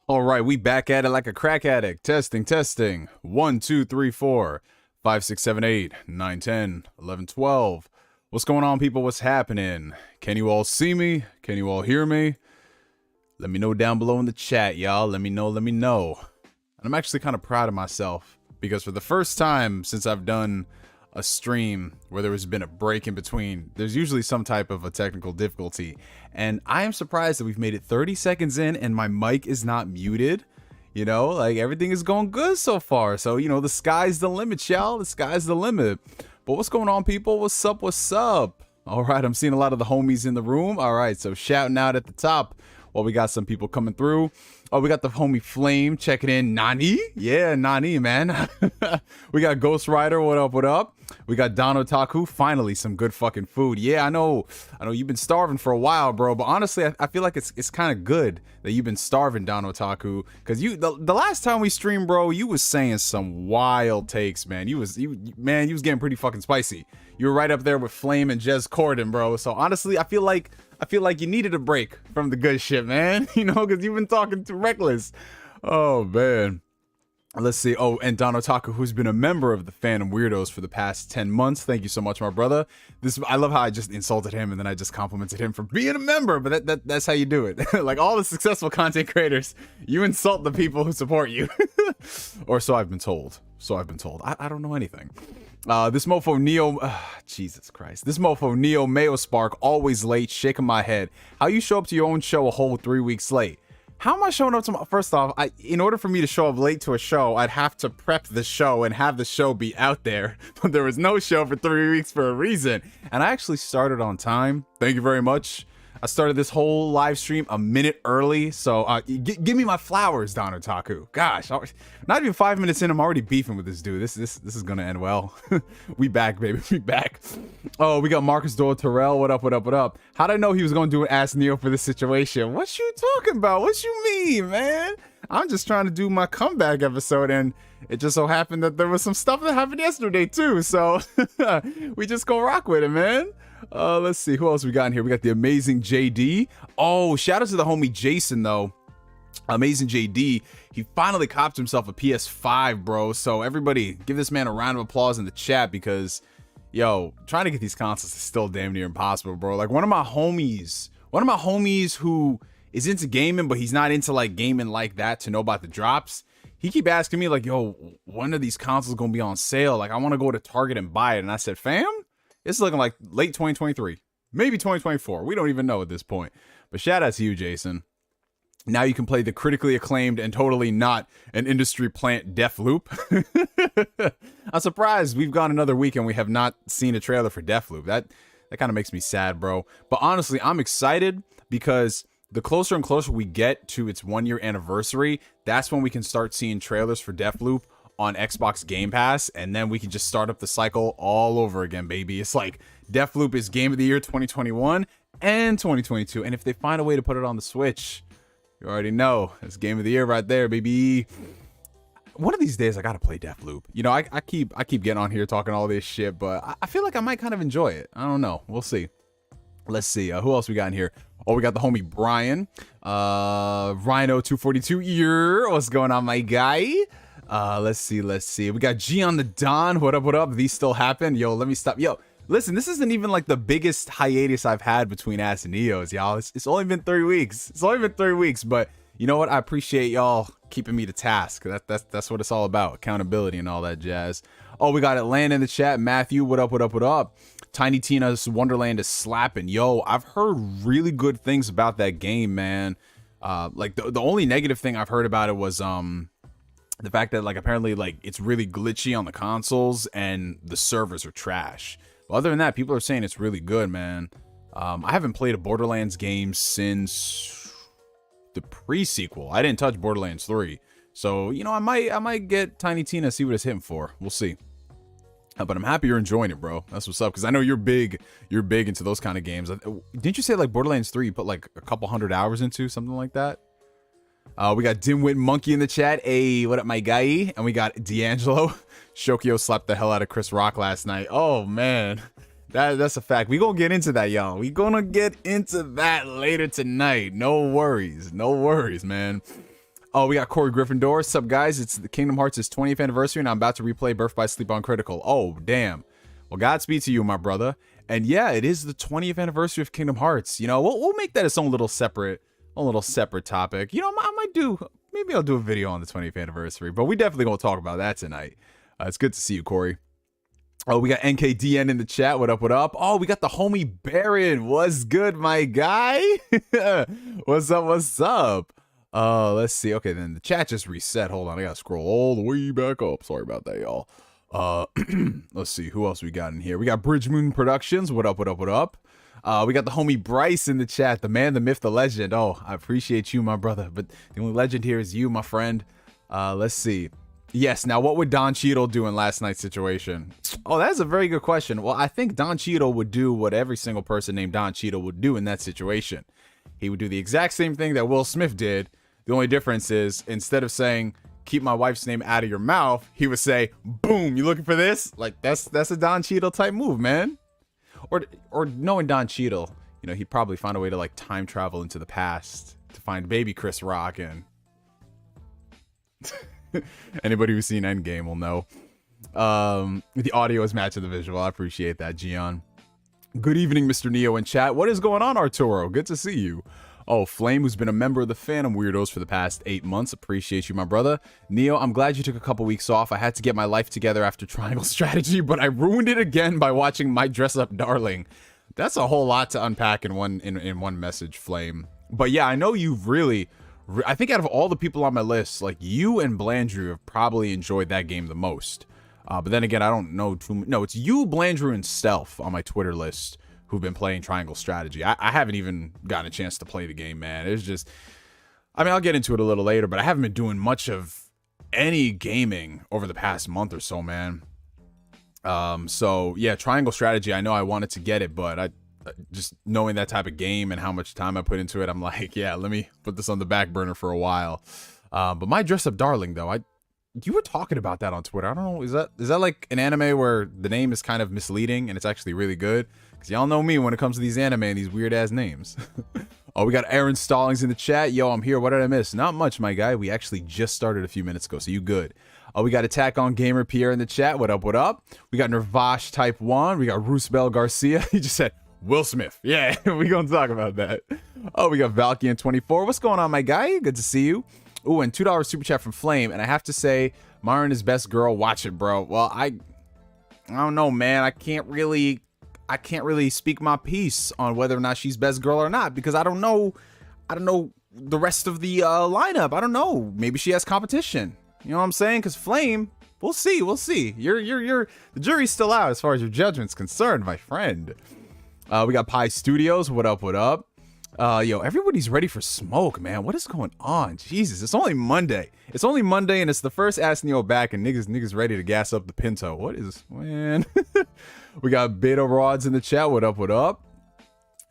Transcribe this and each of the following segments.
All right, we back at it like a crack addict. Testing, testing. 1, 2, 3, 4, 5, 6, 7, 8, 9, 10, 11, 12. What's going on, people? What's happening? Can you all see me? Can you all hear me? Let me know down below in the chat, y'all. Let me know, let me know. And I'm actually kind of proud of myself because for the first time since I've done a stream where there has been a break in between, there's usually some type of a technical difficulty, and I am surprised that we've made it 30 seconds in and my mic is not muted. You know, like everything is going good so far. So, you know, the sky's the limit, y'all. The sky's the limit. But what's going on, people? What's up? What's up? All right, I'm seeing a lot of the homies in the room. All right, so shouting out at the top. Well, we got some people coming through. Oh, we got the homie Flame checking in. Nani? Yeah, Nani, man. We got Ghost Rider. What up, what up? We got Don Otaku. Finally, some good fucking food. Yeah, I know you've been starving for a while, bro. But honestly, I feel like it's kind of good that you've been starving, Don Otaku. Because the last time we streamed, bro, you was saying some wild takes, man. You was getting pretty fucking spicy. You were right up there with Flame and Jez Corden, bro. So honestly, I feel like you needed a break from the good shit, man. You know, because you've been talking too reckless. Oh, man. Let's see. Oh, and Don Otaku, who's been a member of the Fandom Weirdos for the past 10 months. Thank you so much, my brother. I love how I just insulted him and then I just complimented him for being a member. But that's how you do it. Like all the successful content creators, you insult the people who support you. Or so I've been told. I don't know anything. This mofo Neo, Jesus Christ. This mofo NeoGameSpark, always late, shaking my head. How you show up to your own show a whole 3 weeks late? How am I showing up to first off, in order for me to show up late to a show, I'd have to prep the show and have the show be out there. But there was no show for 3 weeks for a reason. And I actually started on time. Thank you very much. I started this whole live stream a minute early, so give me my flowers, Don Otaku. Gosh, not even 5 minutes in, I'm already beefing with this dude. This is gonna end well. We back, baby, we back. Oh, we got Marcus Doyle, Terrell. What up, what up, what up? How'd I know he was gonna do an Ask Neo for this situation? What you talking about? What you mean, man? I'm just trying to do my comeback episode, and it just so happened that there was some stuff that happened yesterday too, so we just go rock with it, man. Let's see who else we got in here. We got the amazing JD. Oh, shout out to the homie Jason though. Amazing JD. He finally copped himself a PS5, bro. So everybody give this man a round of applause in the chat because, yo, trying to get these consoles is still damn near impossible, bro. Like one of my homies who is into gaming, but he's not into like gaming like that to know about the drops. He keep asking me like, yo, when are these consoles gonna be on sale? Like I want to go to Target and buy it. And I said, fam, it's looking like late 2023, maybe 2024. We don't even know at this point. But shout out to you, Jason. Now you can play the critically acclaimed and totally not an industry plant Deathloop. I'm surprised we've gone another week and we have not seen a trailer for Deathloop. That kind of makes me sad, bro. But honestly, I'm excited because the closer and closer we get to its 1 year anniversary, that's when we can start seeing trailers for Deathloop on Xbox Game Pass, and then we can just start up the cycle all over again, baby. It's like Deathloop is Game of the Year 2021 and 2022, and if they find a way to put it on the Switch, you already know it's Game of the Year right there, baby. One of these days, I gotta play Deathloop. You know, I keep getting on here talking all this shit, but I feel like I might kind of enjoy it. I don't know. We'll see. Let's see. Who else we got in here? Oh, we got the homie Brian, Rhino 242 ear. What's going on, my guy? Let's see. We got G on the Don. What up, what up? These still happen? Yo, let me stop. Yo, listen, this isn't even like the biggest hiatus I've had between Ass and Neos, y'all. It's only been 3 weeks. But you know what? I appreciate y'all keeping me to task. That's what it's all about. Accountability and all that jazz. Oh, we got Atlanta in the chat. Matthew, what up, what up, what up? Tiny Tina's Wonderland is slapping. Yo, I've heard really good things about that game, man. Like the only negative thing I've heard about it was the fact that like apparently like it's really glitchy on the consoles and the servers are trash. But other than that, people are saying it's really good, man. I haven't played a Borderlands game since the pre-sequel. I didn't touch Borderlands 3. So, you know, I might get Tiny Tina, see what it's hitting for. We'll see. But I'm happy you're enjoying it, bro. That's what's up. Because I know you're big into those kind of games. Didn't you say like Borderlands 3 you put like a couple 100 hours into, something like that? We got DIMWITMONKEY in the chat. Hey, what up, my guy? And we got D'Angelo. Shokio slapped the hell out of Chris Rock last night. Oh, man. That's a fact. We gonna get into that, y'all. We gonna get into that later tonight. No worries, man. Oh, we got Corey Gryffindor. What's up, guys? It's the Kingdom Hearts' 20th anniversary, and I'm about to replay Birth by Sleep on Critical. Oh, damn. Well, Godspeed to you, my brother. And yeah, it is the 20th anniversary of Kingdom Hearts. You know, we'll make that its own little separate topic. You know, I might do, maybe I'll do a video on the 20th anniversary, but we definitely gonna talk about that tonight. It's good to see you, Corey. Oh, we got NKDN in the chat. What up, what up? Oh, we got the homie Baron. What's good, my guy? What's up, what's up? Let's see. Okay, then the chat just reset. Hold on, I gotta scroll all the way back up. Sorry about that, y'all. Let's see who else we got in here. We got Bridge Moon Productions. What up, what up, what up? We got the homie Bryce in the chat. The man, the myth, the legend. Oh, I appreciate you, my brother, but the only legend here is you, my friend. Let's see. Yes, now what would Don Cheadle do in last night's situation? Oh, that's a very good question. Well, I think Don Cheadle would do what every single person named Don Cheadle would do in that situation. He would do the exact same thing that Will Smith did. The only difference is, instead of saying, keep my wife's name out of your mouth, he would say, boom, you looking for this? Like, that's a Don Cheadle type move, man. Or knowing Don Cheadle, you know, he'd probably find a way to, like, time travel into the past to find baby Chris Rock. And anybody who's seen Endgame will know. The audio is matching the visual. I appreciate that, Gian. Good evening, Mr. Neo in chat. What is going on, Arturo? Good to see you. Oh, Flame, who's been a member of the Phantom Weirdos for the past 8 months. Appreciate you, my brother. Neo, I'm glad you took a couple weeks off. I had to get my life together after Triangle Strategy, but I ruined it again by watching My Dress Up Darling. That's a whole lot to unpack in one message, Flame. But yeah, I know you've really... I think out of all the people on my list, like, you and Blandrew have probably enjoyed that game the most. But then again, I don't know too much. No, it's you, Blandrew, and Stealth on my Twitter list who've been playing Triangle Strategy. I haven't even gotten a chance to play the game, man. It's just... I mean, I'll get into it a little later, but I haven't been doing much of any gaming over the past month or so, man. So, yeah, Triangle Strategy, I know I wanted to get it, but I just knowing that type of game and how much time I put into it, I'm like, yeah, let me put this on the back burner for a while. But My Dress Up Darling, though, you were talking about that on Twitter. I don't know, is that like an anime where the name is kind of misleading and it's actually really good? Because y'all know me when it comes to these anime and these weird ass names. Oh, we got Aaron Stallings in the chat. Yo, I'm here. What did I miss? Not much, my guy. We actually just started a few minutes ago, so you good. Oh, we got Attack on Gamer Pierre in the chat. What up, what up? We got Nervash Type 1. We got Roosebell Garcia. He just said, Will Smith. Yeah, we gonna talk about that. Oh, we got Valkian24. What's going on, my guy? Good to see you. Ooh, and $2 super chat from Flame. And I have to say, Myron is best girl. Watch it, bro. Well, I don't know, man. I can't really speak my piece on whether or not she's best girl or not, because I don't know the rest of the lineup. I don't know. Maybe she has competition. You know what I'm saying? Because Flame, we'll see. The jury's still out as far as your judgment's concerned, my friend. We got Pi Studios. What up, what up? Yo, everybody's ready for smoke, man. What is going on? Jesus, it's only Monday. And it's the first Ask Neo back, and niggas ready to gas up the Pinto. What is, man? We got Beta Rods in the chat. What up, what up?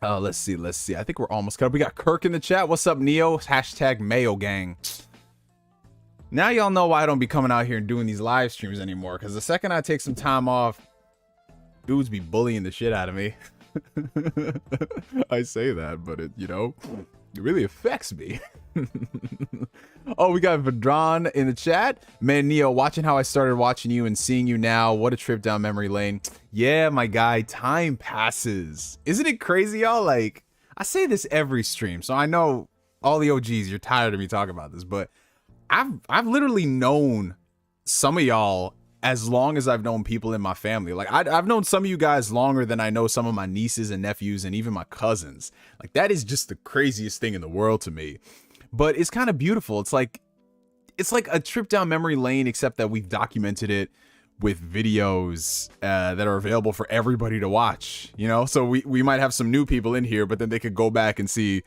Let's see. I think we're almost cut up. We got Kirk in the chat. What's up, Neo? Hashtag Mayo Gang. Now y'all know why I don't be coming out here and doing these live streams anymore, because the second I take some time off, dudes be bullying the shit out of me. I say that, but it really affects me. Oh, we got Vadron in the chat. Man, Neo, watching how I started watching you and seeing you now. What a trip down memory lane. Yeah, my guy, time passes. Isn't it crazy, y'all? Like, I say this every stream, so I know all the OGs, you're tired of me talking about this, but I've literally known some of y'all as long as I've known people in my family. Like, I've known some of you guys longer than I know some of my nieces and nephews and even my cousins. Like, that is just the craziest thing in the world to me. But it's kind of beautiful. It's like a trip down memory lane, except that we've documented it with videos that are available for everybody to watch, you know? So we might have some new people in here, but then they could go back and see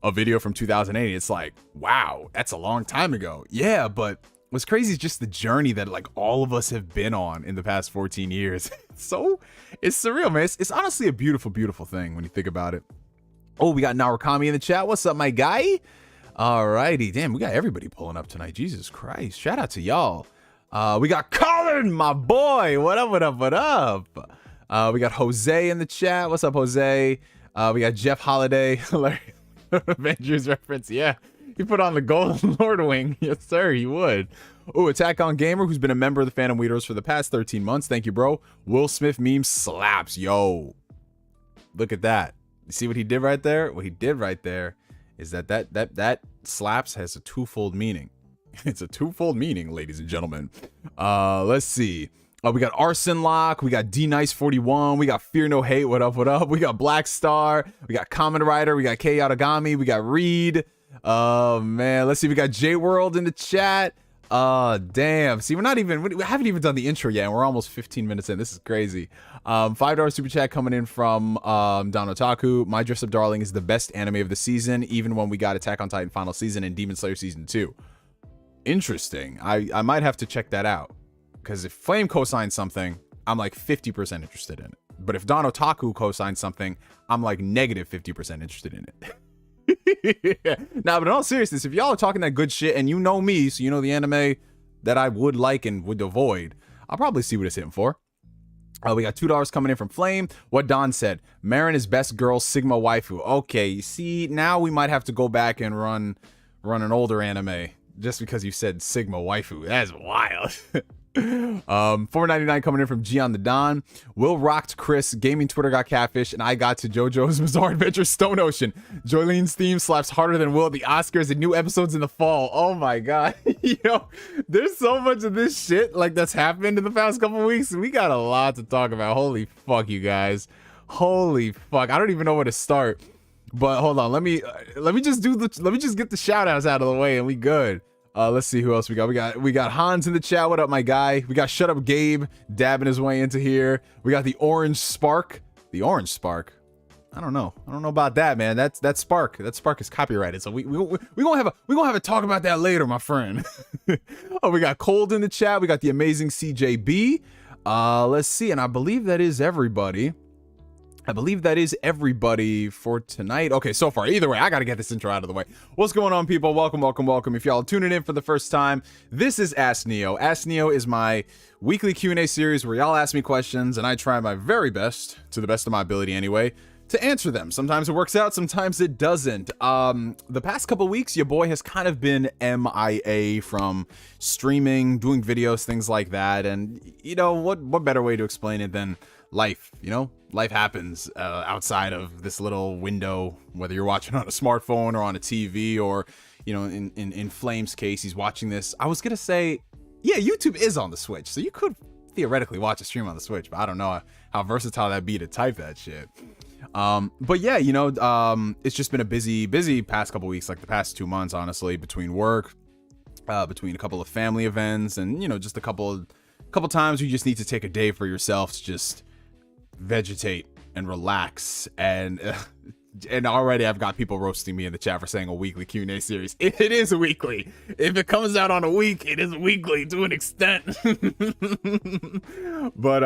a video from 2008. It's like, wow, that's a long time ago. Yeah, but what's crazy is just the journey that like all of us have been on in the past 14 years. So it's surreal, man. It's honestly a beautiful, beautiful thing when you think about it. Oh, we got Narukami in the chat. What's up, my guy? Alrighty, damn, we got everybody pulling up tonight. Jesus Christ, shout out to y'all. We got Colin, my boy. What up, what up, what up? We got Jose in the chat. What's up, Jose? We got Jeff Holiday. Avengers reference, yeah. He put on the Golden Lord wing. Yes, sir, he would. Oh, Attack on Gamer, who's been a member of the Phantom Weirdos for the past 13 months. Thank you, bro. Will Smith meme slaps. Yo, look at that. You see what he did right there? What he did right there is that slaps has a twofold meaning. It's a twofold meaning, ladies and gentlemen. Let's see. We got Arson Lock, we got D Nice 41, we got Fear No Hate, what up, what up? We got Black Star, we got Kamen Rider, we got K Yatagami, we got Reed. Oh man, let's see, we got J World in the chat. Damn. See, we haven't even done the intro yet, and we're almost 15 minutes in. This is crazy. $5 super chat coming in from Don Otaku. My Dress Up Darling is the best anime of the season, even when we got Attack on Titan final season and Demon Slayer season 2. Interesting. I might have to check that out, because if Flame co-signs something, I'm like 50% interested in it. But if Don Otaku co-signs something, I'm like negative 50% interested in it. Nah, but in all seriousness, if y'all are talking that good shit and you know me, so you know the anime that I would like and would avoid, I'll probably see what it's hitting for. We got $2 coming in from Flame. What Don said, Marin is best girl Sigma waifu. Okay, you see, now we might have to go back and run an older anime just because you said Sigma waifu. That's wild. $4.99 coming in from G on the Don. Will rocked Chris. Gaming Twitter got catfish, and I got to JoJo's Bizarre Adventure Stone Ocean. Jolene's theme slaps harder than Will at the Oscars, and new episodes in the fall. Oh my god. Yo, there's so much of this shit like that's happened in the past couple weeks. We got a lot to talk about. Holy fuck, you guys. Holy fuck. I don't even know where to start. But hold on, let me just get the shout outs out of the way and we good. Let's see who else we got. We got Hans in the chat. What up, my guy? We got Shut Up Gabe dabbing his way into here. We got the Orange Spark. The Orange Spark. I don't know about that, man. That Spark is copyrighted. So we gonna have a talk about that later, my friend. Oh, we got Cold in the chat. We got the amazing CJB. Let's see, and I believe that is everybody. For tonight. Okay, so far. Either way, I gotta get this intro out of the way. What's going on, people? Welcome. If y'all are tuning in for the first time, this is Ask Neo. Ask Neo is my weekly Q&A series where y'all ask me questions, and I try my very best, to the best of my ability anyway, to answer them. Sometimes it works out, sometimes it doesn't. The past couple weeks, your boy has kind of been MIA from streaming, doing videos, things like that, and you know, what better way to explain it than life, you know? Life happens outside of this little window, whether you're watching on a smartphone or on a TV, or, you know, in Flame's case, he's watching this. I was gonna say, yeah, YouTube is on the Switch, so you could theoretically watch a stream on the Switch, but I don't know how versatile that'd be to type that shit. But yeah, you know, it's just been a busy past couple weeks, like the past 2 months, honestly, between work, between a couple of family events, and, you know, just a couple times you just need to take a day for yourself to just vegetate and relax. And already I've got people roasting me in the chat for saying a weekly Q&A series. It is a weekly. If it comes out on a week, it is a weekly to an extent. But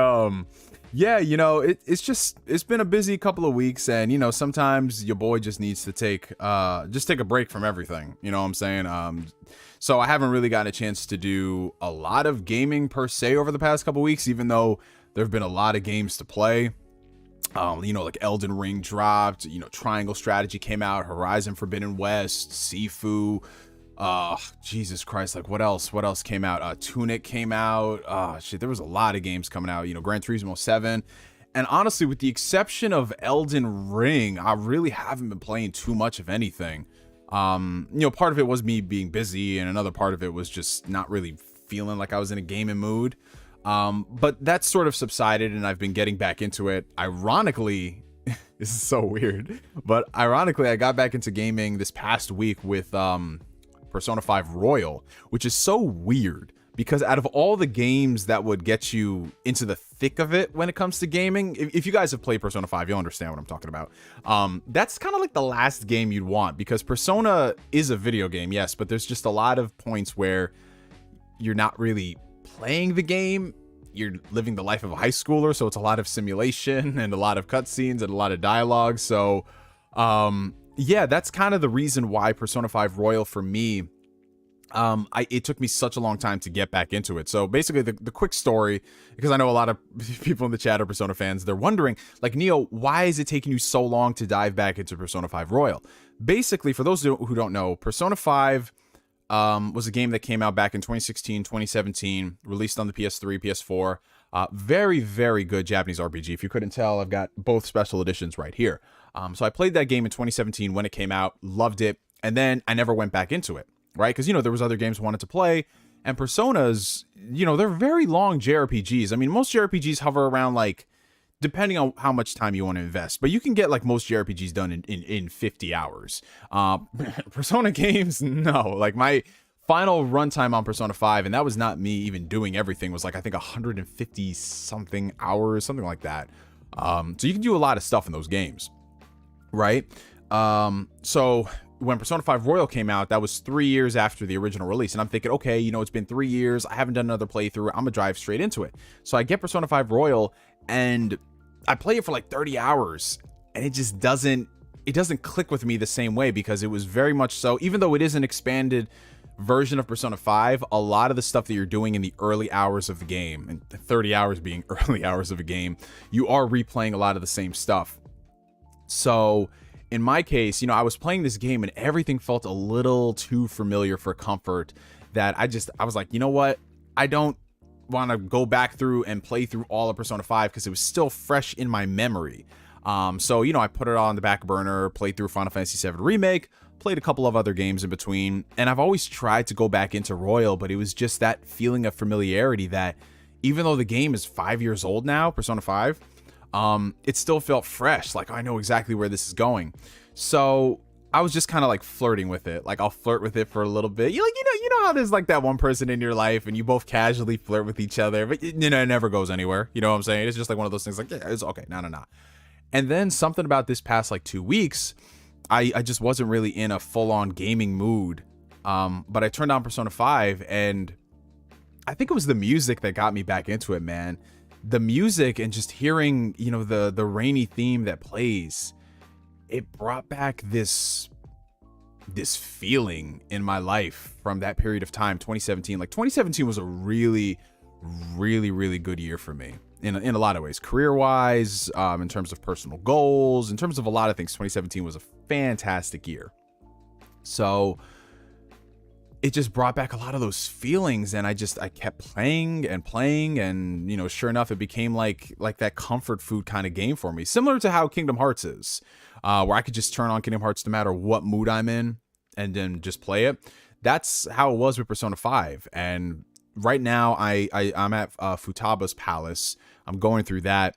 yeah, you know, it's been a busy couple of weeks, and you know, sometimes your boy just needs to take a break from everything, you know what I'm saying? So I haven't really gotten a chance to do a lot of gaming per se over the past couple weeks, even though there have been a lot of games to play. You know, like Elden Ring dropped, you know, Triangle Strategy came out, Horizon Forbidden West, Sifu, Jesus Christ, like what else came out? Tunic came out. Shit, there was a lot of games coming out, you know, Gran Turismo 7. And honestly, with the exception of Elden Ring, I really haven't been playing too much of anything. You know, part of it was me being busy, and another part of it was just not really feeling like I was in a gaming mood. But that's sort of subsided, and I've been getting back into it. Ironically, this is so weird, but ironically, I got back into gaming this past week with Persona 5 Royal, which is so weird because out of all the games that would get you into the thick of it when it comes to gaming, if you guys have played Persona 5, you'll understand what I'm talking about. That's kind of like the last game you'd want, because Persona is a video game, yes, but there's just a lot of points where you're not really playing the game, you're living the life of a high schooler, so it's a lot of simulation and a lot of cutscenes and a lot of dialogue. So yeah, that's kind of the reason why Persona 5 Royal for me it took me such a long time to get back into it. So basically the quick story, because I know a lot of people in the chat are Persona fans, they're wondering, like, Neo, why is it taking you so long to dive back into Persona 5 Royal? Basically, for those who don't know, Persona 5 was a game that came out back in 2016, 2017, released on the PS3, PS4. Very, very good Japanese RPG. If you couldn't tell, I've got both special editions right here. So I played that game in 2017 when it came out, loved it, and then I never went back into it. Right? Because, you know, there was other games I wanted to play, and Personas, you know, they're very long JRPGs. I mean, most JRPGs hover around, like, depending on how much time you want to invest, but you can get, like, most JRPGs done in 50 hours. Persona games, no. Like, my final runtime on Persona 5, and that was not me even doing everything, was, like, I think 150-something hours, something like that. So you can do a lot of stuff in those games, right? So when Persona 5 Royal came out, that was 3 years after the original release. And I'm thinking, okay, you know, it's been 3 years. I haven't done another playthrough. I'm gonna drive straight into it. So I get Persona 5 Royal and I play it for like 30 hours and it just doesn't click with me the same way, because it was very much so, even though it is an expanded version of Persona 5, a lot of the stuff that you're doing in the early hours of the game, and 30 hours being early hours of a game, you are replaying a lot of the same stuff. So in my case, you know, I was playing this game and everything felt a little too familiar for comfort, that I was like, you know what? I don't want to go back through and play through all of Persona 5 because it was still fresh in my memory. So, you know, I put it on the back burner, played through Final Fantasy VII Remake, played a couple of other games in between, and I've always tried to go back into Royal, but it was just that feeling of familiarity that even though the game is 5 years old now, Persona 5, it still felt fresh. Like, I know exactly where this is going. So I was just kind of like flirting with it. Like, I'll flirt with it for a little bit. You know how there's like that one person in your life and you both casually flirt with each other, but you know, it never goes anywhere. You know what I'm saying? It's just like one of those things like, yeah, it's okay. No. And then something about this past like 2 weeks, I just wasn't really in a full on gaming mood. But I turned on Persona 5 and I think it was the music that got me back into it, man. The music and just hearing, you know, the rainy theme that plays, it brought back this feeling in my life from that period of time, 2017. Like, 2017 was a really, really, really good year for me in a lot of ways, career-wise, in terms of personal goals, in terms of a lot of things. 2017 was a fantastic year. So it just brought back a lot of those feelings, and I kept playing, and you know, sure enough, it became like that comfort food kind of game for me, similar to how Kingdom Hearts is, where I could just turn on Kingdom Hearts no matter what mood I'm in and then just play it. That's how it was with Persona 5. And right now I'm at Futaba's Palace. I'm going through that,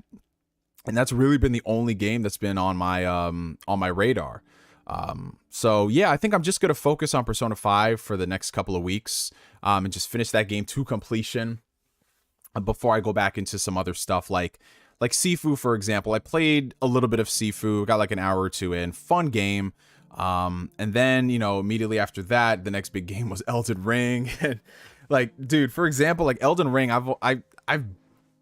and that's really been the only game that's been on my radar. So yeah, I think I'm just gonna focus on Persona 5 for the next couple of weeks, and just finish that game to completion before I go back into some other stuff like Sifu, for example. I played a little bit of Sifu, got like an hour or two in, fun game. And then, you know, immediately after that, the next big game was Elden Ring. And like, dude, for example, like Elden Ring, I've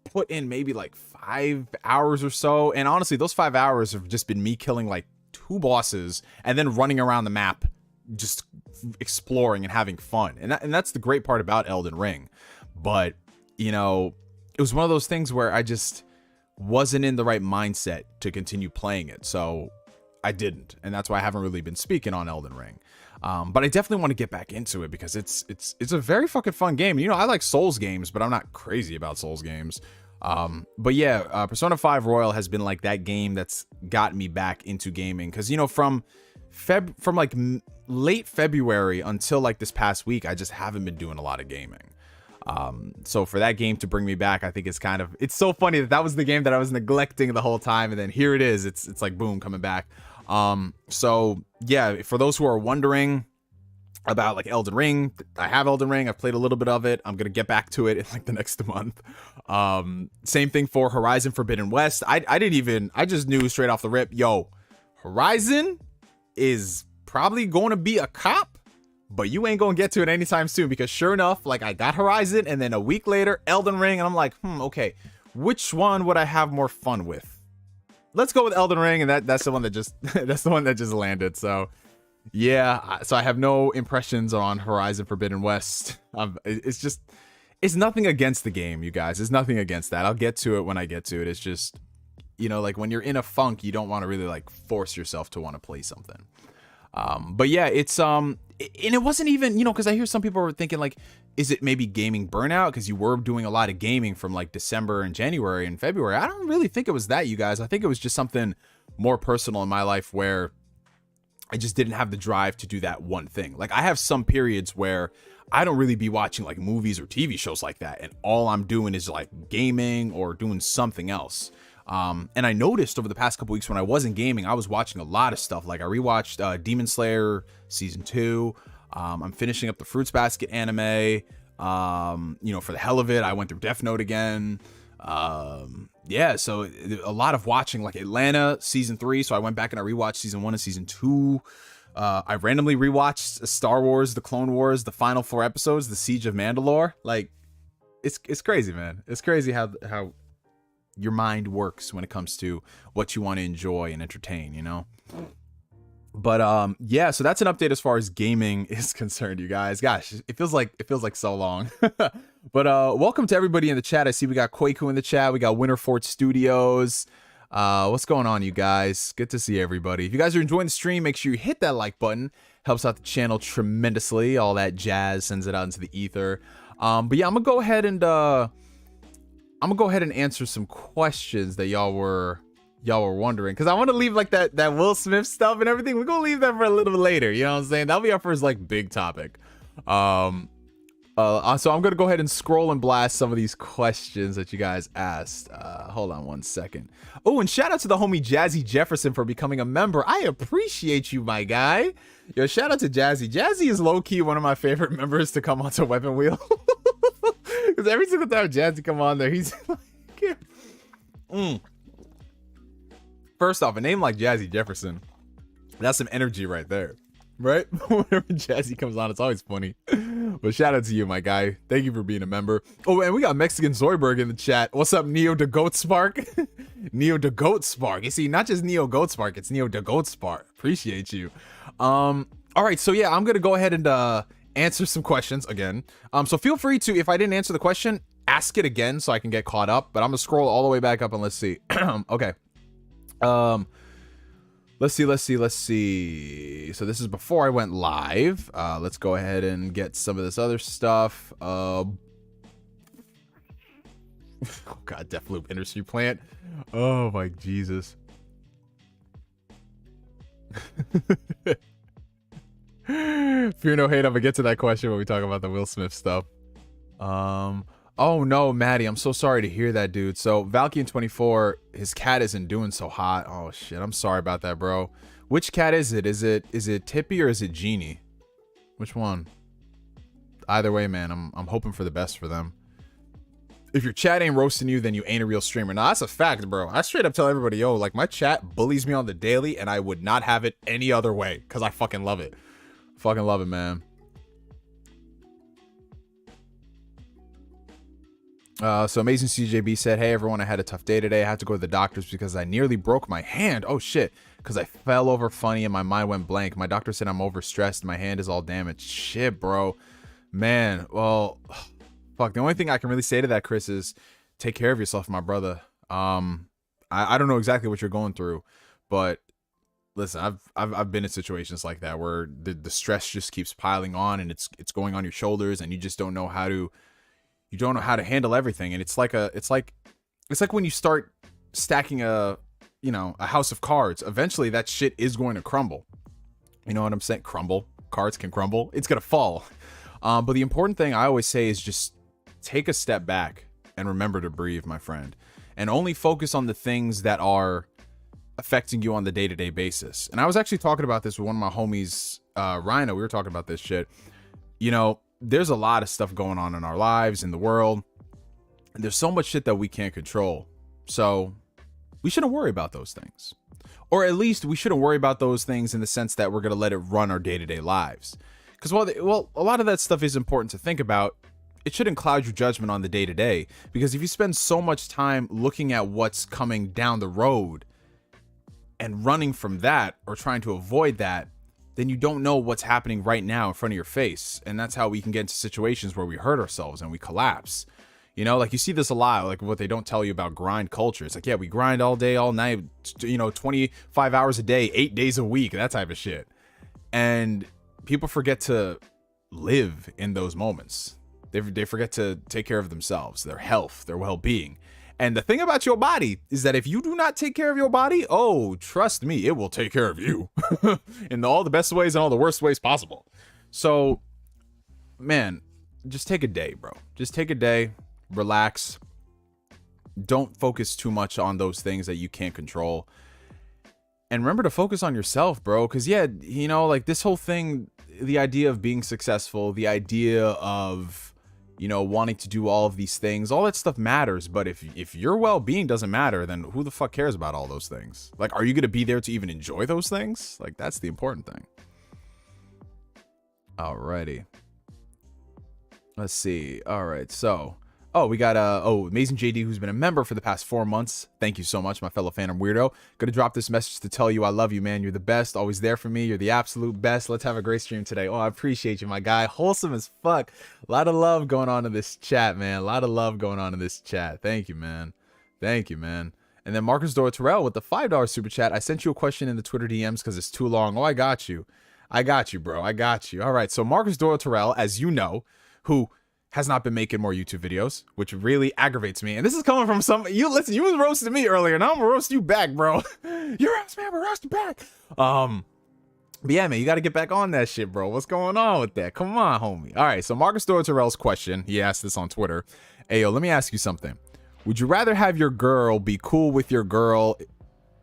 put in maybe like 5 hours or so, and honestly, those 5 hours have just been me killing like 2 bosses and then running around the map just exploring and having fun. And that's the great part about Elden Ring. But, you know, it was one of those things where I just wasn't in the right mindset to continue playing it, so I didn't, and that's why I haven't really been speaking on Elden Ring. But I definitely want to get back into it because it's a very fucking fun game. You know, I like Souls games, but I'm not crazy about Souls games. But yeah, Persona 5 Royal has been like that game that's got me back into gaming, because, you know, from like late February until like this past week, I just haven't been doing a lot of gaming. So for that game to bring me back, I think it's so funny that was the game that I was neglecting the whole time, and then here it is. It's like boom, coming back. So yeah, for those who are wondering about like Elden Ring, I have Elden Ring. I've played a little bit of it. I'm gonna get back to it in like the next month. Same thing for Horizon Forbidden West. I just knew straight off the rip, yo, Horizon is probably going to be a cop, but you ain't gonna get to it anytime soon, because sure enough, like, I got Horizon, and then a week later, Elden Ring, and I'm like, okay, which one would I have more fun with? Let's go with Elden Ring, and that's the one that just that's the one that just landed. So Yeah, so I have no impressions on Horizon Forbidden West. It's just, it's nothing against the game, you guys. It's nothing against that. I'll get to it when I get to it. It's just, you know, like when you're in a funk, you don't want to really like force yourself to want to play something. But yeah, it's and it wasn't even, you know, because I hear some people were thinking like, is it maybe gaming burnout because you were doing a lot of gaming from like December and January and February? I don't really think it was that, you guys. I think it was just something more personal in my life where I just didn't have the drive to do that one thing. Like I have some periods where I don't really be watching like movies or TV shows like that, and all I'm doing is like gaming or doing something else. And I noticed over the past couple weeks when I wasn't gaming, I was watching a lot of stuff. Like I rewatched Demon Slayer season 2. I'm finishing up the Fruits Basket anime. You know, for the hell of it, I went through Death Note again. Yeah, so a lot of watching, like Atlanta season 3. So I went back and I rewatched season 1 and season 2. I randomly rewatched Star Wars, The Clone Wars, the final 4 episodes, The Siege of Mandalore. Like, it's crazy, man. It's crazy how your mind works when it comes to what you want to enjoy and entertain, you know? But yeah, so that's an update as far as gaming is concerned, you guys. Gosh, it feels like so long. But welcome to everybody in the chat. I see we got Quaku in the chat. We got Winterfort Studios. What's going on, you guys? Good to see everybody. If you guys are enjoying the stream, make sure you hit that like button. Helps out the channel tremendously. All that jazz sends it out into the ether. But yeah, I'm gonna go ahead and answer some questions that y'all were wondering, because I want to leave like that Will Smith stuff and everything. We're gonna leave that for a little bit later, you know what I'm saying? That'll be our first like big topic. So I'm gonna go ahead and scroll and blast some of these questions that you guys asked. Hold on one second. Oh, and shout out to the homie Jazzy Jefferson for becoming a member. I appreciate you, my guy. Yo, shout out to Jazzy. Jazzy is low-key one of my favorite members to come onto Weapon Wheel. Because every single time Jazzy come on there, he's like, First off, a name like Jazzy Jefferson, that's some energy right there, right? Whenever Jazzy comes on, it's always funny. But shout out to you, my guy. Thank you for being a member. Oh, and we got Mexican Zoidberg in the chat. What's up, Neo the Goat Spark? Neo the Goat Spark. You see, not just Neo Goat Spark, it's Neo the Goat Spark. Appreciate you. All right, so yeah, I'm gonna go ahead and answer some questions again. So feel free to, if I didn't answer the question, ask it again so I can get caught up. But I'm gonna scroll all the way back up and let's see. Okay. Let's see. So this is before I went live. Let's go ahead and get some of this other stuff. Oh god, Deathloop Industry Plant. Oh my Jesus. Fear no hate, I'm gonna get to that question when we talk about the Will Smith stuff. Oh no, Maddie, I'm so sorry to hear that, dude. So Valkyne24, his cat isn't doing so hot. Oh shit, I'm sorry about that, bro. Which cat is it? Is it Tippy or is it Genie? Which one? Either way, man, I'm hoping for the best for them. If your chat ain't roasting you, then you ain't a real streamer. Now that's a fact, bro. I straight up tell everybody, yo, like my chat bullies me on the daily, and I would not have it any other way because I fucking love it. Fucking love it, man. So Amazing CJB said, hey everyone, I had a tough day today. I had to go to the doctors because I nearly broke my hand. Oh shit, because I fell over funny and my mind went blank. My doctor said I'm overstressed. My hand is all damaged. Shit, bro. Man, well, fuck. The only thing I can really say to that, Chris, is take care of yourself, my brother. I don't know exactly what you're going through, but listen, I've been in situations like that where the stress just keeps piling on and it's going on your shoulders and you just don't know how to handle everything. And it's like when you start stacking a house of cards, eventually that shit is going to crumble. You know what I'm saying? Crumble. Cards can crumble. It's going to fall. But the important thing I always say is just take a step back and remember to breathe, my friend, and only focus on the things that are affecting you on the day-to-day basis. And I was actually talking about this with one of my homies, Rhino. We were talking about this shit. You know, there's a lot of stuff going on in our lives, in the world. And there's so much shit that we can't control. So we shouldn't worry about those things. Or at least we shouldn't worry about those things in the sense that we're going to let it run our day-to-day lives. Because while a lot of that stuff is important to think about, it shouldn't cloud your judgment on the day-to-day. Because if you spend so much time looking at what's coming down the road and running from that or trying to avoid that, then you don't know what's happening right now in front of your face. And that's how we can get into situations where we hurt ourselves and we collapse. You know, like you see this a lot, like what they don't tell you about grind culture. It's like, yeah, we grind all day, all night, you know, 25 hours a day, 8 days a week, that type of shit. And people forget to live in those moments. They forget to take care of themselves, their health, their well-being. And the thing about your body is that if you do not take care of your body, oh, trust me, it will take care of you in all the best ways and all the worst ways possible. So, man, just take a day, bro. Just take a day, relax. Don't focus too much on those things that you can't control. And remember to focus on yourself, bro. Because, yeah, you know, like this whole thing, the idea of being successful, the idea of, you know, wanting to do all of these things, all that stuff matters. But if your well-being doesn't matter, then who the fuck cares about all those things? Like, are you going to be there to even enjoy those things? Like, that's the important thing. Alrighty. Let's see. All right. So, oh, we got Amazing JD, who's been a member for the past 4 months. Thank you so much, my fellow Phantom Weirdo. Gonna drop this message to tell you I love you, man. You're the best, always there for me. You're the absolute best. Let's have a great stream today. Oh, I appreciate you, my guy. Wholesome as fuck. A lot of love going on in this chat, man. A lot of love going on in this chat. Thank you, man. Thank you, man. And then Marcus Dora Terrell with the $5 super chat. I sent you a question in the Twitter DMs because it's too long. Oh, I got you. I got you, bro. I got you. All right. So Marcus Dora Terrell, as you know, who has not been making more YouTube videos, which really aggravates me. And this is coming from you was roasting me earlier. Now I'm gonna roast you back, bro. You're roast, man, we're roasting back. But yeah, man, you got to get back on that shit, bro. What's going on with that? Come on, homie. All right, so Marcus Dora Terrell's question, he asked this on Twitter. Hey, yo, let me ask you something. Would you rather have your girl be cool with your girl?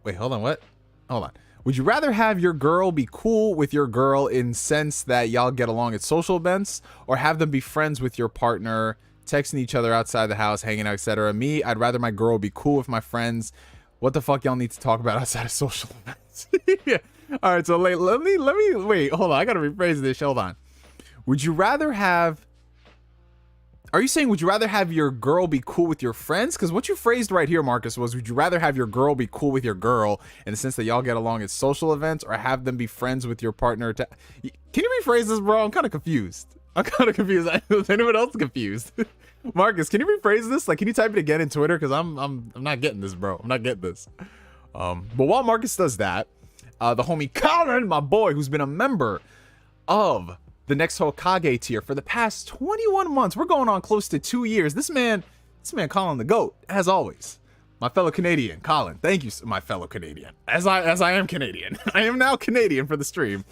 Wait, hold on, what? Hold on. Would you rather have your girl be cool with your girl in sense that y'all get along at social events, or have them be friends with your partner, texting each other outside the house, hanging out, etc.? Me, I'd rather my girl be cool with my friends. What the fuck y'all need to talk about outside of social events? Yeah. All right, so let me wait. Hold on, I gotta rephrase this. Hold on. Would you rather have? Are you saying would you rather have your girl be cool with your friends? Because what you phrased right here, Marcus, was would you rather have your girl be cool with your girl in the sense that y'all get along at social events, or have them be friends with your partner? Can you rephrase this, bro? I'm kind of confused. Is anyone else confused? Marcus, can you rephrase this? Like, can you type it again in Twitter? Because I'm not getting this, bro. I'm not getting this. But while Marcus does that, the homie Colin, my boy, who's been a member of the next Hokage tier for the past 21 months. We're going on close to 2 years. This man Colin the GOAT, as always. My fellow Canadian, Colin. Thank you, my fellow Canadian. As I am Canadian. I am now Canadian for the stream.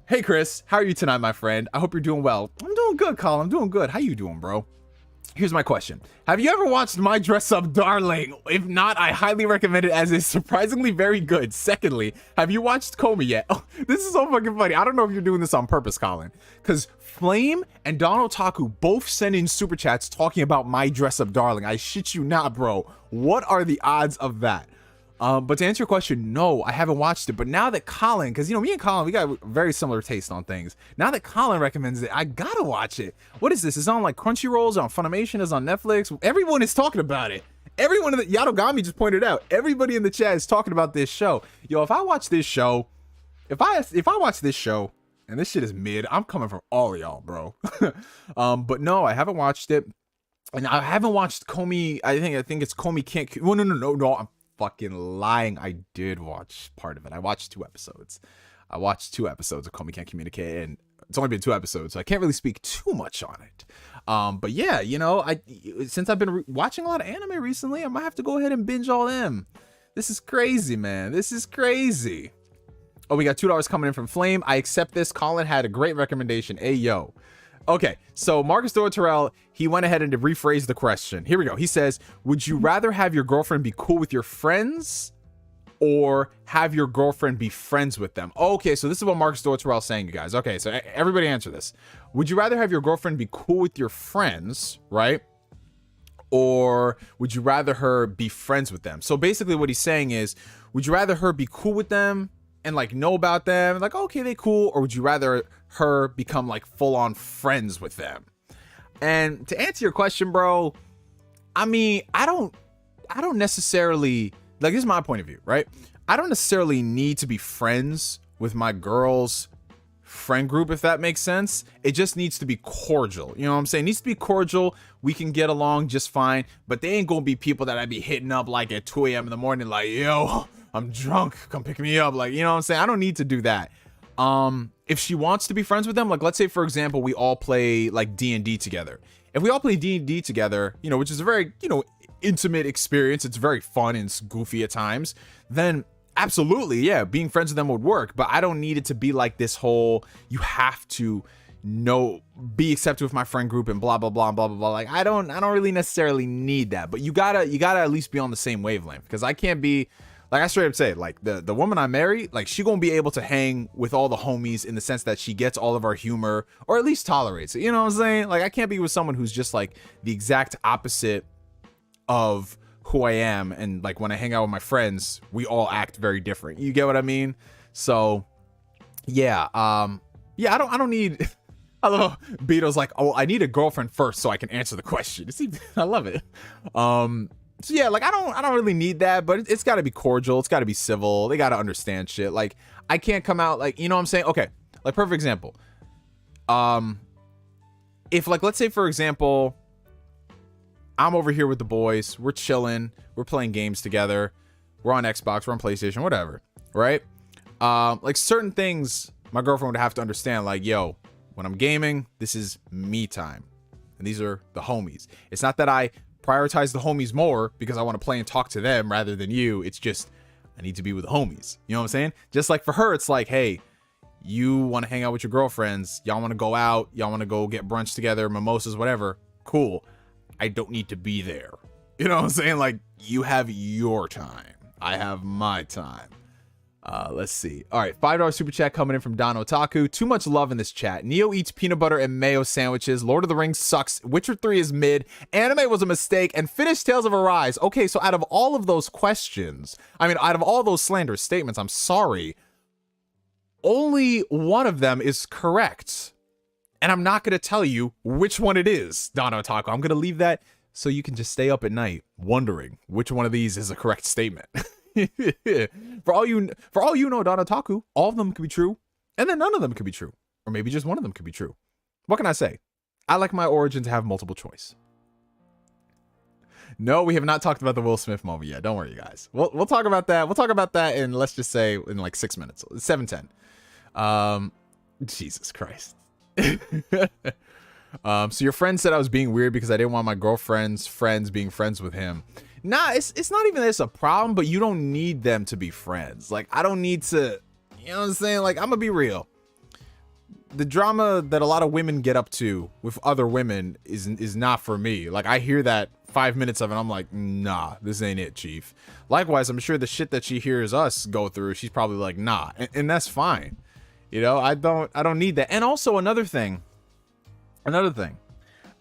Hey, Chris. How are you tonight, my friend? I hope you're doing well. I'm doing good, Colin. I'm doing good. How you doing, bro? Here's my question. Have you ever watched My Dress Up Darling? If not, I highly recommend it as it's surprisingly very good. Secondly, have you watched Comey yet? Oh, this is so fucking funny. I don't know if you're doing this on purpose, Colin. Because Flame and Don Otaku both send in super chats talking about My Dress Up Darling. I shit you not, bro. What are the odds of that? But to answer your question, no, I haven't watched it. But now that Colin, because, you know, me and Colin, we got very similar taste on things. Now that Colin recommends it, I gotta watch it. What is this? It's on like Crunchyroll, it's on Funimation, it's on Netflix. Everyone is talking about it. Everyone in the Yadogami just pointed out. Everybody in the chat is talking about this show. Yo, if I watch this show, if I watch this show and this shit is mid, I'm coming for all of y'all, bro. But no, I haven't watched it. And I haven't watched Comey. I think it's Comey Can't. Well, no. I'm fucking lying. I did watch part of it. I watched 2 episodes. I watched 2 episodes of Comey Can't Communicate, and it's only been 2 episodes, so I can't really speak too much on it. But yeah, you know, since I've been watching a lot of anime recently, I might have to go ahead and binge all them. This is crazy, man. This is crazy. Oh, we got $2 coming in from Flame. I accept this. Colin had a great recommendation. Hey, yo. Okay, so Marcus Dora Terrell, he went ahead and rephrased the question. Here we go. He says, would you rather have your girlfriend be cool with your friends, or have your girlfriend be friends with them? Okay, so this is what Marcus Dora Terrell is saying, you guys. Okay, so everybody answer this. Would you rather have your girlfriend be cool with your friends, right? Or would you rather her be friends with them? So basically what he's saying is, would you rather her be cool with them and like know about them, like, okay, they cool, or would you rather her become like full-on friends with them? And to answer your question, bro, I mean, I don't necessarily, like, this is my point of view, right? I don't necessarily need to be friends with my girls friend group, if that makes sense. It just needs to be cordial. You know what I'm saying? It needs to be cordial. We can get along just fine, but they ain't gonna be people that I'd be hitting up like at 2 a.m. in the morning, like, yo, I'm drunk, come pick me up. Like, you know what I'm saying? I don't need to do that. If she wants to be friends with them, like, let's say, for example, we all play like D&D together. If we all play D&D together, you know, which is a very, you know, intimate experience, it's very fun and it's goofy at times, then absolutely, yeah, being friends with them would work. But I don't need it to be like this whole, you have to be accepted with my friend group and blah blah blah blah blah blah. Like, I don't really necessarily need that, but you gotta at least be on the same wavelength, because I can't be, like, I straight up say, like, the woman I marry, like, she gonna be able to hang with all the homies in the sense that she gets all of our humor, or at least tolerates it. You know what I'm saying? Like, I can't be with someone who's just like the exact opposite of who I am, and like when I hang out with my friends, we all act very different. You get what I mean? So yeah, yeah, I don't need. I love Beato's like, oh, I need a girlfriend first so I can answer the question. I love it. So yeah, like, I don't really need that, but it's got to be cordial. It's got to be civil. They got to understand shit. Like, I can't come out like, you know what I'm saying? Okay, like, perfect example. If, like, let's say, for example, I'm over here with the boys, we're chilling, we're playing games together, we're on Xbox, we're on PlayStation, whatever, right? Like, certain things my girlfriend would have to understand, like, yo, when I'm gaming, this is me time, and these are the homies. It's not that I prioritize the homies more because I want to play and talk to them rather than you. It's just, I need to be with the homies. You know what I'm saying? Just like for her, it's like, hey, you want to hang out with your girlfriends, y'all want to go out, y'all want to go get brunch together, mimosas, whatever, cool. I don't need to be there. You know what I'm saying? Like, you have your time, I have my time. Let's see. All right, $5 super chat coming in from Don Otaku. Too much love in this chat. Neo eats peanut butter and mayo sandwiches. Lord of the Rings sucks. Witcher 3 is mid. Anime was a mistake. And finished Tales of Arise. Okay, so out of all of those questions, I mean, out of all those slanderous statements, I'm sorry, only one of them is correct. And I'm not going to tell you which one it is, Don Otaku. I'm going to leave that so you can just stay up at night wondering which one of these is a correct statement. For all you know, Don Otaku, all of them could be true, and then none of them could be true, or maybe just one of them could be true. What can I say? I like my origin to have multiple choice. No, we have not talked about the Will Smith moment yet. Don't worry, you guys. We'll talk about that. We'll talk about that in, let's just say, in like 6 minutes, 7:10. Jesus Christ. So your friend said I was being weird because I didn't want my girlfriend's friends being friends with him. Nah, it's not even that it's a problem, but you don't need them to be friends. Like, I don't need to, you know what I'm saying? Like, I'm gonna be real. The drama that a lot of women get up to with other women is not for me. Like, I hear that 5 minutes of it, I'm like, nah, this ain't it, chief. Likewise, I'm sure the shit that she hears us go through, she's probably like, nah, and that's fine. You know, I don't need that. And also another thing,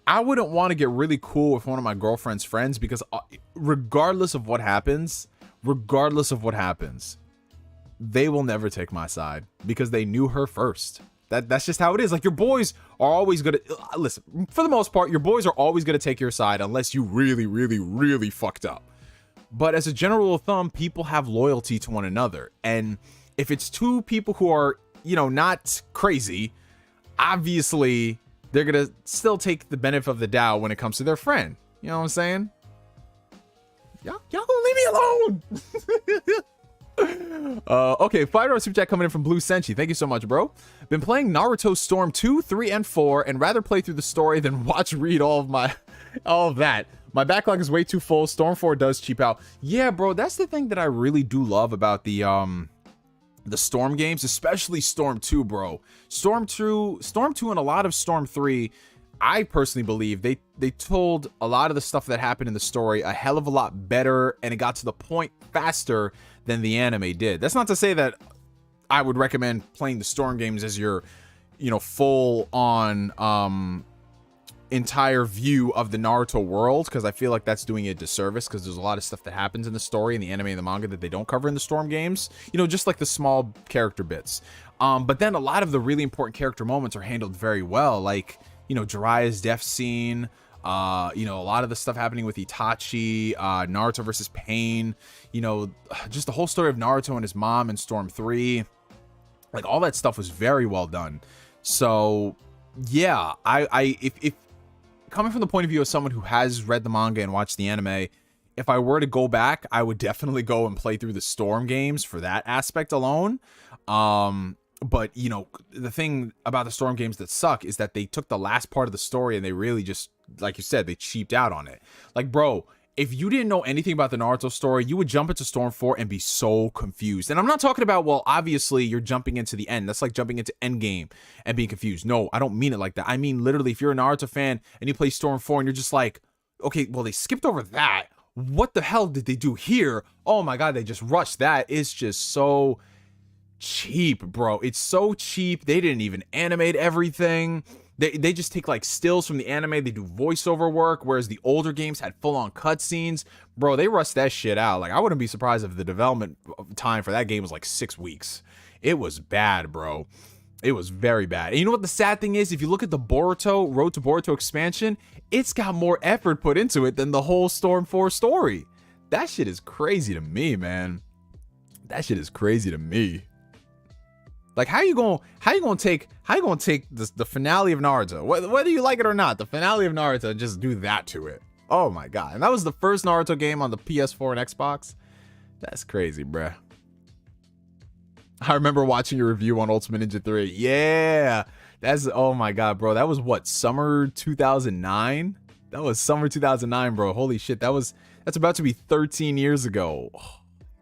I wouldn't want to get really cool with one of my girlfriend's friends because regardless of what happens, they will never take my side because they knew her first. That's just how it is. Like, your boys are always gonna listen. For the most part, your boys are always gonna take your side unless you really, really, really fucked up. But as a general rule of thumb, people have loyalty to one another, and if it's two people who are, you know, not crazy, obviously they're gonna still take the benefit of the doubt when it comes to their friend. You know what I'm saying? Y'all gonna leave me alone. Okay, $5 super chat coming in from Blue Senshi. Thank you so much, bro. Been playing Naruto Storm 2, 3, and 4, and rather play through the story than read all of that. My backlog is way too full. Storm 4 does cheap out. Yeah, bro, that's the thing that I really do love about the Storm games, especially Storm 2, bro. Storm 2 and a lot of Storm 3, I personally believe they told a lot of the stuff that happened in the story a hell of a lot better, and it got to the point faster than the anime did. That's not to say that I would recommend playing the Storm games as your, you know, full on entire view of the Naruto world, because I feel like that's doing it a disservice, because there's a lot of stuff that happens in the story, in the anime and the manga, that they don't cover in the Storm games, you know, just like the small character bits. But then a lot of the really important character moments are handled very well, like, you know, Jiraiya's death scene, you know, a lot of the stuff happening with Itachi, Naruto versus Pain, you know, just the whole story of Naruto and his mom in Storm 3. Like, all that stuff was very well done. So yeah, if coming from the point of view of someone who has read the manga and watched the anime, if I were to go back, I would definitely go and play through the Storm games for that aspect alone. But, you know, the thing about the Storm games that suck is that they took the last part of the story and they really just, like you said, they cheaped out on it. Like, bro, if you didn't know anything about the Naruto story, you would jump into Storm 4 and be so confused. And I'm not talking about, well, obviously you're jumping into the end. That's like jumping into Endgame and being confused. No, I don't mean it like that. I mean, literally, if you're a Naruto fan and you play Storm 4 and you're just like, okay, well, they skipped over that. What the hell did they do here? Oh my God, they just rushed that. It's just so cheap, bro. It's so cheap. They didn't even animate everything. They just take like stills from the anime. They do voiceover work, whereas the older games had full-on cutscenes. Bro, they rushed that shit out. Like, I wouldn't be surprised if the development time for that game was like 6 weeks. It was bad, bro. It was very bad. And you know what the sad thing is? If you look at the Boruto, Road to Boruto expansion, it's got more effort put into it than the whole Storm 4 story. That shit is crazy to me, man. That shit is crazy to me. Like, how you gonna take the finale of Naruto, whether you like it or not, the finale of Naruto, and just do that to it? Oh my God. And that was the first Naruto game on the PS4 and Xbox. That's crazy, bruh. I remember watching your review on Ultimate Ninja 3. Yeah. That's, oh my God, bro. That was what, summer 2009? That was summer 2009, bro. Holy shit. That's about to be 13 years ago. Oh,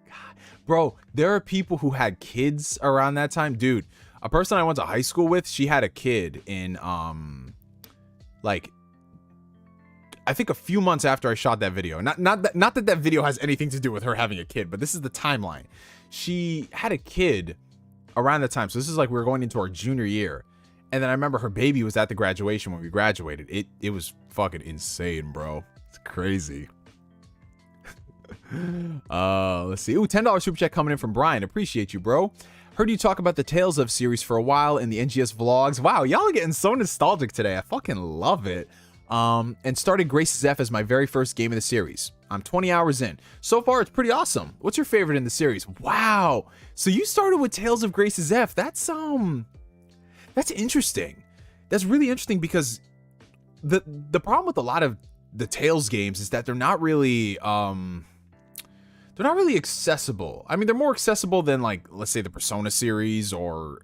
God. Bro, there are people who had kids around that time. Dude, a person I went to high school with, she had a kid in, like, I think a few months after I shot that video. Not that video has anything to do with her having a kid, but this is the timeline. She had a kid around the time. So this is like we were going into our junior year. And then I remember her baby was at the graduation when we graduated. It was fucking insane, bro. It's crazy. Let's see. Ooh, $10 super chat coming in from Brian. Appreciate you, bro. Heard you talk about the Tales of series for a while in the NGS vlogs. Wow, y'all are getting so nostalgic today. I fucking love it. And started Grace's F as my very first game in the series. I'm 20 hours in. So far, it's pretty awesome. What's your favorite in the series? Wow. So you started with Tales of Grace's F. That's interesting. That's really interesting because the problem with a lot of the Tales games is that they're not really accessible. I mean, they're more accessible than, like, let's say the Persona series or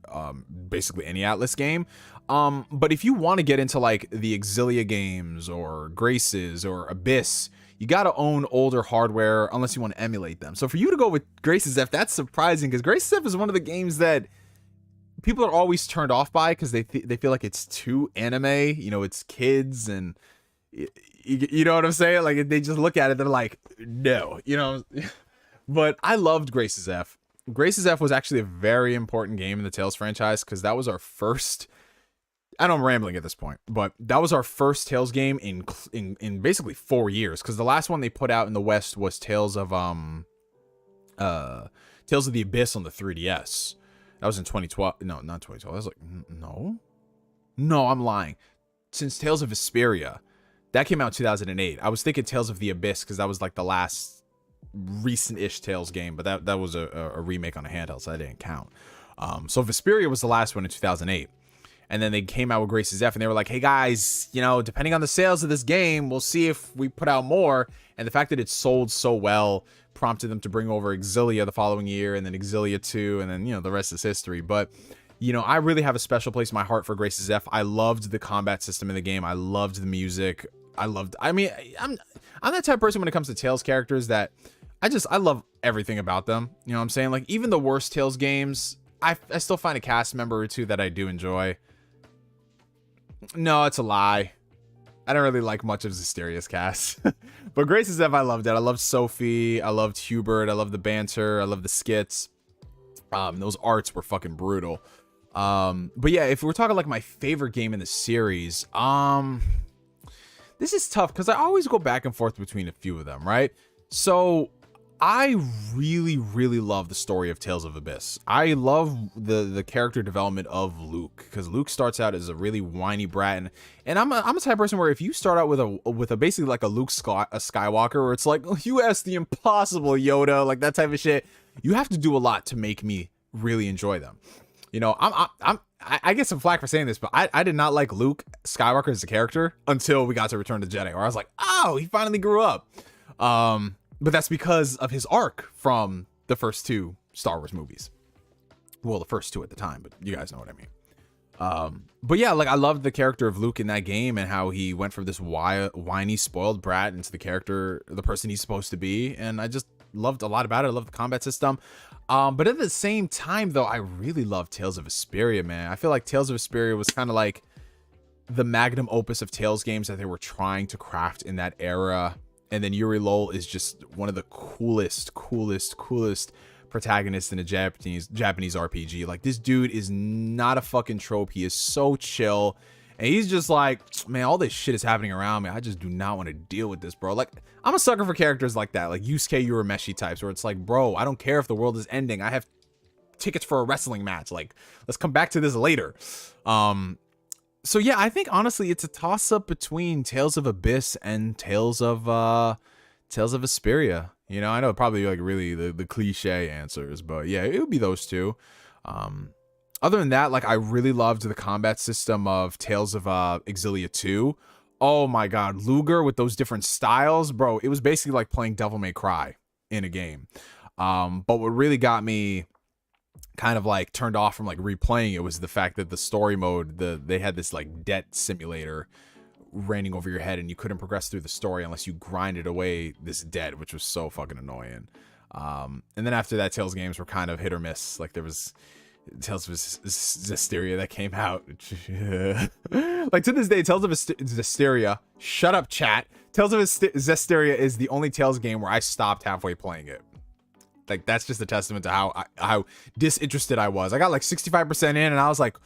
basically any Atlas game. But if you want to get into like the Exilia games or Graces or Abyss, you got to own older hardware unless you want to emulate them. So for you to go with Grace's F, that's surprising because Grace's F is one of the games that people are always turned off by because they feel like it's too anime. You know, it's kids and you know what I'm saying? Like they just look at it, they're like, no, you know. But I loved Grace's F. Grace's F was actually a very important game in the Tales franchise because that was our first. I know I'm rambling at this point, but that was our first Tales game in basically 4 years. Because the last one they put out in the West was Tales of the Abyss on the 3DS. That was in 2012. No, not 2012. I was like, no, I'm lying. Since Tales of Vesperia, that came out in 2008. I was thinking Tales of the Abyss because that was like the last recent-ish Tales game, but that was a remake on a handheld, so that didn't count. So Vesperia was the last one in 2008. And then they came out with Grace's F and they were like, hey guys, you know, depending on the sales of this game, we'll see if we put out more. And the fact that it sold so well prompted them to bring over Exilia the following year and then Exilia 2 and then, you know, the rest is history. But, you know, I really have a special place in my heart for Grace's F. I loved the combat system in the game. I loved the music. I'm that type of person when it comes to Tales characters that I love everything about them. You know what I'm saying? Like even the worst Tales games, I still find a cast member or two that I do enjoy. No, it's a lie. I don't really like much of Zesteria's cast. But Grace's F, I loved it. I loved Sophie. I loved Hubert. I loved the banter. I loved the skits. Those arts were fucking brutal. But yeah, if we're talking like my favorite game in the series, this is tough because I always go back and forth between a few of them, right? So I really, really love the story of Tales of Abyss. I love the character development of Luke because Luke starts out as a really whiny brat, and I'm a type of person where if you start out with a basically like a Luke Skywalker, where it's like, oh, you asked the impossible, Yoda, like that type of shit, you have to do a lot to make me really enjoy them. You You know, I get some flack for saying this, but I did not like Luke Skywalker as a character until we got to Return of the Jedi, where I was like, oh, he finally grew up. But that's because of his arc from the first 2 Star Wars movies. Well, the first 2 at the time, but you guys know what I mean. But yeah, like I loved the character of Luke in that game and how he went from this whiny, spoiled brat into the person he's supposed to be. And I just loved a lot about it. I loved the combat system. But at the same time, though, I really love Tales of Vesperia, man. I feel like Tales of Vesperia was kind of like the magnum opus of Tales games that they were trying to craft in that era. And then Yuri Lowell is just one of the coolest protagonists in a Japanese RPG. Like, this dude is not a fucking trope. He is so chill. And he's just like, man, all this shit is happening around me. I just do not want to deal with this, bro. Like, I'm a sucker for characters like that, like Yusuke Urameshi types, where it's like, bro, I don't care if the world is ending. I have tickets for a wrestling match. Like, let's come back to this later. So yeah, I think honestly it's a toss up between Tales of Abyss and Tales of Vesperia. You know, I know probably like really the cliche answers, but yeah, it would be those 2. Other than that, like I really loved the combat system of Tales of Exilia 2. Oh my god, Luger with those different styles, bro. It was basically like playing Devil May Cry in a game. But what really got me kind of like turned off from like replaying it was the fact that the story mode, they had this like debt simulator raining over your head, and you couldn't progress through the story unless you grinded away this debt, which was so fucking annoying. And then after that, Tales games were kind of hit or miss. Like there was Tales of Zestiria that came out. Like to this day, Tales of Zestiria, shut up chat, Tales of Zestiria is the only Tales game where I stopped halfway playing it. Like that's just a testament to how disinterested I was. I got like 65% in and I was like,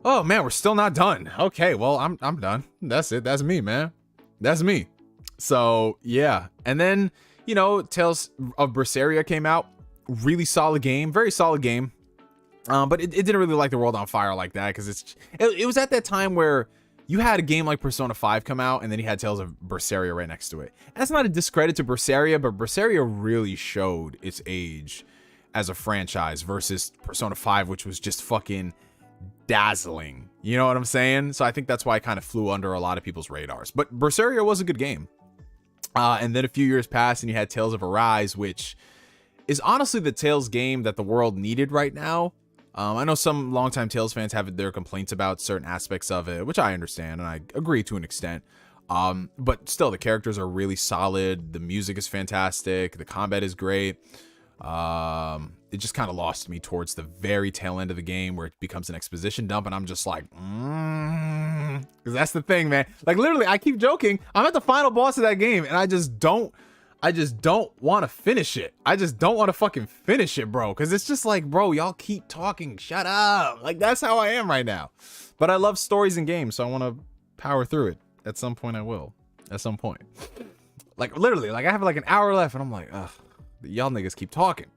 oh man, we're still not done. Okay, well, I'm done. That's it. That's me, man. That's me. So yeah. And then, you know, Tales of Berseria came out. Really solid game. Very solid game. But it didn't really light the world on fire like that, because it was at that time where you had a game like Persona 5 come out, and then you had Tales of Berseria right next to it. And that's not a discredit to Berseria, but Berseria really showed its age as a franchise versus Persona 5, which was just fucking dazzling. You know what I'm saying? So I think that's why it kind of flew under a lot of people's radars. But Berseria was a good game. And then a few years passed, and you had Tales of Arise, which is honestly the Tales game that the world needed right now. I know some longtime Tales fans have their complaints about certain aspects of it, which I understand, and I agree to an extent. But still, the characters are really solid. The music is fantastic. The combat is great. It just kind of lost me towards the very tail end of the game where it becomes an exposition dump, and I'm just like, because that's the thing, man. Like literally, I keep joking. I'm at the final boss of that game, and I just don't want to finish it. I just don't want to fucking finish it, bro. Because it's just like, bro, y'all keep talking. Shut up. Like, that's how I am right now. But I love stories and games, so I want to power through it. At some point, I will. At some point. Like, literally, like, I have like an hour left, and I'm like, ugh, y'all niggas keep talking.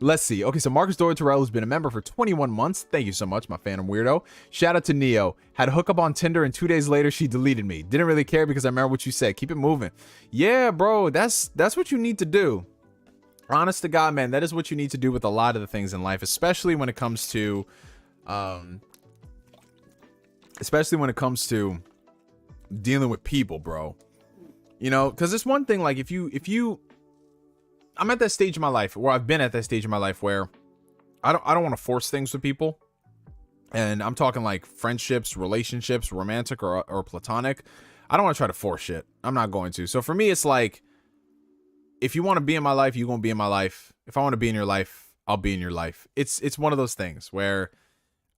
Let's see. Okay, so Marcus Doyle Terrell has been a member for 21 months. Thank you so much, my phantom weirdo. Shout out to Neo. Had a hookup on Tinder, and 2 days later she deleted me. Didn't really care because I remember what you said. Keep it moving. Yeah, bro, that's what you need to do. Honest to God, man, that is what you need to do with a lot of the things in life, especially when it comes to dealing with people, bro. You know, because it's one thing, like if you I'm at that stage in my life where I've been at that stage in my life where I don't want to force things with people. And I'm talking like friendships, relationships, romantic or platonic. I don't want to try to force shit. I'm not going to. So for me, it's like, if you want to be in my life, you're going to be in my life. If I want to be in your life, I'll be in your life. It's one of those things where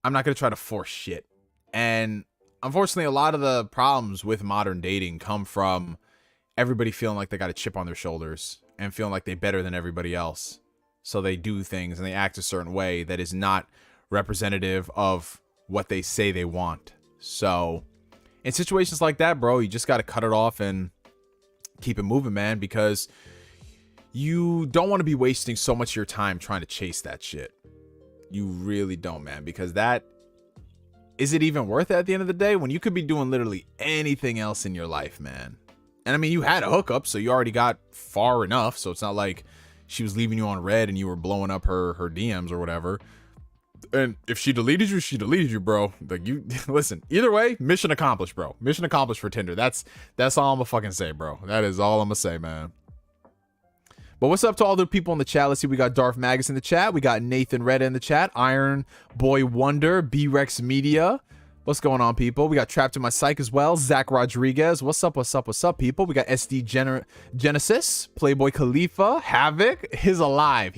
I'm not going to try to force shit. And unfortunately, a lot of the problems with modern dating come from everybody feeling like they got a chip on their shoulders and feeling like they're better than everybody else. So they do things and they act a certain way that is not representative of what they say they want. So in situations like that, bro, you just got to cut it off and keep it moving, man, because you don't want to be wasting so much of your time trying to chase that shit. You really don't, man, because that, is it even worth it at the end of the day when you could be doing literally anything else in your life, man? And I mean, you had a hookup, so you already got far enough. So it's not like she was leaving you on red and you were blowing up her DMs or whatever. And if she deleted you, bro. Like, you listen, either way, mission accomplished, bro. Mission accomplished for Tinder. That's all I'm gonna fucking say, bro. That is all I'm gonna say, man. But what's up to all the people in the chat? Let's see. We got Darth Magus in the chat. We got Nathan Red in the chat. Iron Boy Wonder, B-Rex Media. What's going on, people? We got Trapped in My Psych as well. Zack Rodriguez. What's up, people? We got SD Genesis, Playboy Khalifa, Havoc. He's alive.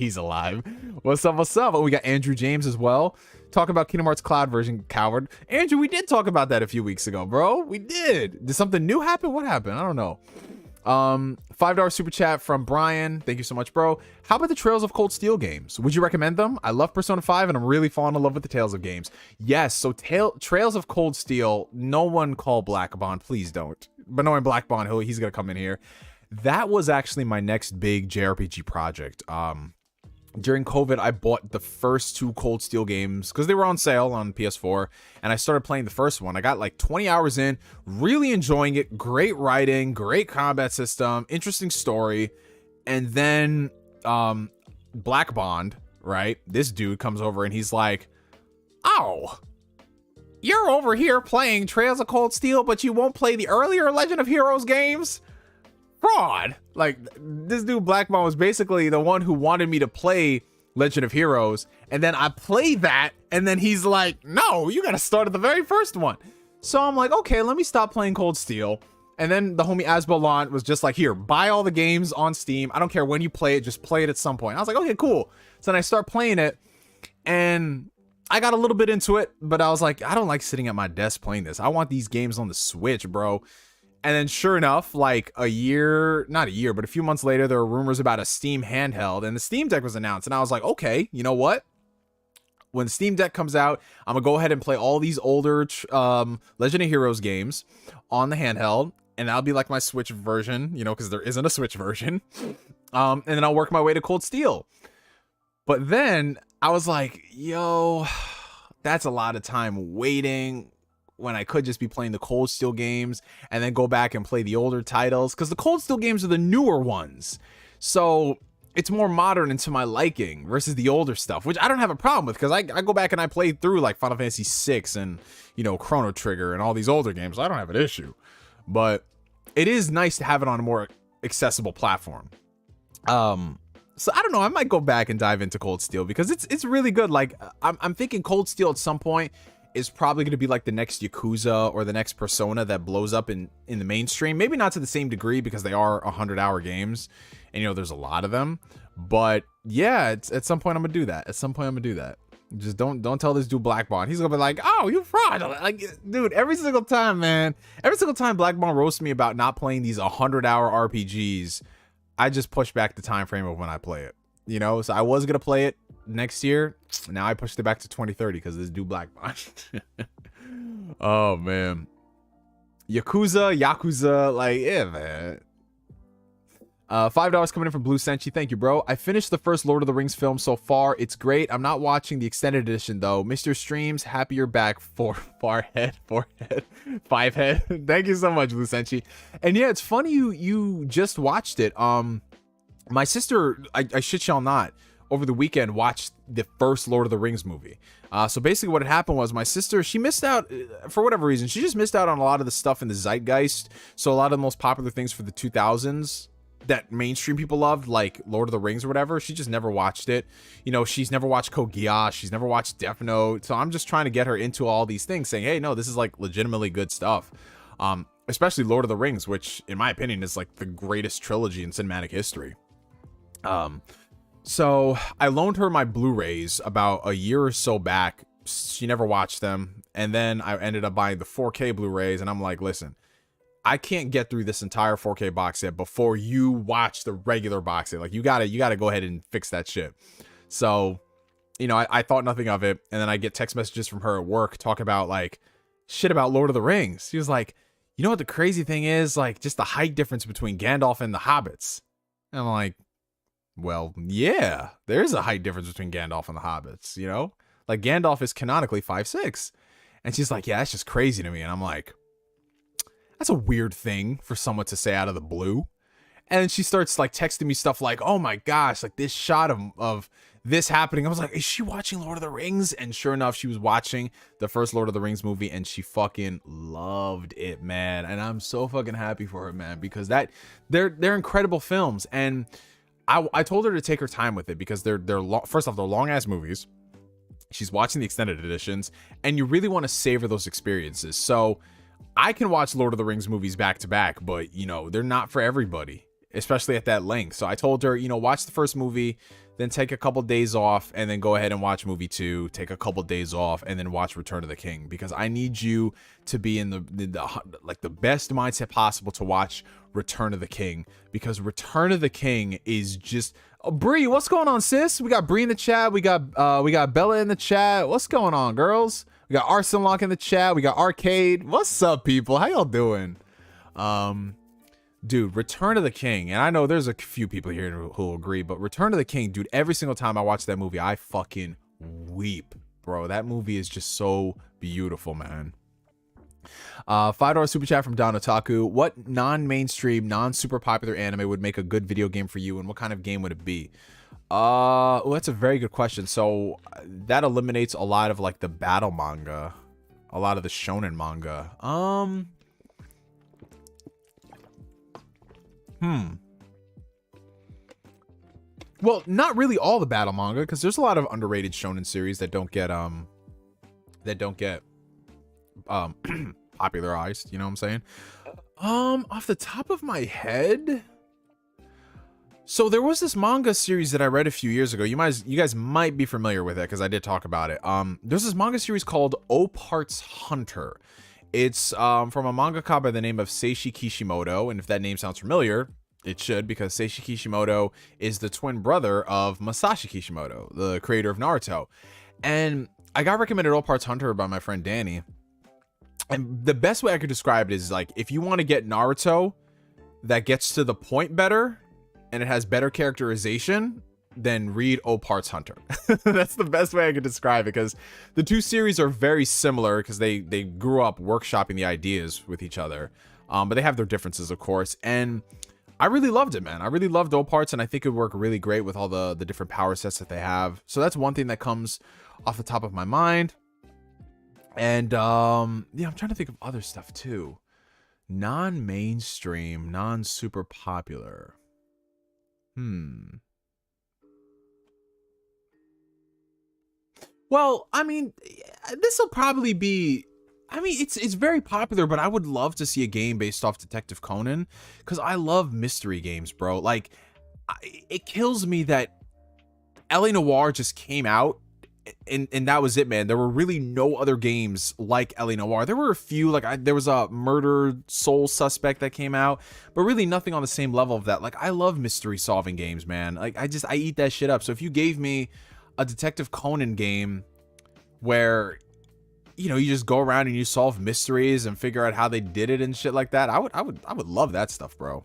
What's up? Oh, we got Andrew James as well. Talk about Kingdom Hearts Cloud version, coward. Andrew, we did talk about that a few weeks ago, bro. We did. Did something new happen? What happened? I don't know. $5 super chat from Brian. Thank you so much, bro. How about the Trails of Cold Steel games? Would you recommend them? I love Persona 5 and I'm really falling in love with the Tales of games. Yes, so Trails of Cold Steel, no one call Black Bond, please don't. But knowing Black Bond, he's gonna come in here. That was actually my next big JRPG project. During COVID, I bought the first 2 Cold Steel games because they were on sale on PS4, and I started playing the first one. I got like 20 hours in, really enjoying it. Great writing, great combat system, interesting story. And then Black Bond, right? This dude comes over and he's like, "Oh, you're over here playing Trails of Cold Steel, but you won't play the earlier Legend of Heroes games? Fraud." Like, this dude Black Bond was basically the one who wanted me to play Legend of Heroes, and then I played that, and then he's like, "No, you gotta start at the very first one." So I'm like, okay, let me stop playing Cold Steel. And then the homie Asbolant was just like, "Here, buy all the games on Steam. I don't care when you play it, just play it at some point." I was like, okay, cool. So then I start playing it, and I got a little bit into it, but I was like, I don't like sitting at my desk playing this. I want these games on the Switch, bro. And then sure enough, like not a year, but a few months later, there were rumors about a Steam handheld, and the Steam Deck was announced. And I was like, okay, you know what? When the Steam Deck comes out, I'm gonna go ahead and play all these older Legend of Heroes games on the handheld, and that'll be like my Switch version, you know, because there isn't a Switch version. And then I'll work my way to Cold Steel. But then I was like, yo, that's a lot of time waiting, when I could just be playing the Cold Steel games and then go back and play the older titles, because the Cold Steel games are the newer ones. So it's more modern and to my liking versus the older stuff, which I don't have a problem with, because I go back and I played through like Final Fantasy VI and, you know, Chrono Trigger and all these older games. So I don't have an issue. But it is nice to have it on a more accessible platform. So I don't know, I might go back and dive into Cold Steel because it's really good. Like, I'm thinking Cold Steel at some point is probably going to be like the next Yakuza or the next Persona that blows up in the mainstream. Maybe not to the same degree because they are 100-hour games and, you know, there's a lot of them. But yeah, at some point I'm gonna do that. Just don't tell this dude Black Bond. He's gonna be like, "Oh, you fraud." Like, dude, every single time Black Bond roasts me about not playing these 100-hour RPGs, I just push back the time frame of when I play it. You know, so I was gonna play it next year. Now I pushed it back to 2030 because this dude Black Bond. Oh man, Yakuza, like, yeah, man. $5 coming in from Blue Senchi. Thank you, bro. I finished the first Lord of the Rings film so far. It's great. I'm not watching the extended edition though. Mr. Streams, happy you're back. Forehead. Five head. Thank you so much, Blue Senchi. And yeah, it's funny you just watched it. My sister, I shit y'all not, over the weekend watched the first Lord of the Rings movie. So basically what had happened was my sister, she missed out, for whatever reason, she just missed out on a lot of the stuff in the zeitgeist. So a lot of the most popular things for the 2000s that mainstream people loved, like Lord of the Rings or whatever, she just never watched it. You know, she's never watched Code Geass, she's never watched Death Note. So I'm just trying to get her into all these things, saying, hey, no, this is like legitimately good stuff. Especially Lord of the Rings, which in my opinion is like the greatest trilogy in cinematic history. So I loaned her my Blu-rays about a year or so back. She never watched them. And then I ended up buying the 4K Blu-rays, and I'm like, listen, I can't get through this entire 4K box set before you watch the regular box set. Like, you gotta go ahead and fix that shit. So, you know, I thought nothing of it. And then I get text messages from her at work talking about like shit about Lord of the Rings. She was like, you know what the crazy thing is? Like, just the height difference between Gandalf and the hobbits. And I'm like, well, yeah, there's a height difference between Gandalf and the hobbits, you know? Like, Gandalf is canonically 5'6". And she's like, yeah, that's just crazy to me. And I'm like, that's a weird thing for someone to say out of the blue. And then she starts like texting me stuff like, oh my gosh, like this shot of this happening. I was like, is she watching Lord of the Rings? And sure enough, she was watching the first Lord of the Rings movie and she fucking loved it, man. And I'm so fucking happy for her, man, because they're incredible films. And I told her to take her time with it because first off, they're long ass movies. She's watching the extended editions and you really want to savor those experiences. So I can watch Lord of the Rings movies back to back, but you know, they're not for everybody, especially at that length. So I told her, you know, watch the first movie, then take a couple days off and then go ahead and watch movie 2, take a couple days off and then watch Return of the King, because I need you to be in the best mindset possible to watch Return of the King, because Return of the King is just Bree, what's going on, sis? We got Bree in the chat, we got Bella in the chat. What's going on, girls? We got Arson Lock in the chat, we got Arcade. What's up, people? How y'all doing? Dude, Return of the King, and I know there's a few people here who will agree, but Return of the King, dude, every single time I watch that movie, I fucking weep, bro. That movie is just so beautiful, man. $5 super chat from Don Otaku. What non-mainstream, non-super popular anime would make a good video game for you, and what kind of game would it be? Well, that's a very good question. So that eliminates a lot of like the battle manga, a lot of the shonen manga. Well, not really all the battle manga, because there's a lot of underrated shonen series that don't get popularized, you know what I'm saying? Off the top of my head, so there was this manga series that I read a few years ago. You guys might be familiar with it because I did talk about it. There's this manga series called Opart's Hunter. It's from a mangaka by the name of Seishi Kishimoto, and if that name sounds familiar, it should, because Seishi Kishimoto is the twin brother of Masashi Kishimoto, the creator of Naruto. And I got recommended Opart's Hunter by my friend Danny. And the best way I could describe it is like, if you want to get Naruto that gets to the point better and it has better characterization, then read Opart's Hunter. That's the best way I could describe it, because the two series are very similar because they grew up workshopping the ideas with each other. But they have their differences, of course. And I really loved it, man. I really loved Opart's, and I think it would work really great with all the different power sets that they have. So that's one thing that comes off the top of my mind. And yeah, I'm trying to think of other stuff too. Non-mainstream, non-super popular. Well, I mean, this will probably be, I mean, it's very popular, but I would love to see a game based off Detective Conan, because I love mystery games, bro. Like, it kills me that LA Noire just came out, and that was it, man. There were really no other games like LA Noire. There were a few, like there was a Murder Soul Suspect that came out, but really nothing on the same level of that. Like, I love mystery solving games, man. Like, I eat that shit up. So if you gave me a Detective Conan game where, you know, you just go around and you solve mysteries and figure out how they did it and shit like that, I would love that stuff, bro.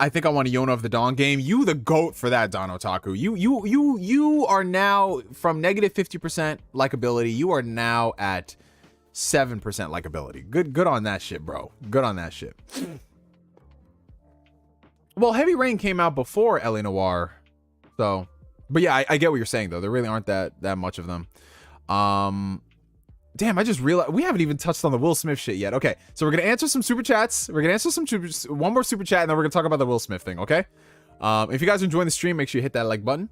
I think I want a Yona of the Dawn game. You the GOAT for that, Don Otaku. You are now from negative 50% likability. You are now at 7% likability. Good on that shit, bro. Good on that shit. Well, Heavy Rain came out before LA Noire, so, but yeah, I get what you're saying though. There really aren't that much of them. Damn, I just realized we haven't even touched on the Will Smith shit yet. Okay, so we're gonna answer some super chats. We're gonna answer one more super chat, and then we're gonna talk about the Will Smith thing. Okay. If you guys are enjoying the stream, make sure you hit that like button.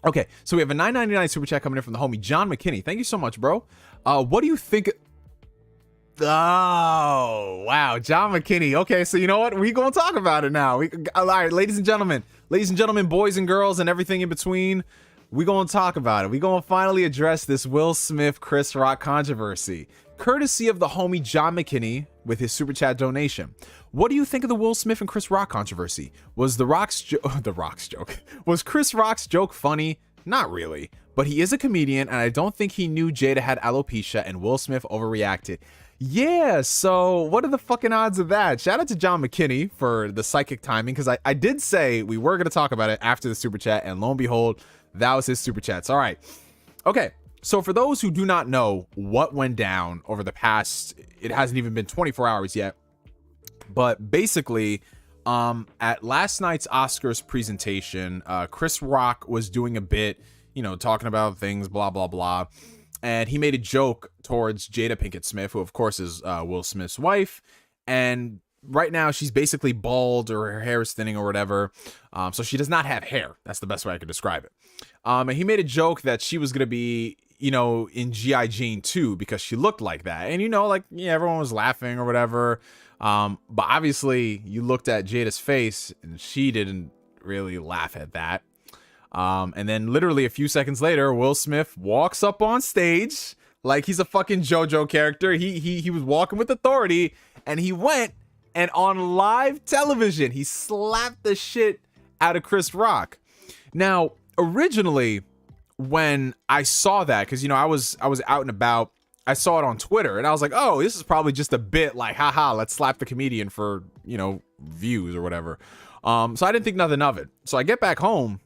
Okay, so we have a $9.99 super chat coming in from the homie John McKinney. Thank you so much, bro. What do you think? Oh wow, John McKinney. Okay, so you know what? We gonna talk about it now. All right, ladies and gentlemen, boys and girls, and everything in between. We gonna talk about it. We gonna finally address this Will Smith Chris Rock controversy, courtesy of the homie John McKinney with his super chat donation. What do you think of the Will Smith and Chris Rock controversy? Was was Chris Rock's joke funny? Not really, but he is a comedian, and I don't think he knew Jada had alopecia and Will Smith overreacted. Yeah, so what are the fucking odds of that? Shout out to John McKinney for the psychic timing, because I did say we were gonna talk about it after the super chat, and lo and behold, that was his super chats. All right. Okay. So for those who do not know what went down over the past, it hasn't even been 24 hours yet, but basically At last night's Oscars presentation, Chris Rock was doing a bit, talking about things, blah, blah, blah. And he made a joke towards Jada Pinkett Smith, who of course is Will Smith's wife. And right now she's basically bald, or her hair is thinning or whatever. So she does not have hair. That's the best way I could describe it. And he made a joke that she was going to be, in G.I. Jane 2 because she looked like that. And, everyone was laughing or whatever. But obviously you looked at Jada's face and she didn't really laugh at that. And then literally a few seconds later, Will Smith walks up on stage like he's a fucking JoJo character. He was walking with authority, and he went and on live television, he slapped the shit out of Chris Rock. Now, originally when I saw that, because, I was out and about, I saw it on Twitter and I was like, oh, this is probably just a bit like, haha, let's slap the comedian for, views or whatever. So I didn't think nothing of it. So I get back home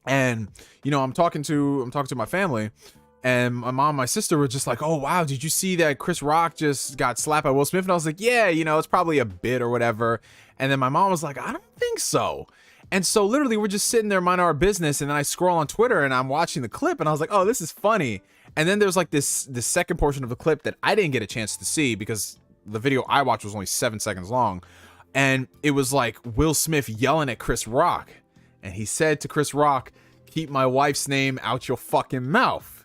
and, I'm talking to my family, and my mom and my sister were just like, oh, wow, did you see that Chris Rock just got slapped by Will Smith? And I was like, yeah, it's probably a bit or whatever. And then my mom was like, I don't think so. And so literally we're just sitting there minding our business. And then I scroll on Twitter and I'm watching the clip and I was like, oh, this is funny. And then there's like this second portion of the clip that I didn't get a chance to see because the video I watched was only 7 seconds long. And it was like Will Smith yelling at Chris Rock. And he said to Chris Rock, keep my wife's name out your fucking mouth.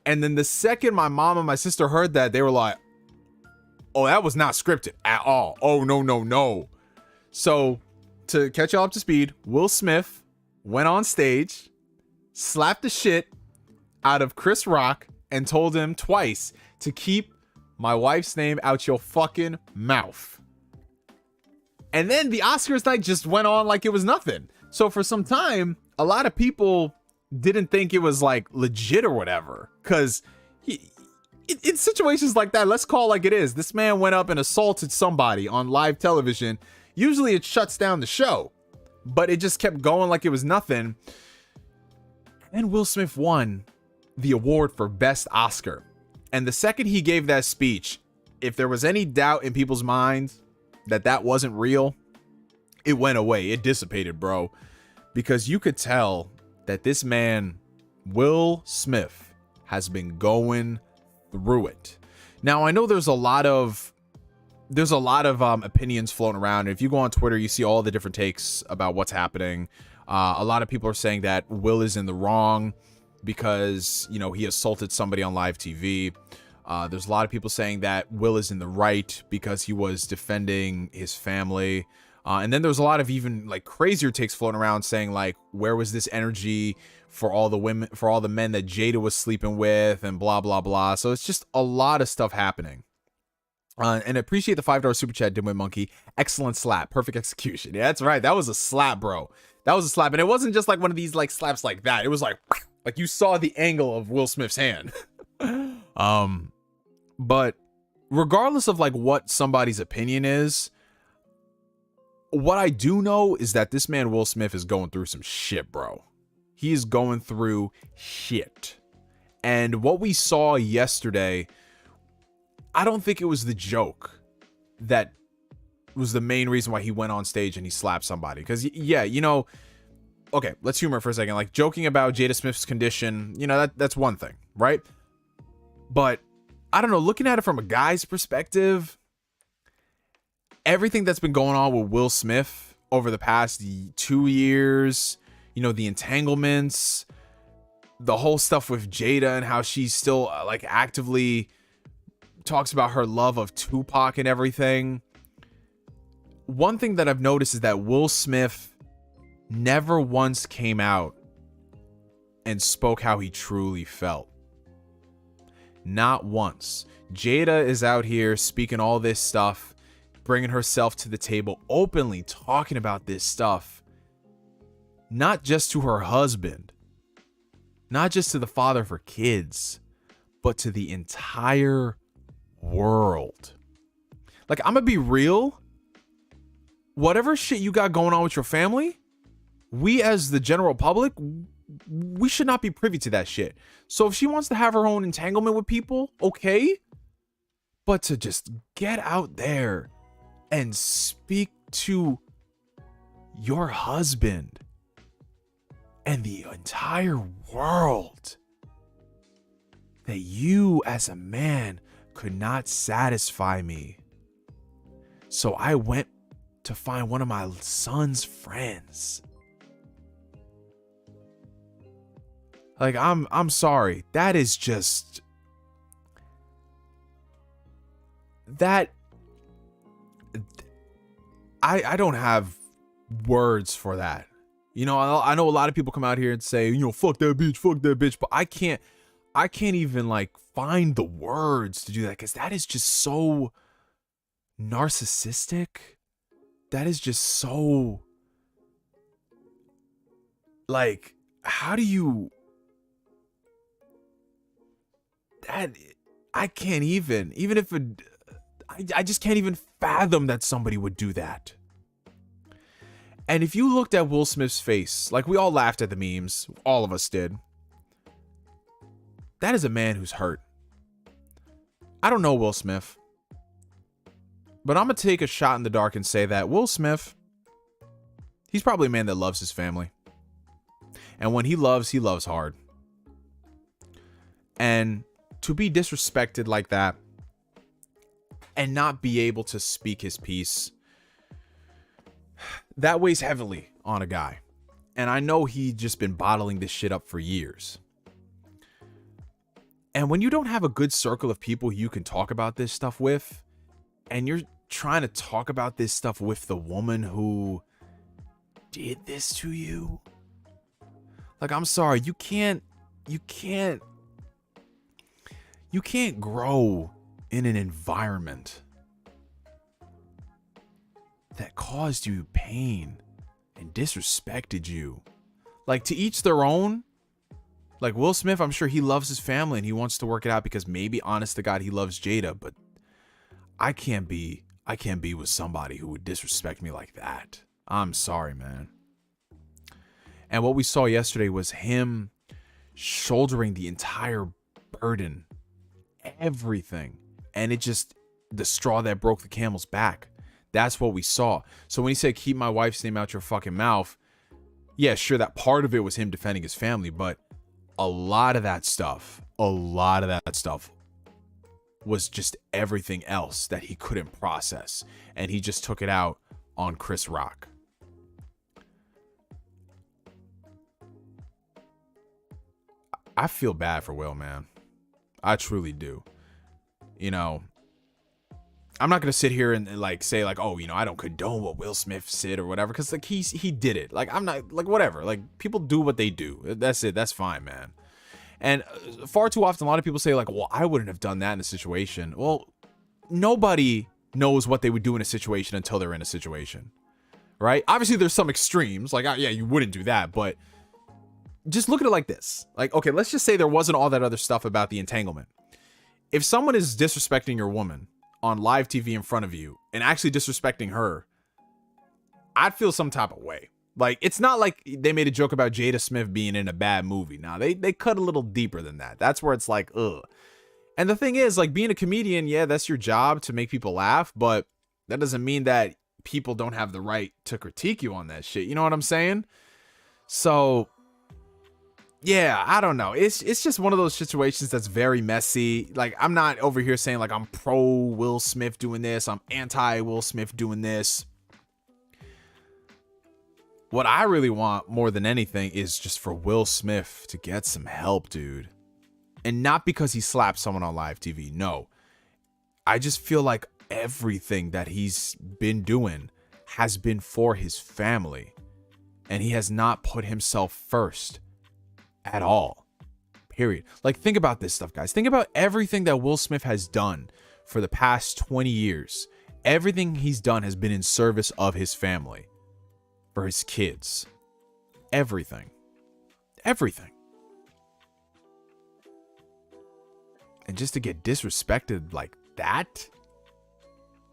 And then the second my mom and my sister heard that, they were like, oh, that was not scripted at all. Oh, no, no, no. So to catch y'all up to speed, Will Smith went on stage, slapped the shit out of Chris Rock, and told him twice to keep my wife's name out your fucking mouth. And then the Oscars night just went on like it was nothing. So for some time, a lot of people didn't think it was like legit or whatever, because in situations like that, let's call like it is. This man went up and assaulted somebody on live television. Usually it shuts down the show, but it just kept going like it was nothing. And Will Smith won the award for Best Oscar. And the second he gave that speech, if there was any doubt in people's minds that that wasn't real, it went away. It dissipated, bro. Because you could tell that this man, Will Smith, has been going through it. Now, I know there's a lot of opinions floating around. If you go on Twitter, you see all the different takes about what's happening. A lot of people are saying that Will is in the wrong because, he assaulted somebody on live TV. There's a lot of people saying that Will is in the right because he was defending his family. And then there's a lot of even like crazier takes floating around saying like, where was this energy for all the women, for all the men that Jada was sleeping with, and blah, blah, blah. So it's just a lot of stuff happening. And I appreciate the $5 super chat, DIMWITMONKEY. Excellent slap. Perfect execution. Yeah, that's right. That was a slap, bro. That was a slap. And it wasn't just like one of these like slaps like that. It was like you saw the angle of Will Smith's hand. But regardless of like what somebody's opinion is, what I do know is that this man, Will Smith, is going through some shit, bro. He is going through shit. And what we saw yesterday, I don't think it was the joke that was the main reason why he went on stage and he slapped somebody. Because, yeah, okay, let's humor for a second. Like, joking about Jada Smith's condition, that's one thing, right? But, I don't know, looking at it from a guy's perspective, everything that's been going on with Will Smith over the past 2 years, the entanglements, the whole stuff with Jada and how she's still like actively talks about her love of Tupac and everything. One thing that I've noticed is that Will Smith never once came out and spoke how he truly felt. Not once. Jada is out here speaking all this stuff, bringing herself to the table, openly talking about this stuff, not just to her husband, not just to the father of her kids, but to the entire world. Like, I'm gonna be real. Whatever shit you got going on with your family, we as the general public, we should not be privy to that shit. So if she wants to have her own entanglement with people, okay. But to just get out there and speak to your husband and the entire world that you as a man could not satisfy me. So I went to find one of my son's friends. Like, I'm sorry. That is just... That... I don't have words for that. You know, I know a lot of people come out here and say, you know, fuck that bitch, but I can't even like find the words to do that, because that is just so narcissistic. That is just so, like, how do you, that, I can't even if it, I just can't even fathom that somebody would do that. And if you looked at Will Smith's face, like, we all laughed at the memes, all of us did. That is a man who's hurt. I don't know Will Smith, but I'm going to take a shot in the dark and say that Will Smith, he's probably a man that loves his family. And when he loves hard. And to be disrespected like that and not be able to speak his piece, that weighs heavily on a guy. And I know he's just been bottling this shit up for years. And when you don't have a good circle of people you can talk about this stuff with, and you're trying to talk about this stuff with the woman who did this to you, like, I'm sorry, you can't grow in an environment that caused you pain and disrespected you. Like, to each their own. Like, Will Smith, I'm sure he loves his family and he wants to work it out because maybe, honest to God, he loves Jada, but I can't be with somebody who would disrespect me like that. I'm sorry, man. And what we saw yesterday was him shouldering the entire burden, everything. And it just, the straw that broke the camel's back. That's what we saw. So when he said, keep my wife's name out your fucking mouth, yeah, sure, that part of it was him defending his family, but a lot of that stuff was just everything else that he couldn't process. And he just took it out on Chris Rock. I feel bad for Will, man. I truly do. You know, I'm not going to sit here and like say like, oh, you know, I don't condone what Will Smith said or whatever. Cause like he did it. Like, I'm not like, whatever, like, people do what they do. That's it. That's fine, man. And far too often, a lot of people say like, well, I wouldn't have done that in a situation. Well, nobody knows what they would do in a situation until they're in a situation, right? Obviously there's some extremes, like, yeah, you wouldn't do that, but just look at it like this. Like, okay, let's just say there wasn't all that other stuff about the entanglement. If someone is disrespecting your woman on live TV in front of you and actually disrespecting her, I'd feel some type of way. Like, it's not like they made a joke about Jada Smith being in a bad movie. Now, they cut a little deeper than that. That's where it's like, ugh. And the thing is, like, being a comedian, yeah, that's your job to make people laugh, but that doesn't mean that people don't have the right to critique you on that shit. You know what I'm saying? So, yeah, I don't know. It's just one of those situations that's very messy. Like, I'm not over here saying like I'm pro Will Smith doing this, I'm anti Will Smith doing this. What I really want more than anything is just for Will Smith to get some help, dude. And not because he slapped someone on live TV. No. I just feel like everything that he's been doing has been for his family. And he has not put himself first at all. Period. Like, think about this stuff, guys. Think about everything that Will Smith has done for the past 20 years. Everything he's done has been in service of his family. For his kids. Everything. Everything. And just to get disrespected like that?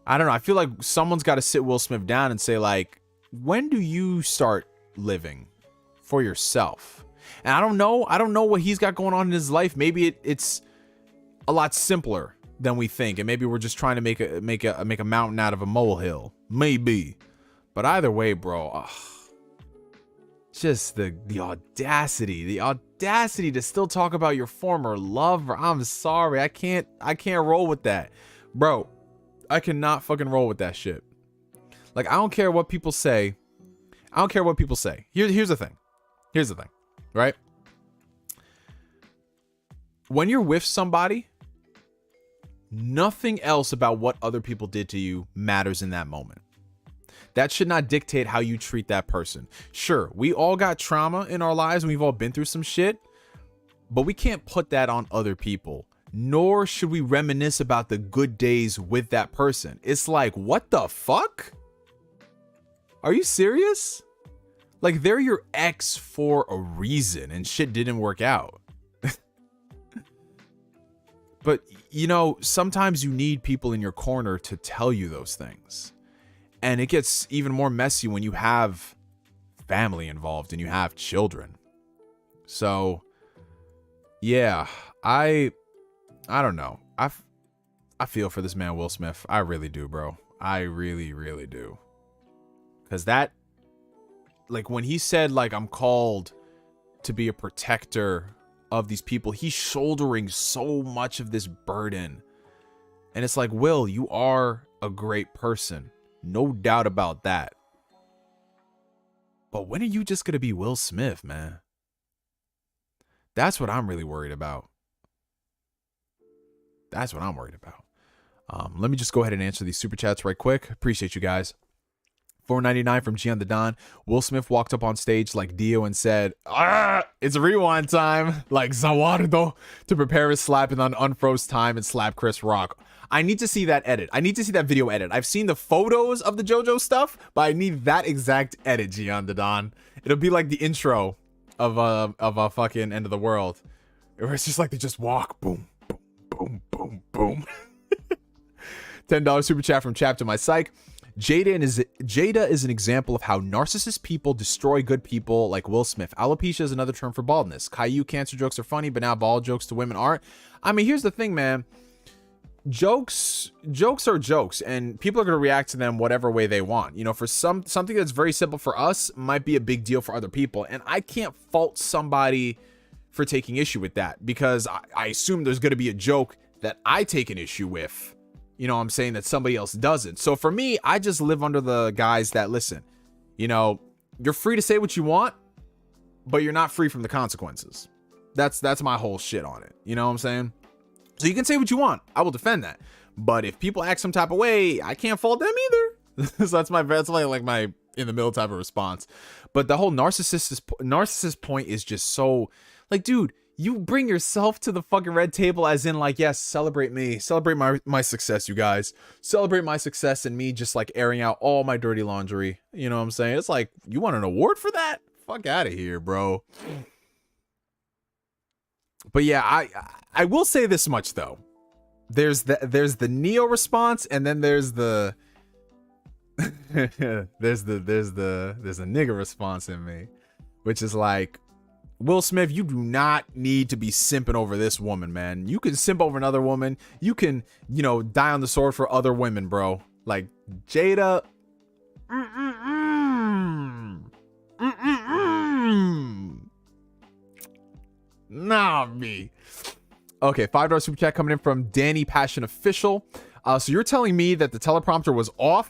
I don't know. I feel like someone's got to sit Will Smith down and say, like, when do you start living for yourself? And I don't know what he's got going on in his life. Maybe it's a lot simpler than we think. And maybe we're just trying to make a mountain out of a molehill. Maybe. But either way, bro, Just the audacity to still talk about your former lover. I'm sorry. I can't roll with that. Bro, I cannot fucking roll with that shit. Like, I don't care what people say. Here's the thing. Right? When you're with somebody, nothing else about what other people did to you matters in that moment. That should not dictate how you treat that person. Sure, we all got trauma in our lives and we've all been through some shit, but we can't put that on other people. Nor should we reminisce about the good days with that person. It's like, what the fuck? Are you serious? Like, they're your ex for a reason and shit didn't work out. But, you know, sometimes you need people in your corner to tell you those things. And it gets even more messy when you have family involved and you have children. So, yeah, I don't know. I feel for this man, Will Smith. I really do, bro. I really, really do. Because that, like, when he said, like, I'm called to be a protector of these people, he's shouldering so much of this burden. And it's like, Will, you are a great person. No doubt about that. But when are you just going to be Will Smith, man? That's what I'm really worried about. Let me just go ahead and answer these super chats right quick. Appreciate you guys. $4.99 from G on the Don. Will Smith walked up on stage like Dio and said, it's rewind time, like Zawardo, to prepare his slap and then unfroze time and slap Chris Rock. I need to see that edit. I need to see that video edit. I've seen the photos of the JoJo stuff, but I need that exact edit, G on the Don. It'll be like the intro of a fucking End of the World, where it's just like they just walk, boom, boom, boom, boom, boom. $10 super chat from Chapter My Psych. Jada is an example of how narcissist people destroy good people like Will Smith. Alopecia is another term for baldness. Caillou cancer jokes are funny, but now bald jokes to women aren't. I mean, here's the thing, man. Jokes are jokes, and people are going to react to them whatever way they want. You know, for something that's very simple for us might be a big deal for other people, and I can't fault somebody for taking issue with that, because I assume there's going to be a joke that I take an issue with. You know what I'm saying, that somebody else doesn't. So for me, I just live under the guys that, listen, you know, you're free to say what you want, but you're not free from the consequences. That's my whole shit on it. You know what I'm saying? So you can say what you want. I will defend that. But if people act some type of way, I can't fault them either. So that's my in the middle type of response. But the whole narcissist point is just so, like, dude, you bring yourself to the fucking red table, as in, like, yes, celebrate me. Celebrate my success, you guys. Celebrate my success and me just, like, airing out all my dirty laundry. You know what I'm saying? It's like, you want an award for that? Fuck out of here, bro. But yeah, I will say this much, though. There's the Neo response, and then there's the there's the nigga response in me, which is like, Will Smith, you do not need to be simping over this woman, man. You can simp over another woman. You can, you know, die on the sword for other women, bro. Like, Jada. Nah, me. Okay, $5 super chat coming in from Danny Passion Official. So you're telling me that the teleprompter was off?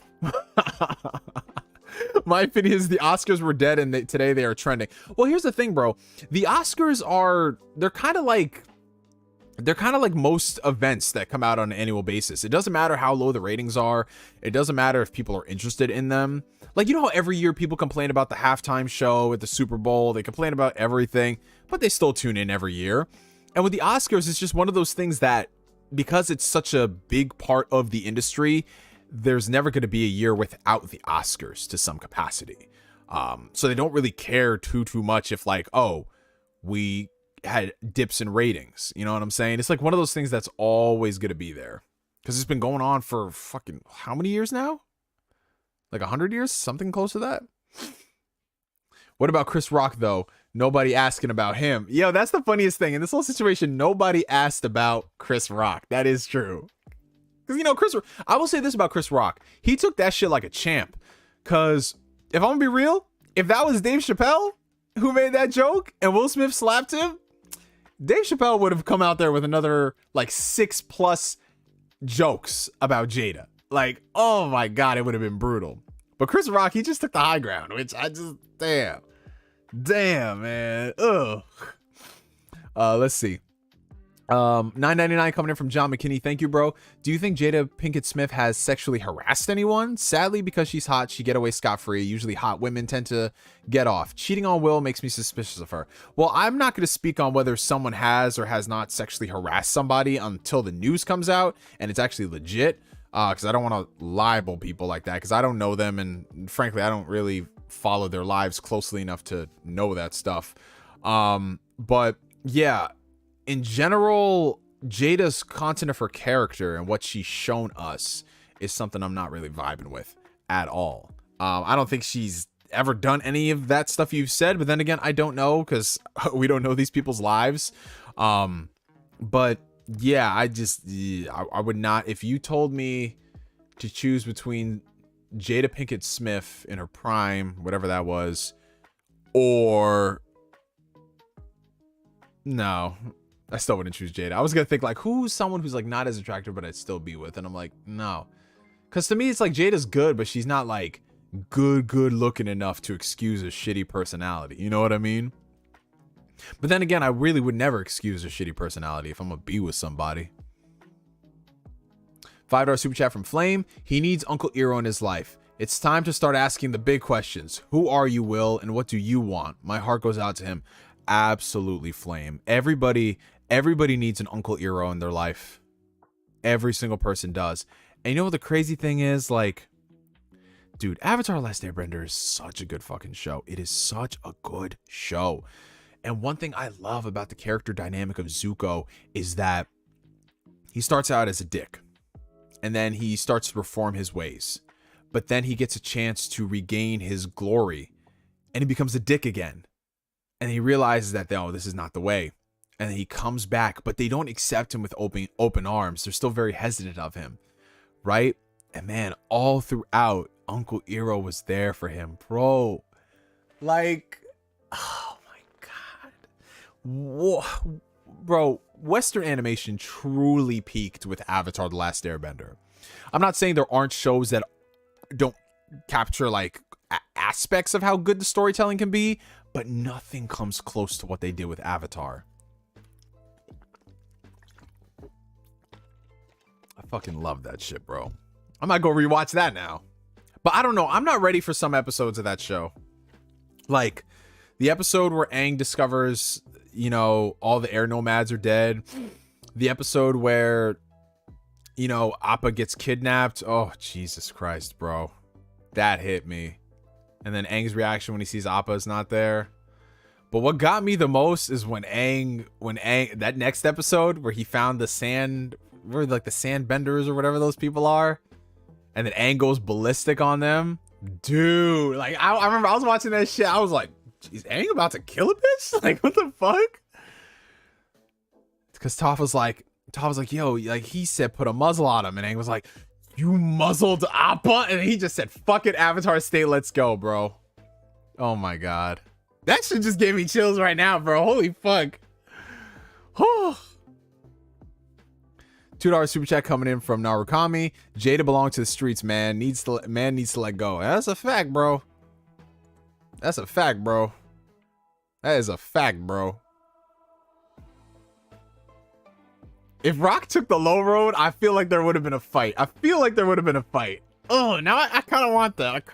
My opinion is the Oscars were dead and today they are trending. Well, here's the thing, bro. The Oscars they're kind of like most events that come out on an annual basis. It doesn't matter how low the ratings are. It doesn't matter if people are interested in them. Like, you know how every year people complain about the halftime show at the Super Bowl? They complain about everything, but they still tune in every year. And with the Oscars, it's just one of those things that, because it's such a big part of the industry, there's never going to be a year without the Oscars to some capacity. So they don't really care too much if, like, oh, we had dips in ratings. You know what I'm saying? It's like one of those things that's always going to be there, because it's been going on for fucking how many years now? Like 100 years? Something close to that? What about Chris Rock, though? Nobody asking about him. Yo, that's the funniest thing. In this whole situation, nobody asked about Chris Rock. That is true. Because, you know, I will say this about Chris Rock. He took that shit like a champ. Because if I'm going to be real, if that was Dave Chappelle, who made that joke and Will Smith slapped him, Dave Chappelle would have come out there with another like 6+ jokes about Jada. Like, oh my God, it would have been brutal. But Chris Rock, he just took the high ground, which I just, damn, man. Ugh. Let's see. $9.99 coming in from John McKinney. Thank you, bro. Do you think Jada Pinkett Smith has sexually harassed anyone? Sadly, because she's hot, she get away scot-free. Usually hot women tend to get off. Cheating on Will makes me suspicious of her. Well, I'm not going to speak on whether someone has or has not sexually harassed somebody until the news comes out and it's actually legit. Because I don't want to libel people like that, because I don't know them, and frankly, I don't really follow their lives closely enough to know that stuff. But yeah, in general, Jada's content of her character and what she's shown us is something I'm not really vibing with at all. I don't think she's ever done any of that stuff you've said, but then again, I don't know, because we don't know these people's lives. But yeah, I would not, if you told me to choose between Jada Pinkett Smith in her prime, whatever that was, or no, I still wouldn't choose Jada. I was gonna think like, who's someone who's like not as attractive but I'd still be with, and I'm like, no, because to me it's like Jada's good, but she's not like good looking enough to excuse a shitty personality, you know what I mean? But then again, I really would never excuse a shitty personality if I'm gonna be with somebody. $5 super chat from Flame. He needs Uncle Eero in his life. It's time to start asking the big questions. Who are you, Will, and what do you want? My heart goes out to him. Absolutely, Flame. Everybody needs an Uncle Eero in their life. Every single person does. And you know what the crazy thing is? Like, dude, Avatar: Last Airbender is such a good fucking show. It is such a good show. And one thing I love about the character dynamic of Zuko is that he starts out as a dick, and then he starts to reform his ways. But then he gets a chance to regain his glory, and he becomes a dick again. And he realizes that, oh, this is not the way. And then he comes back, but they don't accept him with open arms. They're still very hesitant of him, right? And man, all throughout, Uncle Eero was there for him, bro. Like, oh my God. Whoa. Bro, Western animation truly peaked with Avatar: The Last Airbender. I'm not saying there aren't shows that don't capture like aspects of how good the storytelling can be, but nothing comes close to what they did with Avatar. I fucking love that shit, bro. I might go rewatch that now. But I don't know. I'm not ready for some episodes of that show. Like the episode where Aang discovers, you know, all the air nomads are dead. The episode where, you know, Appa gets kidnapped. Oh, Jesus Christ, bro. That hit me. And then Aang's reaction when he sees Appa is not there. But what got me the most is when Aang, that next episode where he found the sand, where like the sand benders or whatever those people are. And then Aang goes ballistic on them. Dude, like I remember I was watching that shit. I was like, is Aang about to kill a bitch? Like, what the fuck? Because Toph was like, yo, like he said, put a muzzle on him. And Aang was like, you muzzled Appa? And he just said, fuck it, Avatar State, let's go, bro. Oh my God. That shit just gave me chills right now, bro. Holy fuck. $2 super chat coming in from Narukami. Jada belongs to the streets, man. Needs to let go. That's a fact, bro. That's a fact, bro. That is a fact, bro. If Rock took the low road, I feel like there would have been a fight. Oh, now I kind of want that.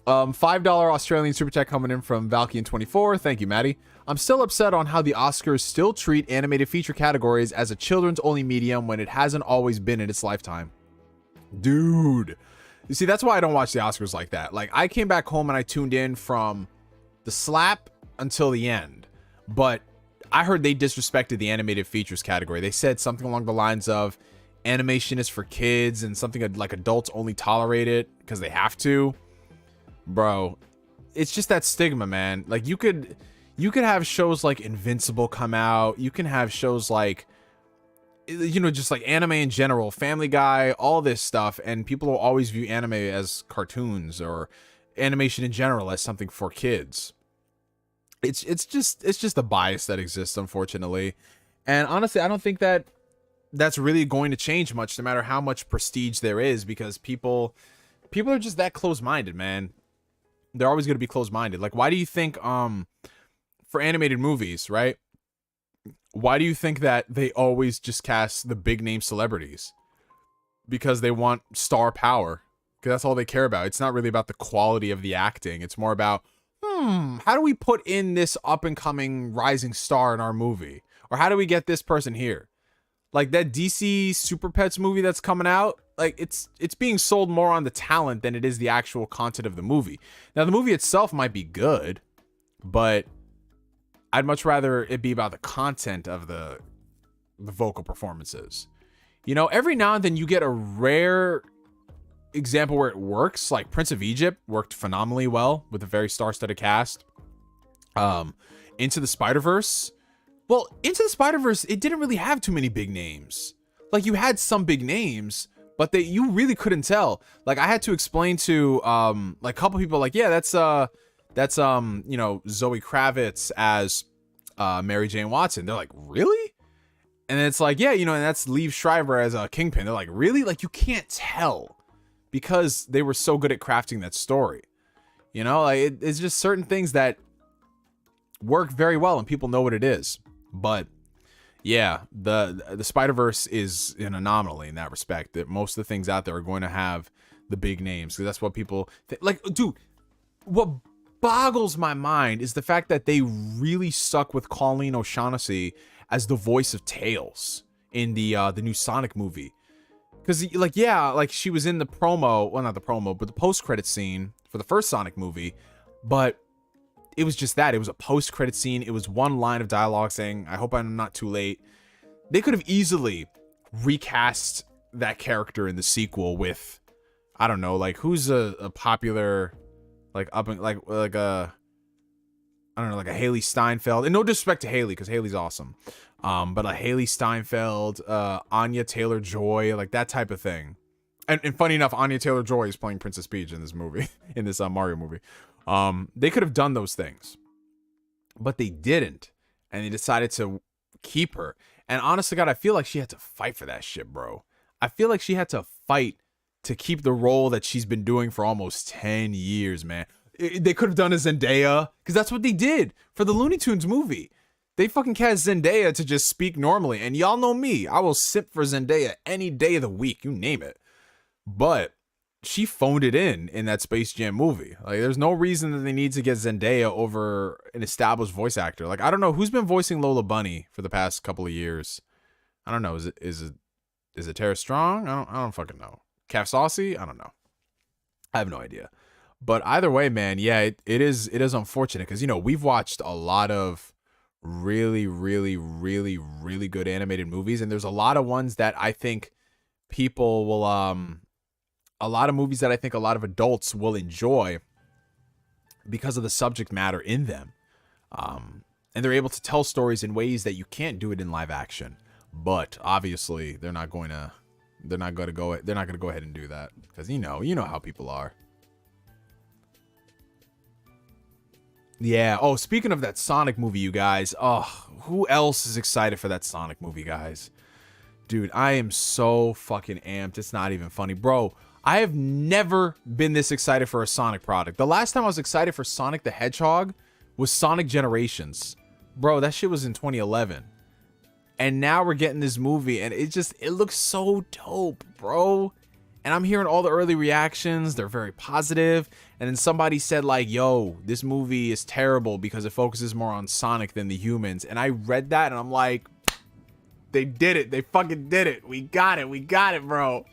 $5 Australian super chat coming in from Valkian24. Thank you, Maddie. I'm still upset on how the Oscars still treat animated feature categories as a children's only medium when it hasn't always been in its lifetime. Dude. You see, that's why I don't watch the Oscars like that. Like, I came back home and I tuned in from the slap until the end. But I heard they disrespected the animated features category. They said something along the lines of animation is for kids and something like adults only tolerate it because they have to. Bro, it's just that stigma, man. Like, you could have shows like Invincible come out. You can have shows like, you know, just like anime in general, Family Guy, all this stuff, and people will always view anime as cartoons, or animation in general as something for kids. It's just a bias that exists, unfortunately. And honestly, I don't think that that's really going to change much, no matter how much prestige there is, because people are just that close-minded, man. They're always going to be close-minded. Like, why do you think for animated movies, right? Why do you think that they always just cast the big name celebrities? Because they want star power. Because that's all they care about. It's not really about the quality of the acting. It's more about, how do we put in this up-and-coming rising star in our movie? Or how do we get this person here? Like that DC Super Pets movie that's coming out, like it's being sold more on the talent than it is the actual content of the movie. Now, the movie itself might be good, but I'd much rather it be about the content of the vocal performances. You know, every now and then you get a rare example where it works, like Prince of Egypt worked phenomenally well with a very star-studded cast. Into the Spider-Verse, well, Into the Spider-Verse, it didn't really have too many big names. Like, you had some big names, but you really couldn't tell. Like, I had to explain to like a couple people, like, yeah, that's you know, Zoe Kravitz as Mary Jane Watson. They're like, really? And it's like, yeah, you know, and that's Liev Schreiber as Kingpin. They're like, really? Like, you can't tell because they were so good at crafting that story. You know, like it's just certain things that work very well and people know what it is. But yeah, the Spider-Verse is an anomaly in that respect, that most of the things out there are going to have the big names. So that's what people like. Dude, what boggles my mind is the fact that they really stuck with Colleen O'Shaughnessy as the voice of Tails in the new Sonic movie. Because, like, yeah, like she was in the promo, well, not the promo, but the post-credit scene for the first Sonic movie. But it was just that. It was a post-credit scene. It was one line of dialogue saying, I hope I'm not too late. They could have easily recast that character in the sequel with, I don't know, like, who's a popular, like, up and, like a, I don't know, like a Haley Steinfeld. And no disrespect to Haley, because Haley's awesome. But a Haley Steinfeld, Anya Taylor-Joy, like that type of thing. And funny enough, Anya Taylor-Joy is playing Princess Peach in this movie, in this Mario movie. They could have done those things, but they didn't. And they decided to keep her. And honestly, God, I feel like she had to fight for that shit, bro. I feel like she had to fight to keep the role that she's been doing for almost 10 years, man. They could have done a Zendaya, because that's what they did for the Looney Tunes movie. They fucking cast Zendaya to just speak normally. And y'all know me. I will simp for Zendaya any day of the week. You name it. But she phoned it in that Space Jam movie. Like, there's no reason that they need to get Zendaya over an established voice actor. Like, I don't know who's been voicing Lola Bunny for the past couple of years. I don't know. Is it Tara Strong? I don't fucking know. Calf Saucy? I don't know. I have no idea. But either way, man, yeah, it is unfortunate because, you know, we've watched a lot of really, really, really, really good animated movies, and there's a lot of ones that I think people will a lot of movies that I think a lot of adults will enjoy because of the subject matter in them. And they're able to tell stories in ways that you can't do it in live action. But obviously, they're not going to go ahead and do that because you know how people are. Yeah. Oh, speaking of that Sonic movie, you guys. Oh, who else is excited for that Sonic movie, guys? Dude, I am so fucking amped. It's not even funny. Bro, I have never been this excited for a Sonic product. The last time I was excited for Sonic the Hedgehog was Sonic Generations. Bro, that shit was in 2011. And now we're getting this movie, and it looks so dope, bro. And I'm hearing all the early reactions. They're very positive. And then somebody said, like, yo, this movie is terrible because it focuses more on Sonic than the humans. And I read that, and I'm like, they did it. They fucking did it. We got it. We got it, bro.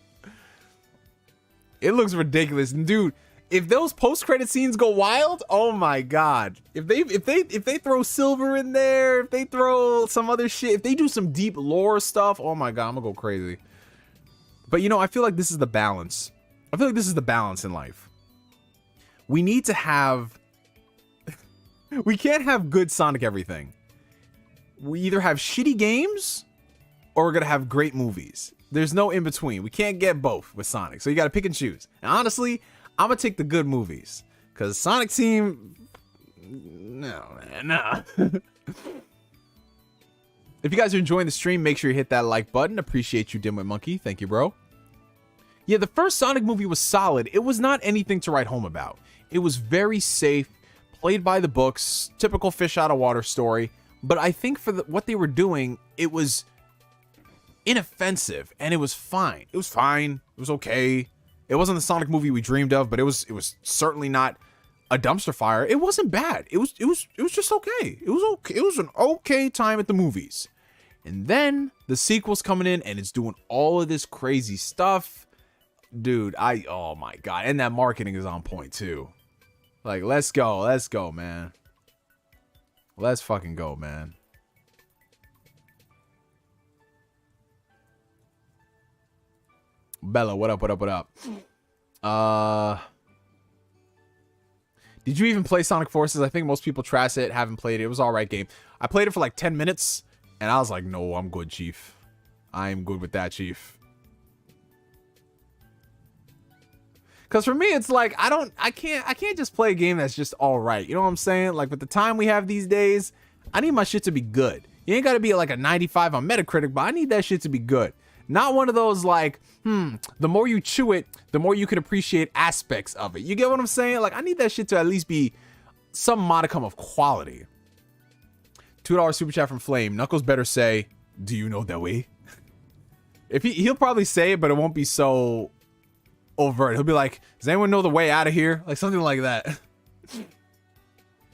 It looks ridiculous. And dude, if those post-credit scenes go wild, oh my god. If they throw Silver in there, if they throw some other shit, if they do some deep lore stuff, oh my god, I'm gonna go crazy. But you know, I feel like this is the balance. I feel like this is the balance in life. We need to have we can't have good Sonic everything. We either have shitty games or we're gonna have great movies. There's no in between. We can't get both with Sonic. So you gotta pick and choose. And honestly, I'm gonna take the good movies. Because Sonic Team, no, man, nah. If you guys are enjoying the stream, make sure you hit that like button. Appreciate you, DIMWITMONKEY. Thank you, bro. Yeah, the first Sonic movie was solid. It was not anything to write home about. It was very safe, played by the books, typical fish out of water story. But I think for what they were doing, it was inoffensive, and it was fine. It was fine. It was okay. It wasn't the Sonic movie we dreamed of, but it was certainly not a dumpster fire. It wasn't bad. It was just okay. It was okay. It was an okay time at the movies. And then the sequel's coming in, and it's doing all of this crazy stuff. Dude, oh my God. And that marketing is on point too. Like, let's go, man. Let's fucking go, man. Bella, what up, what up, what up? Did you even play Sonic Forces? I think most people trash it, haven't played it. It was all right game. I played it for like 10 minutes, and I was like, no, I'm good, Chief. I'm good with that, Chief. Because for me, it's like, I can't just play a game that's just all right. You know what I'm saying? Like, with the time we have these days, I need my shit to be good. You ain't got to be like a 95 on Metacritic, but I need that shit to be good. Not one of those like, the more you chew it, the more you can appreciate aspects of it. You get what I'm saying? Like, I need that shit to at least be some modicum of quality. $2 super chat from Flame. Knuckles better say, do you know that way? If he'll probably say it, but it won't be so overt. He'll be like, does anyone know the way out of here? Like something like that.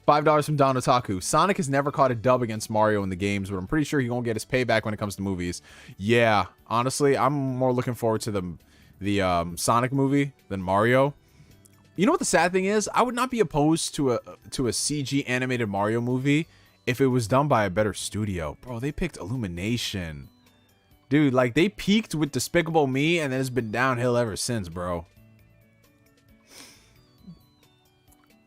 $5 from Don Otaku. Sonic has never caught a dub against Mario in the games, but I'm pretty sure he won't get his payback when it comes to movies. Yeah, honestly, I'm more looking forward to the Sonic movie than Mario. You know what the sad thing is? I would not be opposed to a CG animated Mario movie if it was done by a better studio. Bro, they picked Illumination. Dude, like, they peaked with Despicable Me, and then it's been downhill ever since, bro.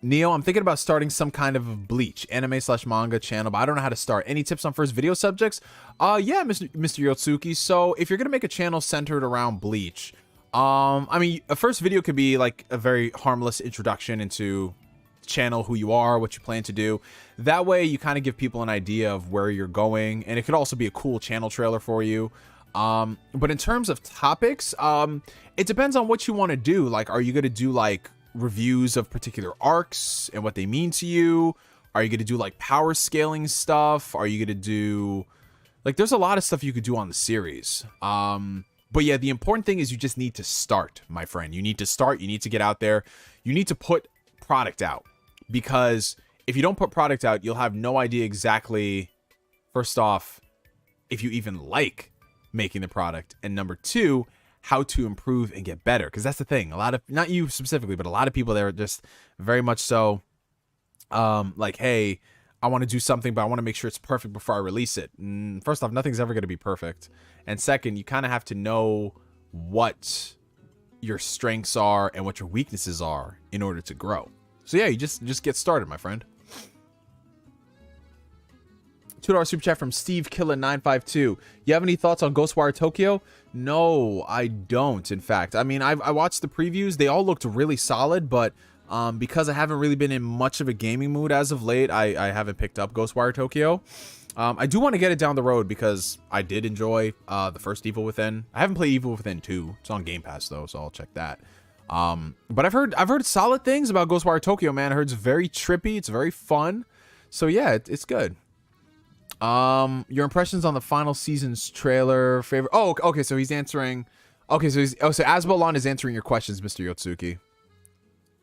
Neo, I'm thinking about starting some kind of Bleach anime/manga channel, but I don't know how to start. Any tips on first video subjects? Yeah, Mr. Yotsuki. So if you're gonna make a channel centered around Bleach, I mean, a first video could be like a very harmless introduction into the channel, who you are, what you plan to do. That way, you kind of give people an idea of where you're going, and it could also be a cool channel trailer for you. But in terms of topics, it depends on what you want to do. Like, are you gonna do like reviews of particular arcs and what they mean to you? Are you going to do like power scaling stuff? Are you going to do like, there's a lot of stuff you could do on the series. But yeah, the important thing is you just need to start, my friend. You need to start. You need to get out there. You need to put product out, because if you don't put product out, you'll have no idea exactly, first off, if you even like making the product, and number two, how to improve and get better. Because that's the thing, a lot of, not you specifically, but a lot of people there are just very much so like, hey, I want to do something, but I want to make sure it's perfect before I release it. And first off, nothing's ever going to be perfect, and second, you kind of have to know what your strengths are and what your weaknesses are in order to grow. So yeah, you just get started, my friend. $2 super chat from Steve Killer 952. You have any thoughts on Ghostwire Tokyo? No, I don't. In fact, I mean, I watched the previews. They all looked really solid, but because I haven't really been in much of a gaming mood as of late, I haven't picked up Ghostwire Tokyo. I do want to get it down the road because I did enjoy the first Evil Within. I haven't played Evil Within 2. It's on Game Pass though, so I'll check that. But I've heard solid things about Ghostwire Tokyo, man. I heard it's very trippy. It's very fun. So yeah, it's good. Your impressions on the final season's trailer, favorite. Oh, okay, so he's answering. Okay, so so Asbalon is answering your questions, Mr. Yotsuki.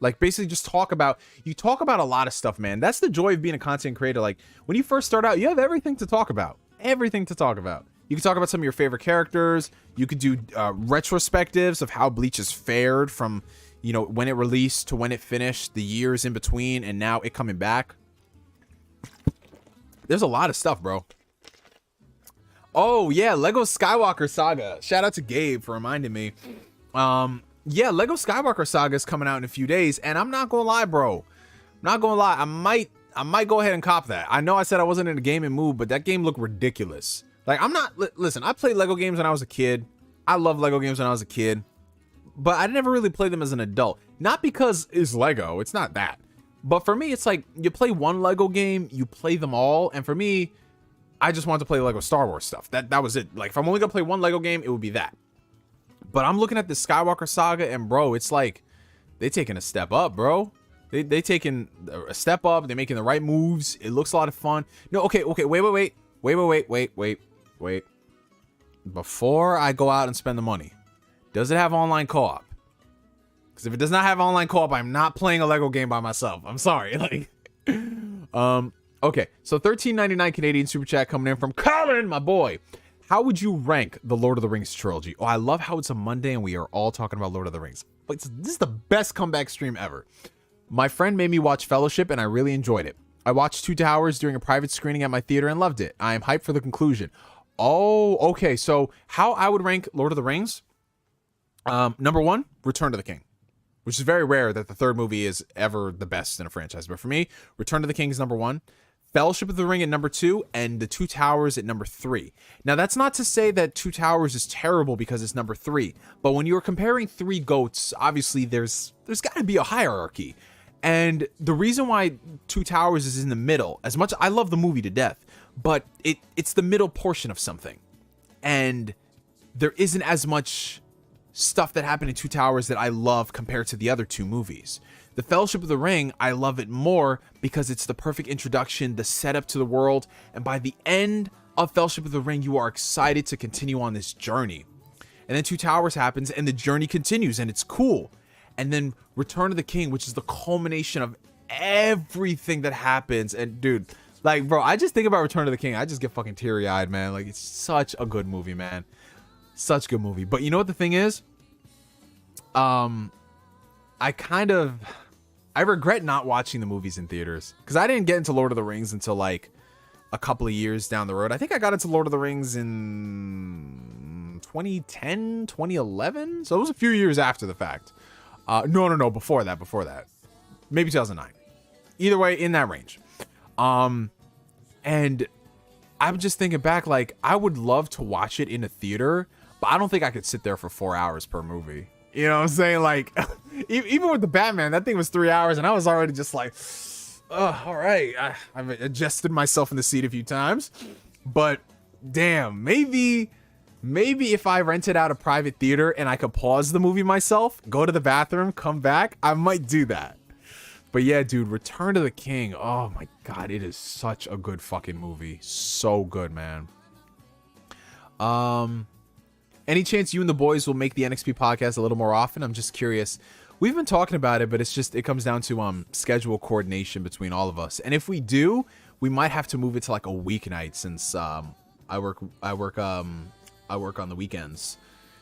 Like, basically just talk about a lot of stuff, man. That's the joy of being a content creator. Like, when you first start out, you have everything to talk about. Everything to talk about. You can talk about some of your favorite characters. You could do retrospectives of how Bleach has fared from, you know, when it released to when it finished, the years in between, and now it coming back. There's a lot of stuff, bro. Oh, yeah, Lego Skywalker Saga. Shout out to Gabe for reminding me. Yeah, Lego Skywalker Saga is coming out in a few days, and I'm not gonna lie, bro. I'm not gonna lie. I might go ahead and cop that. I know I said I wasn't in a gaming mood, but that game looked ridiculous. Like, I'm not... Listen, I played Lego games when I was a kid. I loved Lego games when I was a kid. But I never really played them as an adult. Not because it's Lego. It's not that. But for me, it's like you play one Lego game, you play them all. And for me, I just wanted to play Lego Star Wars stuff. That was it. Like, if I'm only gonna play one Lego game, it would be that. But I'm looking at the Skywalker Saga, and bro, it's like they taking a step up, bro. They taking a step up. They're making the right moves. It looks a lot of fun. No, okay, wait. Before I go out and spend the money, does it have online co-op? Because if it does not have online co-op, I'm not playing a Lego game by myself. I'm sorry. Like, okay. So $13.99 Canadian super chat coming in from Colin, my boy. How would you rank the Lord of the Rings trilogy? Oh, I love how it's a Monday and we are all talking about Lord of the Rings. But this is the best comeback stream ever. My friend made me watch Fellowship and I really enjoyed it. I watched Two Towers during a private screening at my theater and loved it. I am hyped for the conclusion. Oh, okay. So how I would rank Lord of the Rings? Number 1, Return to the King. Which is very rare that the third movie is ever the best in a franchise. But for me, Return to the King is number 1. Fellowship of the Ring at number 2. And The Two Towers at number 3. Now, that's not to say that Two Towers is terrible because it's number 3. But when you're comparing 3 GOATs, obviously there's got to be a hierarchy. And the reason why Two Towers is in the middle, as much I love the movie to death, but it's the middle portion of something. And there isn't as much stuff that happened in Two Towers that I love compared to the other 2 movies. The Fellowship of the Ring, I love it more because it's the perfect introduction, the setup to the world, and by the end of Fellowship of the Ring, you are excited to continue on this journey. And then Two Towers happens, and the journey continues, and it's cool. And then Return of the King, which is the culmination of everything that happens. And dude, like, bro, I just think about Return of the King, I just get fucking teary-eyed, man. Like, it's such a good movie, man. Such a good movie. But you know what the thing is? I regret not watching the movies in theaters because I didn't get into Lord of the Rings until like a couple of years down the road. I think I got into Lord of the Rings in 2010, 2011. So it was a few years after the fact. No, before that. Maybe 2009. Either way, in that range. And I'm just thinking back, like, I would love to watch it in a theater, but I don't think I could sit there for 4 hours per movie. You know what I'm saying? Like, even with the Batman, that thing was 3 hours, and I was already just like, oh, all right. I've adjusted myself in the seat a few times. But, damn, maybe if I rented out a private theater and I could pause the movie myself, go to the bathroom, come back, I might do that. But yeah, dude, Return to the King. Oh, my God. It is such a good fucking movie. So good, man. Any chance you and the boys will make the NXP podcast a little more often? I'm just curious. We've been talking about it, but it comes down to schedule coordination between all of us. And if we do, we might have to move it to like a weeknight since I work on the weekends.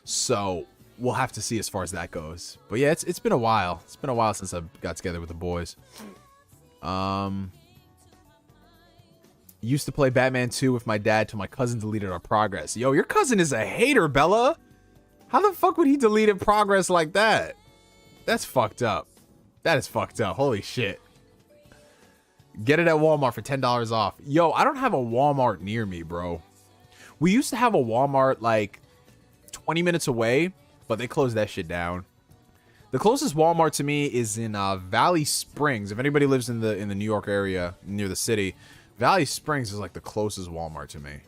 So we'll have to see as far as that goes. But yeah, it's been a while. It's been a while since I got together with the boys. Used to play Batman 2 with my dad till my cousin deleted our progress. Yo, your cousin is a hater, Bella. How the fuck would he delete progress like that? That's fucked up. That is fucked up. Holy shit. Get it at Walmart for $10 off. Yo, I don't have a Walmart near me, bro. We used to have a Walmart like 20 minutes away, but they closed that shit down. The closest Walmart to me is in Valley Springs. If anybody lives in the New York area near the city, Valley Springs is like the closest Walmart to me.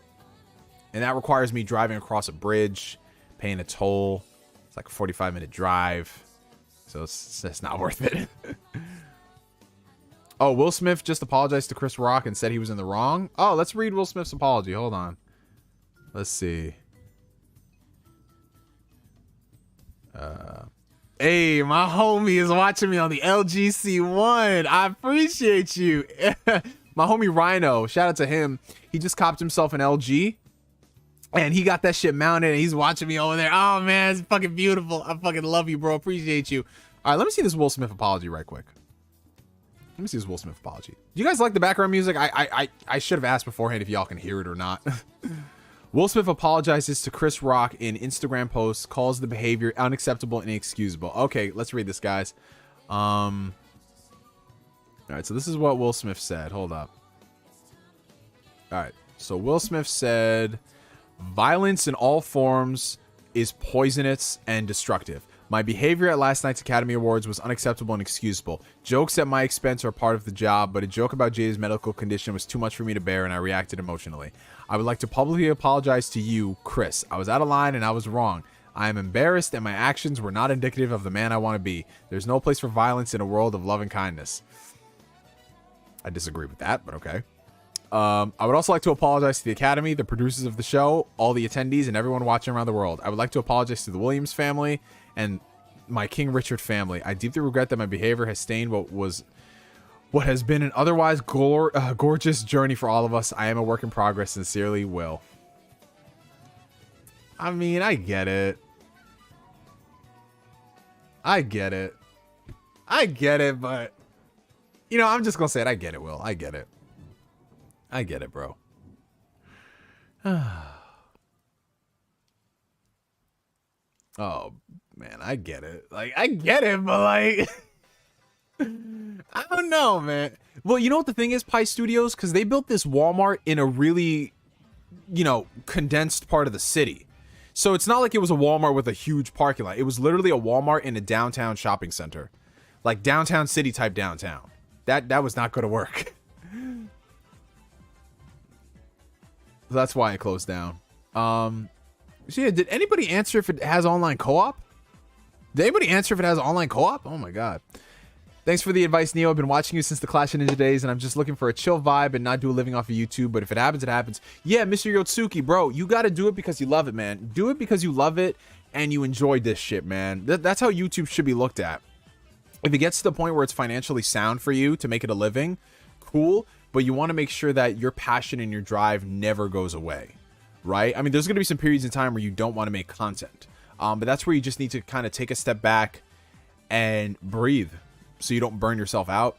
And that requires me driving across a bridge, paying a toll. It's like a 45-minute drive. So it's not worth it. Oh, Will Smith just apologized to Chris Rock and said he was in the wrong. Oh, let's read Will Smith's apology. Hold on. Let's see. Hey, my homie is watching me on the LGC1. I appreciate you. My homie Rhino, shout out to him. He just copped himself an LG. And he got that shit mounted and he's watching me over there. Oh, man, it's fucking beautiful. I fucking love you, bro. Appreciate you. All right, let me see this Will Smith apology right quick. Let me see this Will Smith apology. Do you guys like the background music? I should have asked beforehand if y'all can hear it or not. Will Smith apologizes to Chris Rock in Instagram post, calls the behavior unacceptable and inexcusable. Okay, let's read this, guys. All right, so this is what Will Smith said. Hold up. All right, so Will Smith said, violence in all forms is poisonous and destructive. My behavior at last night's Academy Awards was unacceptable and inexcusable. Jokes at my expense are part of the job, but a joke about Jada's medical condition was too much for me to bear, and I reacted emotionally. I would like to publicly apologize to you, Chris. I was out of line and I was wrong. I am embarrassed and my actions were not indicative of the man I want to be. There's no place for violence in a world of love and kindness. I disagree with that, but okay. I would also like to apologize to the Academy, the producers of the show, all the attendees, and everyone watching around the world. I would like to apologize to the Williams family and my King Richard family. I deeply regret that my behavior has stained what has been an otherwise gorgeous journey for all of us. I am a work in progress. Sincerely, Will. I mean, I get it. I get it, but you know, I'm just gonna say it. I get it, Will. I get it. I get it, bro. Oh, man, I get it. Like, I get it, but like, I don't know, man. Well, you know what the thing is, Pie Studios? Because they built this Walmart in a really, you know, condensed part of the city. So it's not like it was a Walmart with a huge parking lot. It was literally a Walmart in a downtown shopping center. Like downtown city type downtown. That was not going to work. So that's why it closed down. So yeah, did anybody answer if it has online co-op? Did anybody answer if it has online co-op? Oh my god. Thanks for the advice, Neo. I've been watching you since the Clash of Ninja days, and I'm just looking for a chill vibe and not do a living off of YouTube. But if it happens, it happens. Yeah, Mr. Yotsuki, bro, you got to do it because you love it, man. Do it because you love it and you enjoyed this shit, man. That's how YouTube should be looked at. If it gets to the point where it's financially sound for you to make it a living, cool. But you want to make sure that your passion and your drive never goes away, right? I mean, there's going to be some periods in time where you don't want to make content. But that's where you just need to kind of take a step back and breathe so you don't burn yourself out.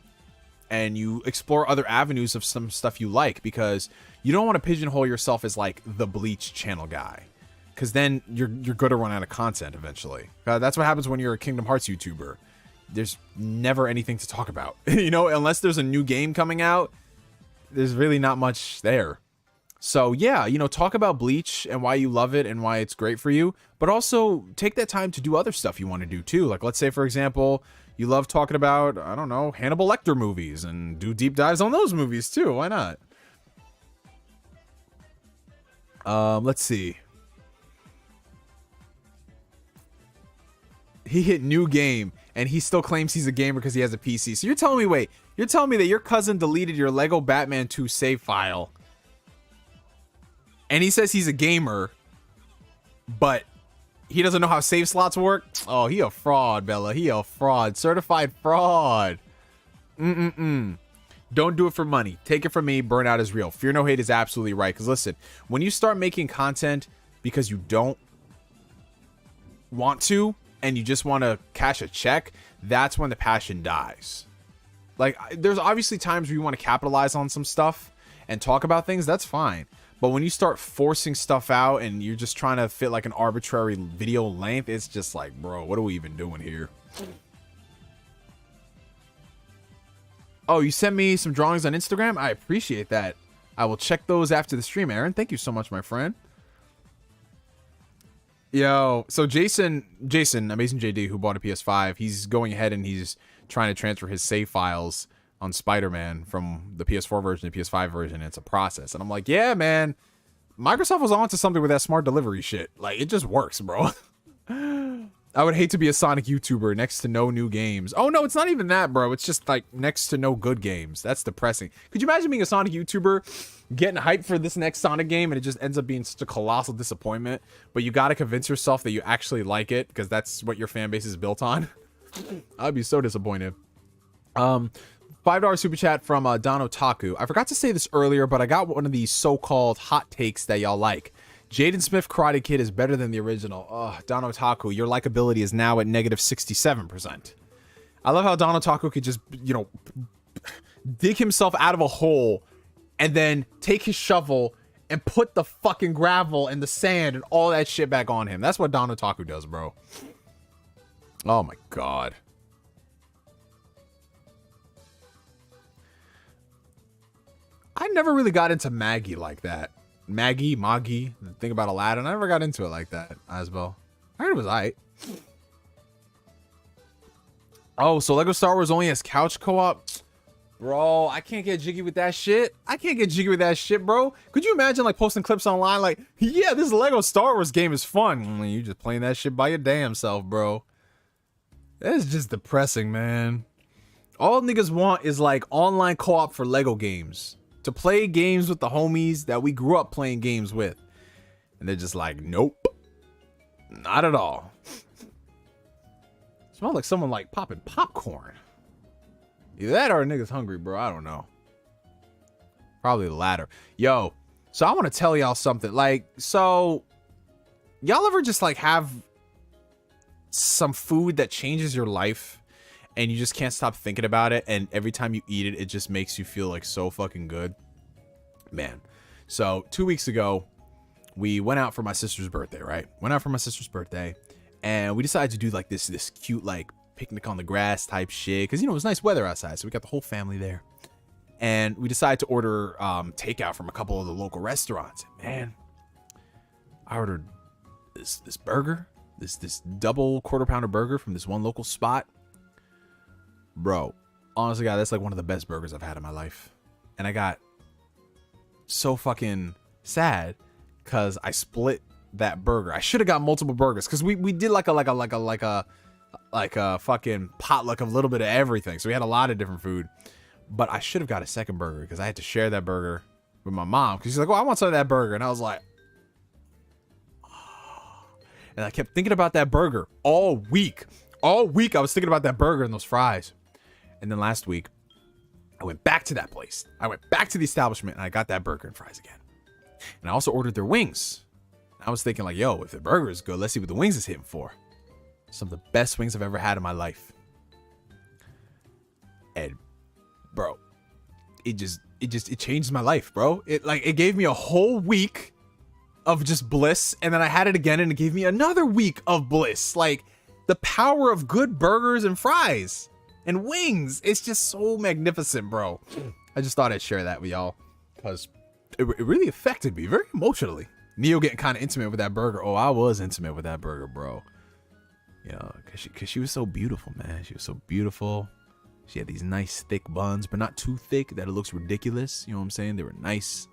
And you explore other avenues of some stuff you like, because you don't want to pigeonhole yourself as like the Bleach channel guy. Because then you're going to run out of content eventually. That's what happens when you're a Kingdom Hearts YouTuber. There's never anything to talk about. You know, unless there's a new game coming out, there's really not much there. So yeah, you know, talk about Bleach and why you love it and why it's great for you, but also take that time to do other stuff you want to do too. Like, let's say, for example, you love talking about, I don't know, Hannibal Lecter movies, and do deep dives on those movies too. Why not? Let's see. He hit new game and he still claims he's a gamer because he has a PC. So you're telling me, wait, you're telling me that your cousin deleted your Lego Batman 2 save file and he says he's a gamer, but he doesn't know how save slots work? Oh, he a fraud, Bella. He a fraud. Certified fraud. Don't do it for money. Take it from me. Burnout is real. Fear no hate is absolutely right. Because listen, when you start making content because you don't want to, and you just want to cash a check, that's when the passion dies. Like, there's obviously times where you want to capitalize on some stuff and talk about things. That's fine. But when you start forcing stuff out and you're just trying to fit like an arbitrary video length, it's just like, bro, what are we even doing here? Oh, you sent me some drawings on Instagram? I appreciate that. I will check those after the stream, Aaron. Thank you so much, my friend. Yo, so Jason, Amazing JD, who bought a PS5, he's going ahead and he's trying to transfer his save files on Spider-Man from the PS4 version to PS5 version. It's a process. And I'm like, yeah, man, Microsoft was onto something with that smart delivery shit. Like, it just works, bro. I would hate to be a Sonic YouTuber next to no new games. Oh, no, it's not even that, bro. It's just like next to no good games. That's depressing. Could you imagine being a Sonic YouTuber, getting hyped for this next Sonic game, and it just ends up being such a colossal disappointment, but you got to convince yourself that you actually like it because that's what your fan base is built on? I'd be so disappointed. $5 super chat from Don Otaku. I forgot to say this earlier, but I got one of these so-called hot takes that y'all like. Jaden Smith Karate Kid is better than the original. Oh, Don Otaku, your likability is now at negative 67%. I love how Don Otaku could just, you know, dig himself out of a hole and then take his shovel and put the fucking gravel and the sand and all that shit back on him. That's what Don Otaku does, bro. Oh my god. I never really got into Maggie like that. Maggie, the thing about Aladdin. I never got into it like that, Asbel. I heard it was aight. Oh, so Lego Star Wars only has couch co-op? Bro, I can't get jiggy with that shit. I can't get jiggy with that shit, bro. Could you imagine like posting clips online like, yeah, this Lego Star Wars game is fun. You just playing that shit by your damn self, bro. That's just depressing, man. All niggas want is like online co-op for Lego games. To play games with the homies that we grew up playing games with. And they're just like, nope. Not at all. Smells like someone like popping popcorn. Either that or a nigga's hungry, bro. I don't know. Probably the latter. Yo, so I want to tell y'all something. Like, so y'all ever just like have some food that changes your life and you just can't stop thinking about it, and every time you eat it, it just makes you feel like so fucking good? Man. So 2 weeks ago, we went out for my sister's birthday, right? Went out for my sister's birthday, and we decided to do like this cute like picnic on the grass type shit, because you know it was nice weather outside, so we got the whole family there. And we decided to order takeout from a couple of the local restaurants. Man, I ordered this burger, this double quarter pounder burger from this one local spot. Bro, honestly, God, that's like one of the best burgers I've had in my life. And I got so fucking sad because I split that burger. I should have got multiple burgers because we did like a fucking potluck of a little bit of everything. So we had a lot of different food. But I should have got a second burger because I had to share that burger with my mom. Because she's like, oh, I want some of that burger. And I was like, oh. And I kept thinking about that burger all week. All week I was thinking about that burger and those fries. And then last week, I went back to that place. I went back to the establishment and I got that burger and fries again. And I also ordered their wings. I was thinking like, yo, if the burger is good, let's see what the wings is hitting for. Some of the best wings I've ever had in my life. And bro, it changed my life, bro. It gave me a whole week of just bliss, and then I had it again and it gave me another week of bliss. Like the power of good burgers and fries and wings. It's just so magnificent, bro. I just thought I'd share that with y'all because it really affected me very emotionally. Neo getting kind of intimate with that burger. Oh, I was intimate with that burger, bro. You know, cause she was so beautiful, man. She was so beautiful. She had these nice thick buns, but not too thick that it looks ridiculous. You know what I'm saying? They were nice.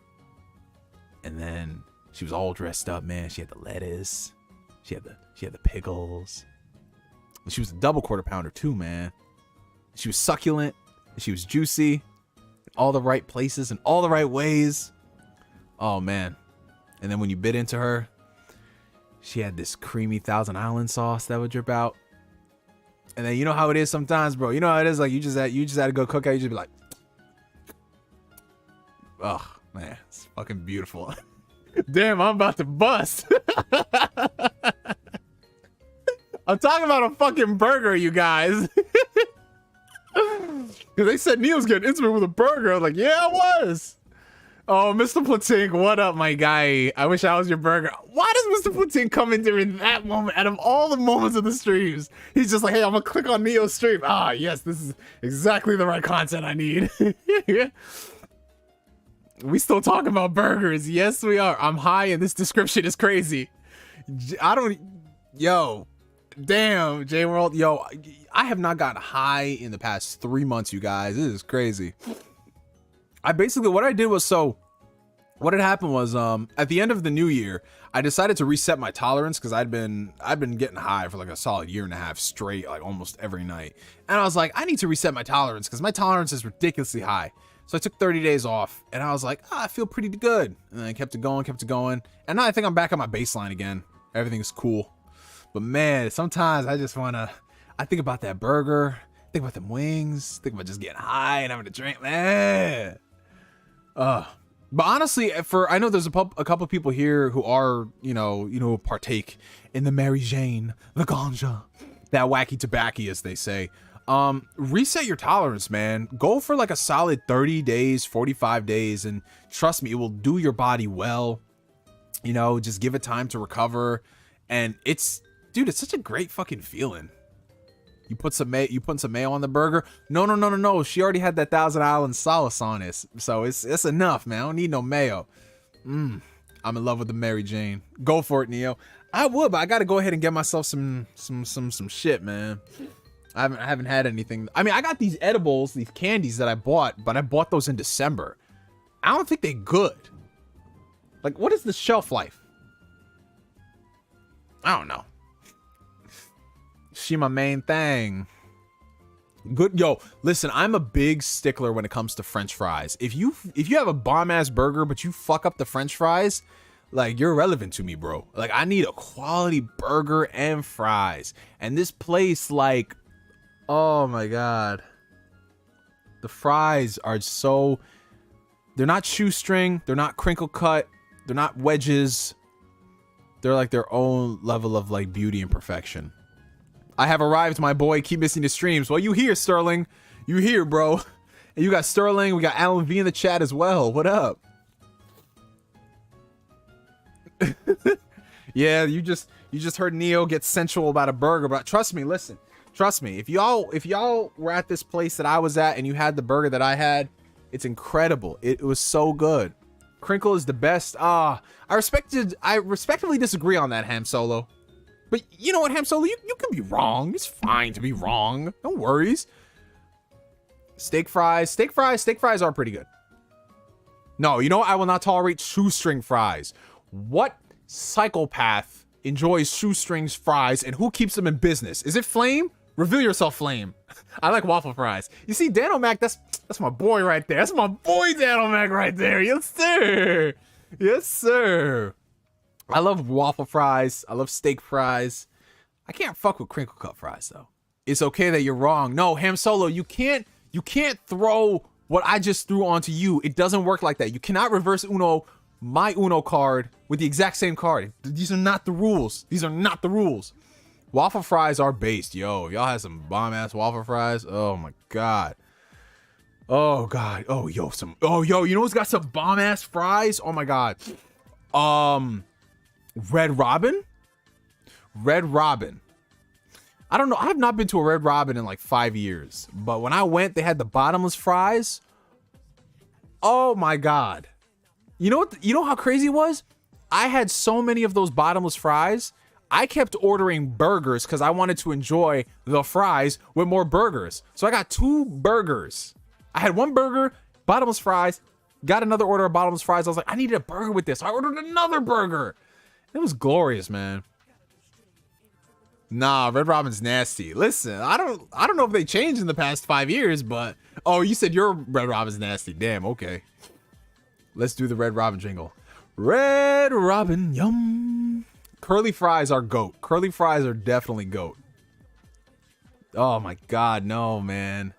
And then she was all dressed up, man. She had the lettuce. She had the pickles. And she was a double quarter pounder too, man. She was succulent. She was juicy. In all the right places and all the right ways. Oh, man. And then when you bit into her, she had this creamy Thousand Island sauce that would drip out. And then you know how it is sometimes, bro. You know how it is. Like you just had to go cook out. You just be like, oh man, it's fucking beautiful. Damn, I'm about to bust. I'm talking about a fucking burger, you guys. Because they said Neil's getting intimate with a burger. I was like, yeah, I was. Oh, Mr. Platink, what up, my guy? I wish I was your burger. Why does Mr. Platink come in during that moment out of all the moments of the streams? He's just like, hey, I'm gonna click on Neo's stream. Ah, yes, this is exactly the right content I need. We still talking about burgers. Yes, we are. I'm high and this description is crazy. Yo, damn, J-World. Yo, I have not gotten high in the past 3 months, you guys. This is crazy. What I did was, so what had happened was, at the end of the new year, I decided to reset my tolerance because I'd been getting high for like a solid year and a half straight, like almost every night. And I was like, I need to reset my tolerance because my tolerance is ridiculously high. So I took 30 days off and I was like, I feel pretty good. And I kept it going. And now I think I'm back on my baseline again. Everything's cool. But man, sometimes I think about that burger, think about them wings, think about just getting high and having a drink, man. But honestly, I know there's a couple people here who are, partake in the Mary Jane, the ganja, that wacky tobacco, as they say. Reset your tolerance, man. Go for like a solid 30 days, 45 days, and trust me, it will do your body well. Just give it time to recover. And it's such a great fucking feeling. You put some mayo on the burger. No. She already had that Thousand Island sauce on it. So it's enough, man. I don't need no mayo. I'm in love with the Mary Jane. Go for it, Neo. I would, but I gotta go ahead and get myself some shit, man. I haven't had anything. I mean, I got these edibles, these candies that I bought, but I bought those in December. I don't think they're good. Like, what is the shelf life? I don't know. She my main thing. Good. Yo, listen, I'm a big stickler when it comes to French fries. If you have a bomb ass burger, but you fuck up the French fries, like, you're irrelevant to me, bro. Like, I need a quality burger and fries. And this place, like, oh my God. The fries are so, they're not shoestring, they're not crinkle cut, they're not wedges. They're like their own level of like beauty and perfection. I have arrived, my boy. Keep missing the streams. Well, you here, Sterling. You here, bro. And you got Sterling. We got Alan V in the chat as well. What up? Yeah, you just heard Neo get sensual about a burger, but trust me, listen. Trust me. If y'all were at this place that I was at and you had the burger that I had, it's incredible. It was so good. Crinkle is the best. I respectively disagree on that, Ham Solo. But you know what, Ham Solo? You can be wrong. It's fine to be wrong. No worries. Steak fries are pretty good. No, you know what? I will not tolerate shoestring fries. What psychopath enjoys shoestring fries and who keeps them in business? Is it Flame? Reveal yourself, Flame. I like waffle fries. You see, Dan O'Mac, that's my boy right there. That's my boy, Dan O'Mac right there. Yes, sir. Yes, sir. I love waffle fries. I love steak fries. I can't fuck with crinkle cut fries, though. It's okay that you're wrong. No, Ham Solo, you can't throw what I just threw onto you. It doesn't work like that. You cannot reverse Uno my Uno card with the exact same card. These are not the rules. These are not the rules. Waffle fries are based. Yo, y'all had some bomb ass waffle fries. Oh my God. Oh God. Oh yo, you know who's got some bomb ass fries? Oh my God. Red Robin? Red Robin. I don't know. I have not been to a Red Robin in like 5 years. But when I went, they had the bottomless fries. Oh my God. You know what? You know how crazy it was? I had so many of those bottomless fries. I kept ordering burgers because I wanted to enjoy the fries with more burgers. So I got 2 burgers. I had 1 burger, bottomless fries, got another order of bottomless fries. I was like, I needed a burger with this. So I ordered another burger. It was glorious, man. Nah, Red Robin's nasty. Listen, I don't know if they changed in the past 5 years, but oh, you said your Red Robin's nasty. Damn, okay. Let's do the Red Robin jingle. Red Robin, yum. Curly fries are goat. Curly fries are definitely goat. Oh my God, no, man.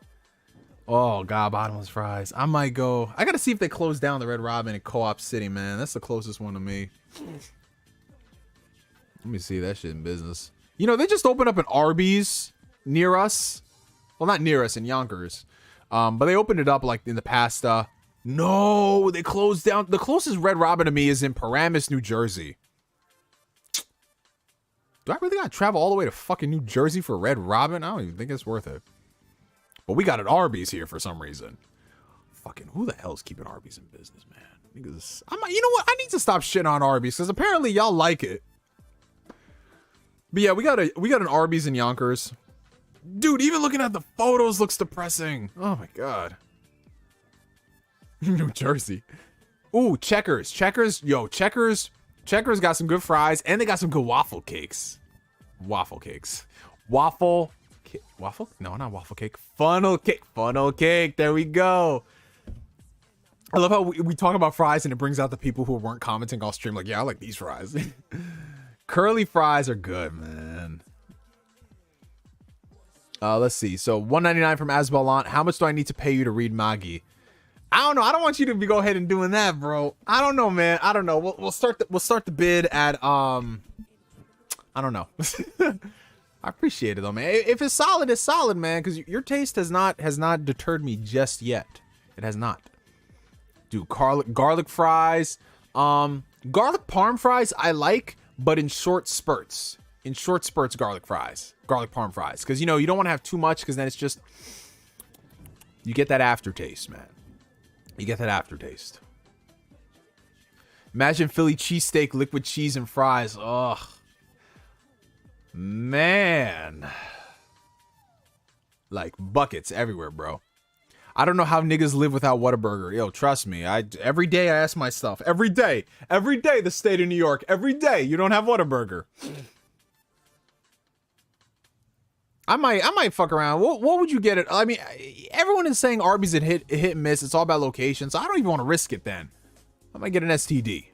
Oh God, bottomless fries. I might go. I gotta see if they close down the Red Robin in Co-op City, man. That's the closest one to me. Let me see that shit in business. You know, they just opened up an Arby's near us. Well, not near us, in Yonkers. But they opened it up like in the past. No, they closed down. The closest Red Robin to me is in Paramus, New Jersey. Do I really gotta travel all the way to fucking New Jersey for Red Robin? I don't even think it's worth it. But we got an Arby's here for some reason. Fucking who the hell's keeping Arby's in business, man? Because you know what? I need to stop shitting on Arby's because apparently y'all like it. But yeah, we got an Arby's in Yonkers. Dude, even looking at the photos looks depressing. Oh my God. New Jersey. Ooh, Checkers. Yo, Checkers got some good fries and they got some good waffle cakes. Waffle? No, not waffle cake. Funnel cake. There we go. I love how we talk about fries and it brings out the people who weren't commenting all stream like, yeah, I like these fries. Curly fries are good, man. Let's see. So $1.99 from Asbalant. How much do I need to pay you to read Magi? I don't know. I don't want you to go ahead and doing that, bro. I don't know, man. I don't know. We'll start the bid at I don't know. I appreciate it though, man. If it's solid, it's solid, man. Because your taste has not deterred me just yet. It has not. Dude, garlic fries. Garlic parm fries I like, but in short spurts. Garlic parm fries. Because you know you don't want to have too much because then it's just you get that aftertaste, man. You get that aftertaste. Imagine Philly cheesesteak, liquid cheese, and fries. Ugh. Man. Like buckets everywhere, bro. I don't know how niggas live without Whataburger. Yo, trust me. Every day I ask myself, every day, the state of New York, every day, you don't have Whataburger. I might fuck around. What would you get it? I mean, everyone is saying Arby's at hit and miss. It's all about location, so I don't even want to risk it then. I might get an STD.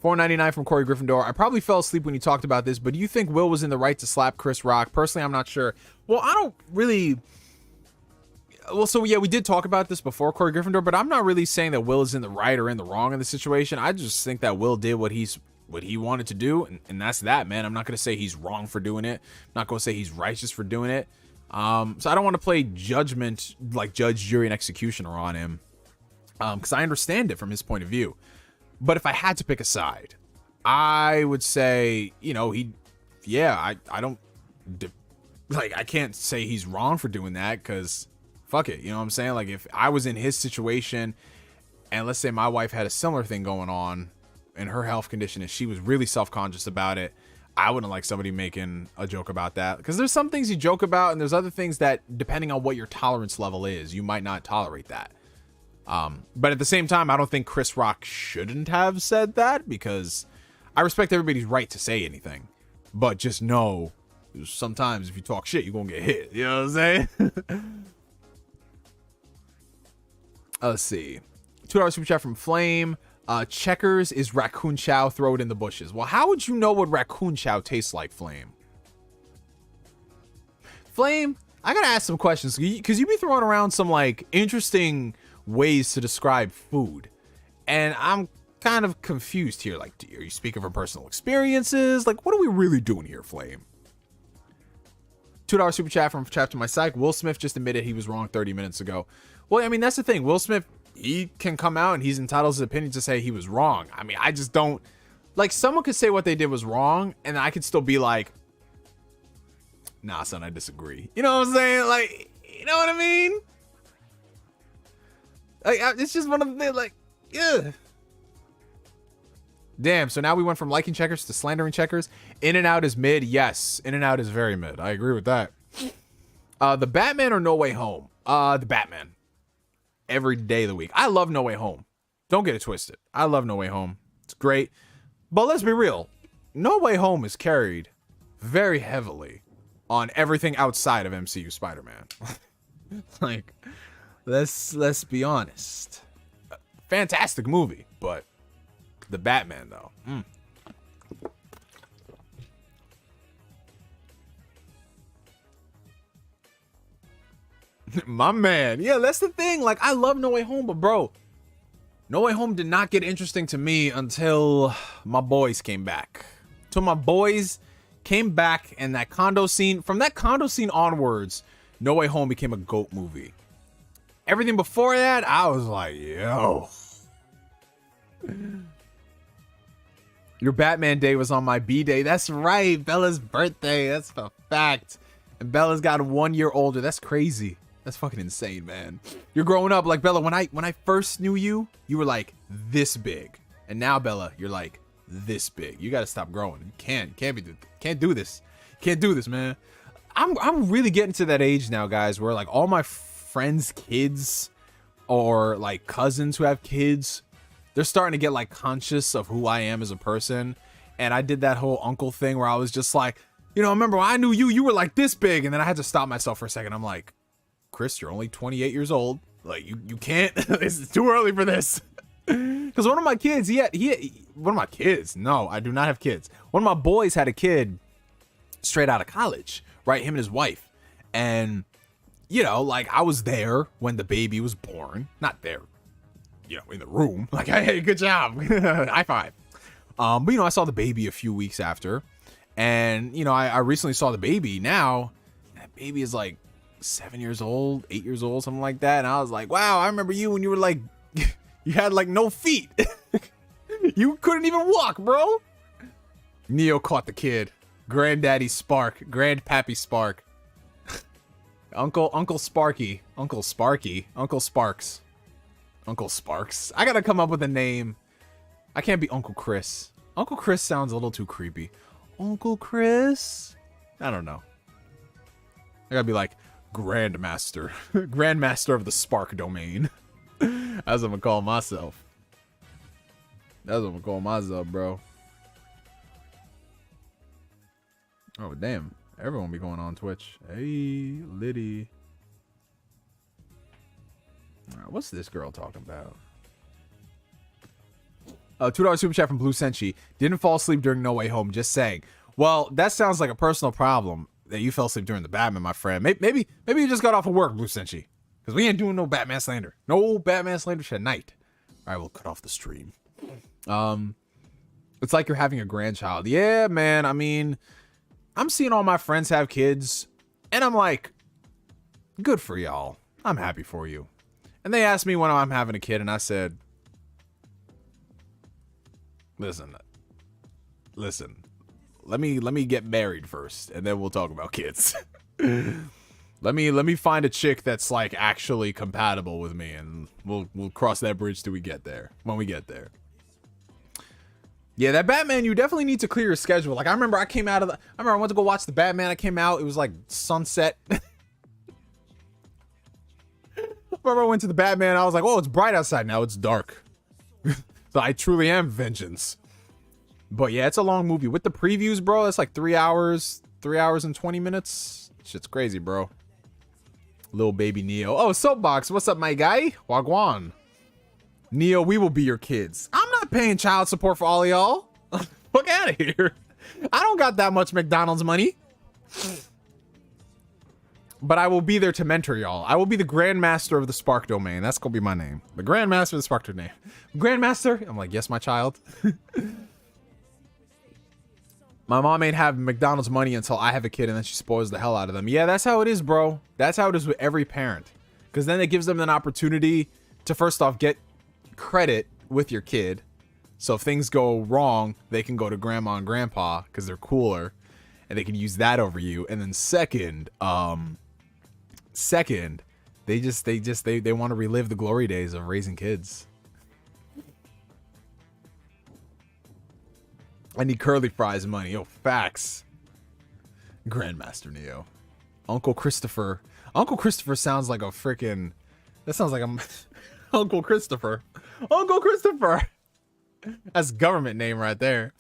$4.99 from Corey Gryffindor. I probably fell asleep when you talked about this, but do you think Will was in the right to slap Chris Rock? Personally, I'm not sure. Well, I don't really... Well, so yeah, we did talk about this before, Corey Gryffindor, but I'm not really saying that Will is in the right or in the wrong in the situation. I just think that Will did what he wanted to do, and that's that, man. I'm not going to say he's wrong for doing it. I'm not going to say he's righteous for doing it. So I don't want to play judgment, like judge, jury, and executioner on him, because I understand it from his point of view. But if I had to pick a side, I would say, you know, I can't say he's wrong for doing that, because fuck it, you know what I'm saying? Like, if I was in his situation, and let's say my wife had a similar thing going on in her health condition, and she was really self-conscious about it, I wouldn't like somebody making a joke about that, because there's some things you joke about, and there's other things that, depending on what your tolerance level is, you might not tolerate that. But at the same time, I don't think Chris Rock shouldn't have said that, because I respect everybody's right to say anything, but just know sometimes if you talk shit, you're gonna get hit. You know what I'm saying? Let's see. $2 super chat from Flame. Checkers is raccoon chow. Throw it in the bushes. Well, how would you know what raccoon chow tastes like, Flame? Flame, I gotta ask some questions, because you be throwing around some like interesting ways to describe food, and I'm kind of confused here. Like, are you speaking from personal experiences? Like, what are we really doing here, Flame? $2 super chat from Chapter My Psych. Will Smith just admitted he was wrong 30 minutes ago. Well, I mean, that's the thing. Will Smith, he can come out and he's entitled to his opinion to say he was wrong. I mean, I just don't... Like, someone could say what they did was wrong, and I could still be like, nah, son, I disagree. You know what I'm saying? Like, you know what I mean? Like, it's just one of the things, like, yeah. Damn, so now we went from liking checkers to slandering checkers. In-N-Out is mid. Yes, In-N-Out is very mid. I agree with that. The Batman or No Way Home? The Batman. Every day of the week. I love No Way Home. Don't get it twisted. I love No Way Home. It's great. But let's be real. No Way Home is carried very heavily on everything outside of MCU Spider-Man. Like, let's be honest. Fantastic movie, but the Batman, though. My man. Yeah, that's the thing. Like, I love No Way Home, but bro, No Way Home did not get interesting to me until my boys came back. Till my boys came back, and that condo scene, from that condo scene onwards, No Way Home became a GOAT movie. Everything before that, I was like, yo. Your Batman day was on my B day. That's right. Bella's birthday. That's a fact. And Bella's got 1 year older. That's crazy. That's fucking insane, man. You're growing up. Like, Bella, when I first knew you, you were like this big. And now, Bella, you're like this big. You got to stop growing. You can't do this. Can't do this, man. I'm really getting to that age now, guys, where like all my friends' kids or like cousins who have kids, they're starting to get like conscious of who I am as a person. And I did that whole uncle thing where I was just like, you know, remember when I knew you, you were like this big. And then I had to stop myself for a second. I'm like, Chris, you're only 28 years old. Like, you can't, it's too early for this. Because one of my kids, one of my kids, no, I do not have kids. One of my boys had a kid straight out of college, right? Him and his wife. And, you know, like, I was there when the baby was born. Not there, you know, in the room. Like, hey, good job. High five. But, you know, I saw the baby a few weeks after. And, you know, I recently saw the baby now. That baby is like 7 years old, 8 years old, something like that. And I was like, wow, I remember you when you were like, you had like no feet. You couldn't even walk, bro. Neo caught the kid. Granddaddy Spark. Grandpappy Spark. Uncle Sparky. Uncle Sparky. Uncle Sparks. Uncle Sparks. I gotta come up with a name. I can't be Uncle Chris. Uncle Chris sounds a little too creepy. Uncle Chris? I don't know. I gotta be like, Grandmaster. Grandmaster of the Spark domain. That's what I'm gonna call myself. That's what I'm gonna call myself, bro. Oh, damn. Everyone be going on Twitch. Hey, Liddy. All right, what's this girl talking about? $2 super chat from Blue Senshi. Didn't fall asleep during No Way Home. Just saying. Well, that sounds like a personal problem that you fell asleep during the Batman, my friend. Maybe you just got off of work, Blue Senshi. Because we ain't doing no Batman slander. No Batman slander tonight. All right, we'll cut off the stream. It's like you're having a grandchild. Yeah, man. I mean, I'm seeing all my friends have kids, and I'm like, good for y'all. I'm happy for you. And they asked me when I'm having a kid, and I said, listen, let me get married first, and then we'll talk about kids. let me find a chick that's like actually compatible with me, and we'll cross that bridge till we get there. When we get there. Yeah, that Batman, you definitely need to clear your schedule. Like I remember I went to go watch the Batman. I came out, it was like sunset. I remember I went to the Batman, I was like, oh, it's bright outside. Now it's dark. So I truly am vengeance. But yeah, it's a long movie. With the previews, bro, it's like 3 hours and 20 minutes. Shit's crazy, bro. Little baby Neo. Oh, Soapbox, what's up, my guy? Wagwan. Neo, we will be your kids. I'm not paying child support for all of y'all. Fuck out of here. I don't got that much McDonald's money. But I will be there to mentor y'all. I will be the Grandmaster of the Spark domain. That's gonna be my name. The Grandmaster of the Spark domain. Grandmaster? I'm like, yes, my child. My mom ain't have McDonald's money until I have a kid, and then she spoils the hell out of them. Yeah, that's how it is, bro. That's how it is with every parent. Because then it gives them an opportunity to, first off, get credit with your kid. So if things go wrong, they can go to grandma and grandpa because they're cooler, and they can use that over you. And then second, they want to relive the glory days of raising kids. I need curly fries money. Yo, facts. Grandmaster Neo. Uncle Christopher. Uncle Christopher sounds like a freaking... That sounds like a... Uncle Christopher. Uncle Christopher. That's government name right there.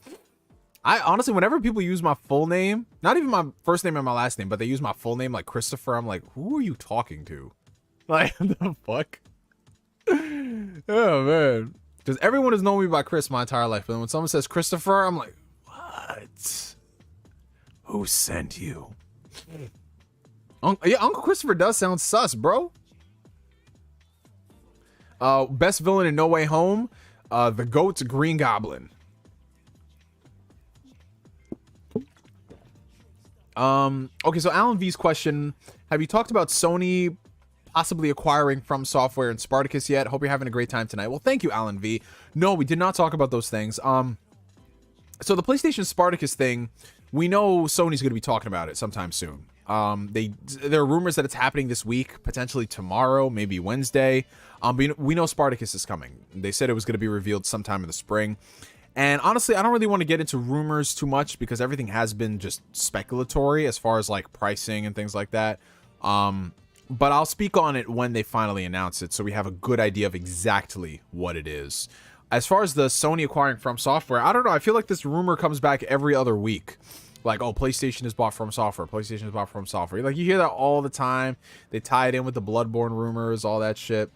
I honestly, whenever people use my full name, not even my first name and my last name, but they use my full name like Christopher, I'm like, who are you talking to? Like, the fuck? Oh, man. Because everyone has known me by Chris my entire life. But when someone says Christopher, I'm like, what? Who sent you? Yeah, Uncle Christopher does sound sus, bro. Best villain in No Way Home, the GOAT's Green Goblin. Okay, so Alan V's question: have you talked about Sony possibly acquiring From Software and Spartacus yet? Hope you're having a great time tonight. Well, thank you, Alan V. No, we did not talk about those things. So the PlayStation Spartacus thing, we know Sony's going to be talking about it sometime soon. There are rumors that it's happening this week, potentially tomorrow, maybe Wednesday. We know Spartacus is coming. They said it was going to be revealed sometime in the spring. And honestly, I don't really want to get into rumors too much because everything has been just speculatory as far as like pricing and things like that. But I'll speak on it when they finally announce it, so we have a good idea of exactly what it is. As far as the Sony acquiring From Software, I don't know. I feel like this rumor comes back every other week. Like, oh, PlayStation is bought From Software. PlayStation is bought From Software. Like, you hear that all the time. They tie it in with the Bloodborne rumors, all that shit.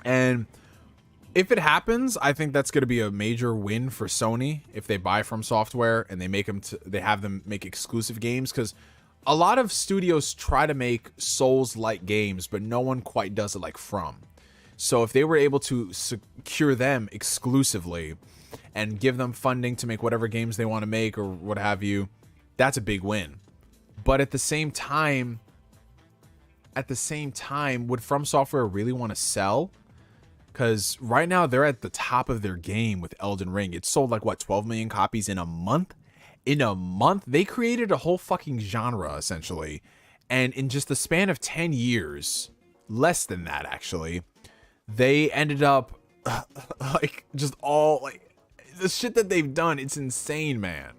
And if it happens, I think that's going to be a major win for Sony if they buy From Software and they make them they have them make exclusive games, because a lot of studios try to make Souls-like games, but no one quite does it like From. So if they were able to secure them exclusively and give them funding to make whatever games they want to make or what have you, that's a big win. But at the same time, would From Software really want to sell? Because right now they're at the top of their game with Elden Ring. It sold like, what, 12 million copies in a month? In a month, they created a whole fucking genre, essentially. And in just the span of 10 years, less than that, actually, they ended up, like, just all, like, the shit that they've done, it's insane, man.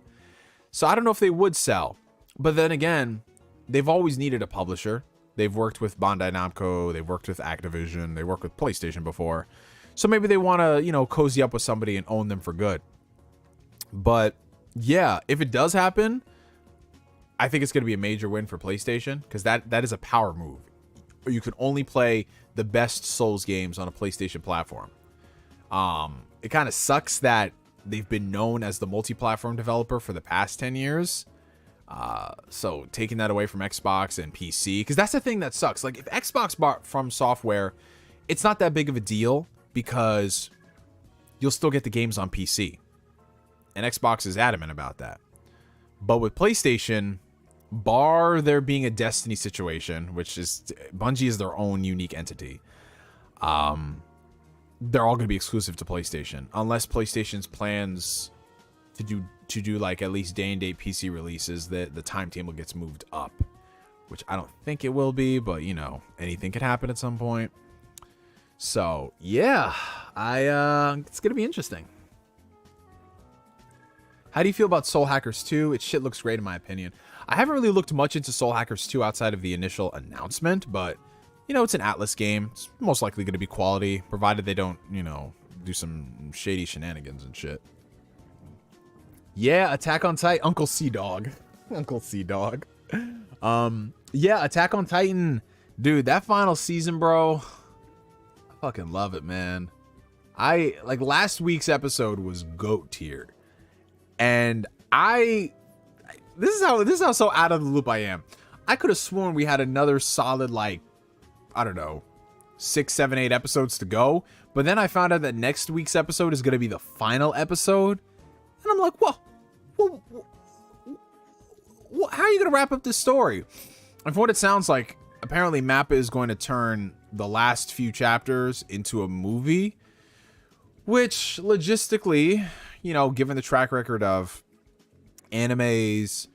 So I don't know if they would sell. But then again, they've always needed a publisher. They've worked with Bandai Namco. They've worked with Activision. They worked with PlayStation before. So maybe they want to, you know, cozy up with somebody and own them for good. But yeah, if it does happen, I think it's going to be a major win for PlayStation, because that is a power move. You can only play the best Souls games on a PlayStation platform. It kind of sucks that they've been known as the multi-platform developer for the past 10 years. So taking that away from Xbox and PC, because that's the thing that sucks. Like, if Xbox bought From Software, it's not that big of a deal because you'll still get the games on PC. And Xbox is adamant about that. But with PlayStation, bar there being a Destiny situation, which is Bungie is their own unique entity, they're all going to be exclusive to PlayStation, unless PlayStation's plans to do like at least day and date PC releases, that the timetable gets moved up, which I don't think it will be, but you know, anything could happen at some point. So yeah, it's going to be interesting. How do you feel about Soul Hackers 2? It shit looks great in my opinion. I haven't really looked much into Soul Hackers 2 outside of the initial announcement, but you know, it's an Atlas game. It's most likely going to be quality, provided they don't, you know, do some shady shenanigans and shit. Yeah, Attack on Titan, Uncle Sea Dog. Uncle Sea Dog. Yeah, Attack on Titan. Dude, that final season, bro. I fucking love it, man. Like last week's episode was GOAT tier. And this is how so out of the loop I am. I could have sworn we had another solid, like, I don't know, 6, 7, 8 episodes to go. But then I found out that next week's episode is going to be the final episode. And I'm like, whoa, how are you going to wrap up this story? And from what it sounds like, apparently Mappa is going to turn the last few chapters into a movie, which logistically, you know, given the track record of animes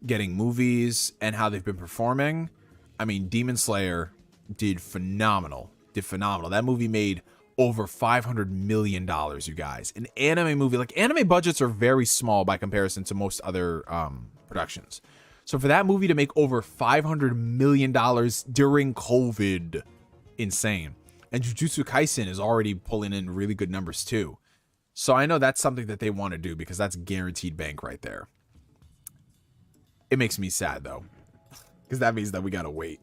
getting movies and how they've been performing, I mean, Demon Slayer did phenomenal. That movie made over $500 million, you guys. An anime movie, like, anime budgets are very small by comparison to most other productions. So for that movie to make over $500 million during COVID, insane. And Jujutsu Kaisen is already pulling in really good numbers too. So I know that's something that they want to do, because that's guaranteed bank right there. It makes me sad though, because that means that we gotta wait.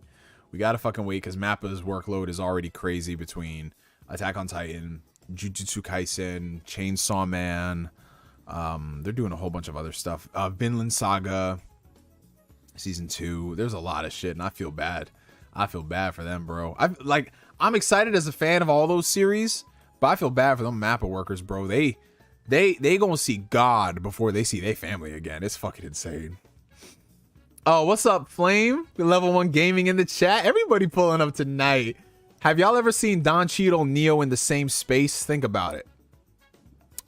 We gotta fucking wait, because Mappa's workload is already crazy between Attack on Titan, Jujutsu Kaisen, Chainsaw Man. They're doing a whole bunch of other stuff. Vinland Saga season 2. There's a lot of shit, and I feel bad. I feel bad for them, bro. I'm excited as a fan of all those series, but I feel bad for them Mappa workers, bro. They gonna see God before they see their family again. It's fucking insane. Oh, what's up, Flame? Level 1 Gaming in the chat. Everybody pulling up tonight. Have y'all ever seen Don Cheadle and Neo in the same space? Think about it.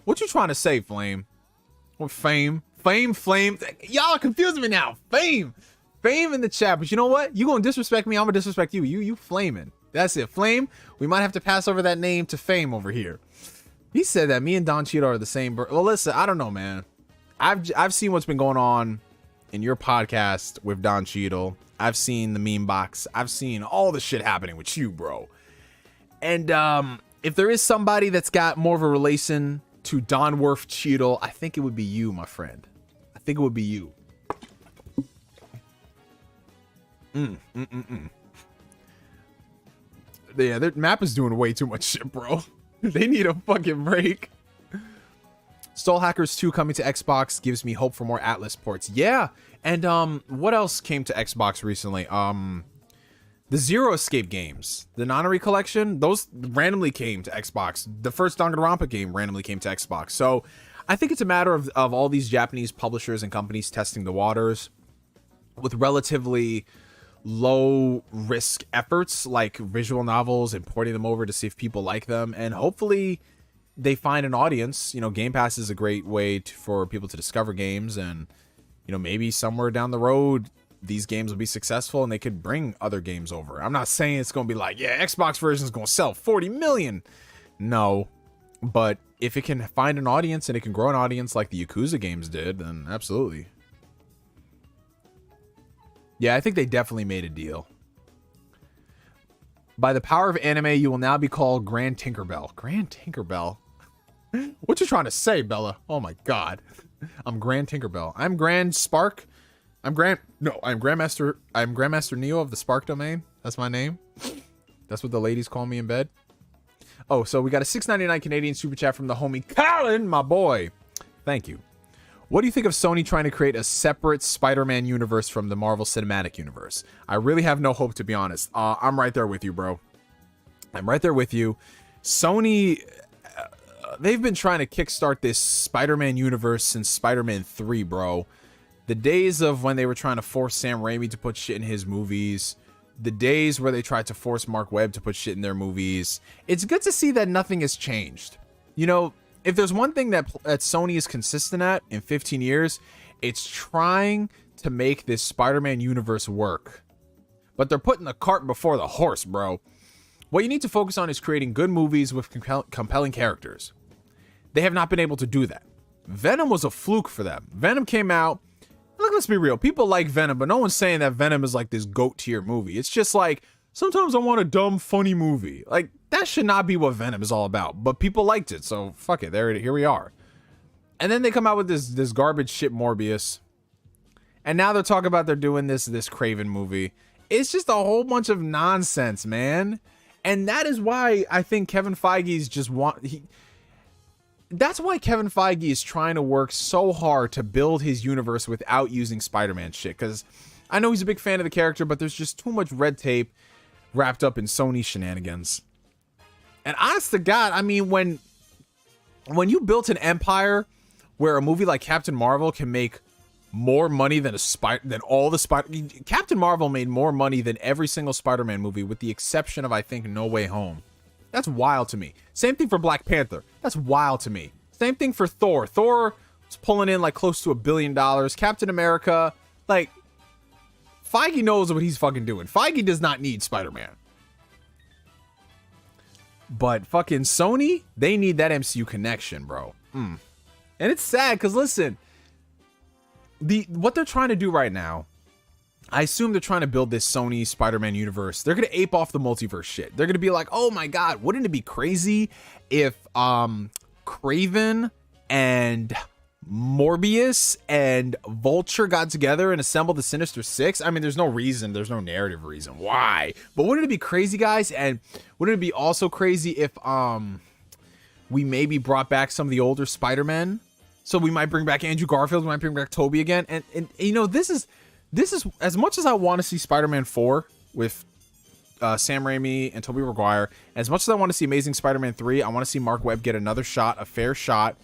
What you trying to say, Flame? What, Flame? Flame? Y'all are confusing me now. Fame in the chat. But you know what? You gonna disrespect me, I'm gonna disrespect you. You flaming. That's it. Flame, we might have to pass over that name to Fame over here. He said that me and Don Cheadle are the same. Well, listen, I don't know, man. I've seen what's been going on in your podcast with Don Cheadle. I've seen the meme box. I've seen all the shit happening with you, bro. And if there is somebody that's got more of a relation to Don Worth Cheadle, I think it would be you, my friend. I think it would be you. Yeah, their map is doing way too much shit, bro. They need a fucking break. Soul Hackers 2 coming to Xbox gives me hope for more Atlas ports. Yeah, and what else came to Xbox recently? The Zero Escape games, the Nonary collection, those randomly came to Xbox. The first Danganronpa game randomly came to Xbox. So I think it's a matter of all these Japanese publishers and companies testing the waters with relatively low risk efforts like visual novels and porting them over to see if people like them, and hopefully they find an audience. You know, Game Pass is a great way for people to discover games, and you know, maybe somewhere down the road these games will be successful and they could bring other games over. I'm not saying it's gonna be like, yeah, Xbox version is gonna sell 40 million. No, but if it can find an audience and it can grow an audience like the Yakuza games did, then absolutely. Yeah, I think they definitely made a deal. By the power of anime, you will now be called Grand Tinkerbell. Grand Tinkerbell? What you trying to say, Bella? Oh my god. I'm Grand Tinkerbell. I'm Grand Spark. I'm Grandmaster Neo of the Spark domain. That's my name. That's what the ladies call me in bed. Oh, so we got a $6.99 Canadian super chat from the homie Colin, my boy. Thank you. What do you think of Sony trying to create a separate Spider-Man universe from the Marvel Cinematic Universe? I really have no hope, to be honest. I'm right there with you, bro. I'm right there with you. Sony, they've been trying to kickstart this Spider-Man universe since Spider-Man 3, bro. The days of when they were trying to force Sam Raimi to put shit in his movies, the days where they tried to force Mark Webb to put shit in their movies. It's good to see that nothing has changed. You know, if there's one thing that Sony is consistent at in 15 years, it's trying to make this Spider-Man universe work. But they're putting the cart before the horse, bro. What you need to focus on is creating good movies with compelling characters. They have not been able to do that. Venom was a fluke for them. Venom came out. Look, let's be real. People like Venom, but no one's saying that Venom is like this GOAT tier movie. It's just like, sometimes I want a dumb, funny movie. Like, that should not be what Venom is all about. But people liked it, so fuck it. Here we are. And then they come out with this garbage shit Morbius. And now they're talking about they're doing this Kraven movie. It's just a whole bunch of nonsense, man. And that is why I think Kevin Feige's just that's why Kevin Feige is trying to work so hard to build his universe without using Spider-Man shit. Because I know he's a big fan of the character, but there's just too much red tape wrapped up in Sony shenanigans. And honest to God, I mean, when you built an empire where a movie like Captain Marvel can make more money than Captain Marvel made more money than every single Spider-Man movie, with the exception of, I think, No Way Home. That's wild to me. Same thing for Black Panther. That's wild to me. Same thing for Thor. Thor was pulling in like close to $1 billion. Captain America, like, Feige knows what he's fucking doing. Feige does not need Spider-Man. But fucking Sony, they need that MCU connection, bro. And it's sad because, listen, what they're trying to do right now, I assume they're trying to build this Sony Spider-Man universe. They're going to ape off the multiverse shit. They're going to be like, oh my God, wouldn't it be crazy if Kraven and Morbius and Vulture got together and assembled the Sinister Six? I mean, there's no reason. There's no narrative reason why. But wouldn't it be crazy, guys? And wouldn't it be also crazy if we maybe brought back some of the older Spider-Men? So we might bring back Andrew Garfield. We might bring back Tobey again. And you know, this is as much as I want to see Spider-Man 4 with Sam Raimi and Tobey Maguire, as much as I want to see Amazing Spider-Man 3, I want to see Mark Webb get another shot, a fair shot,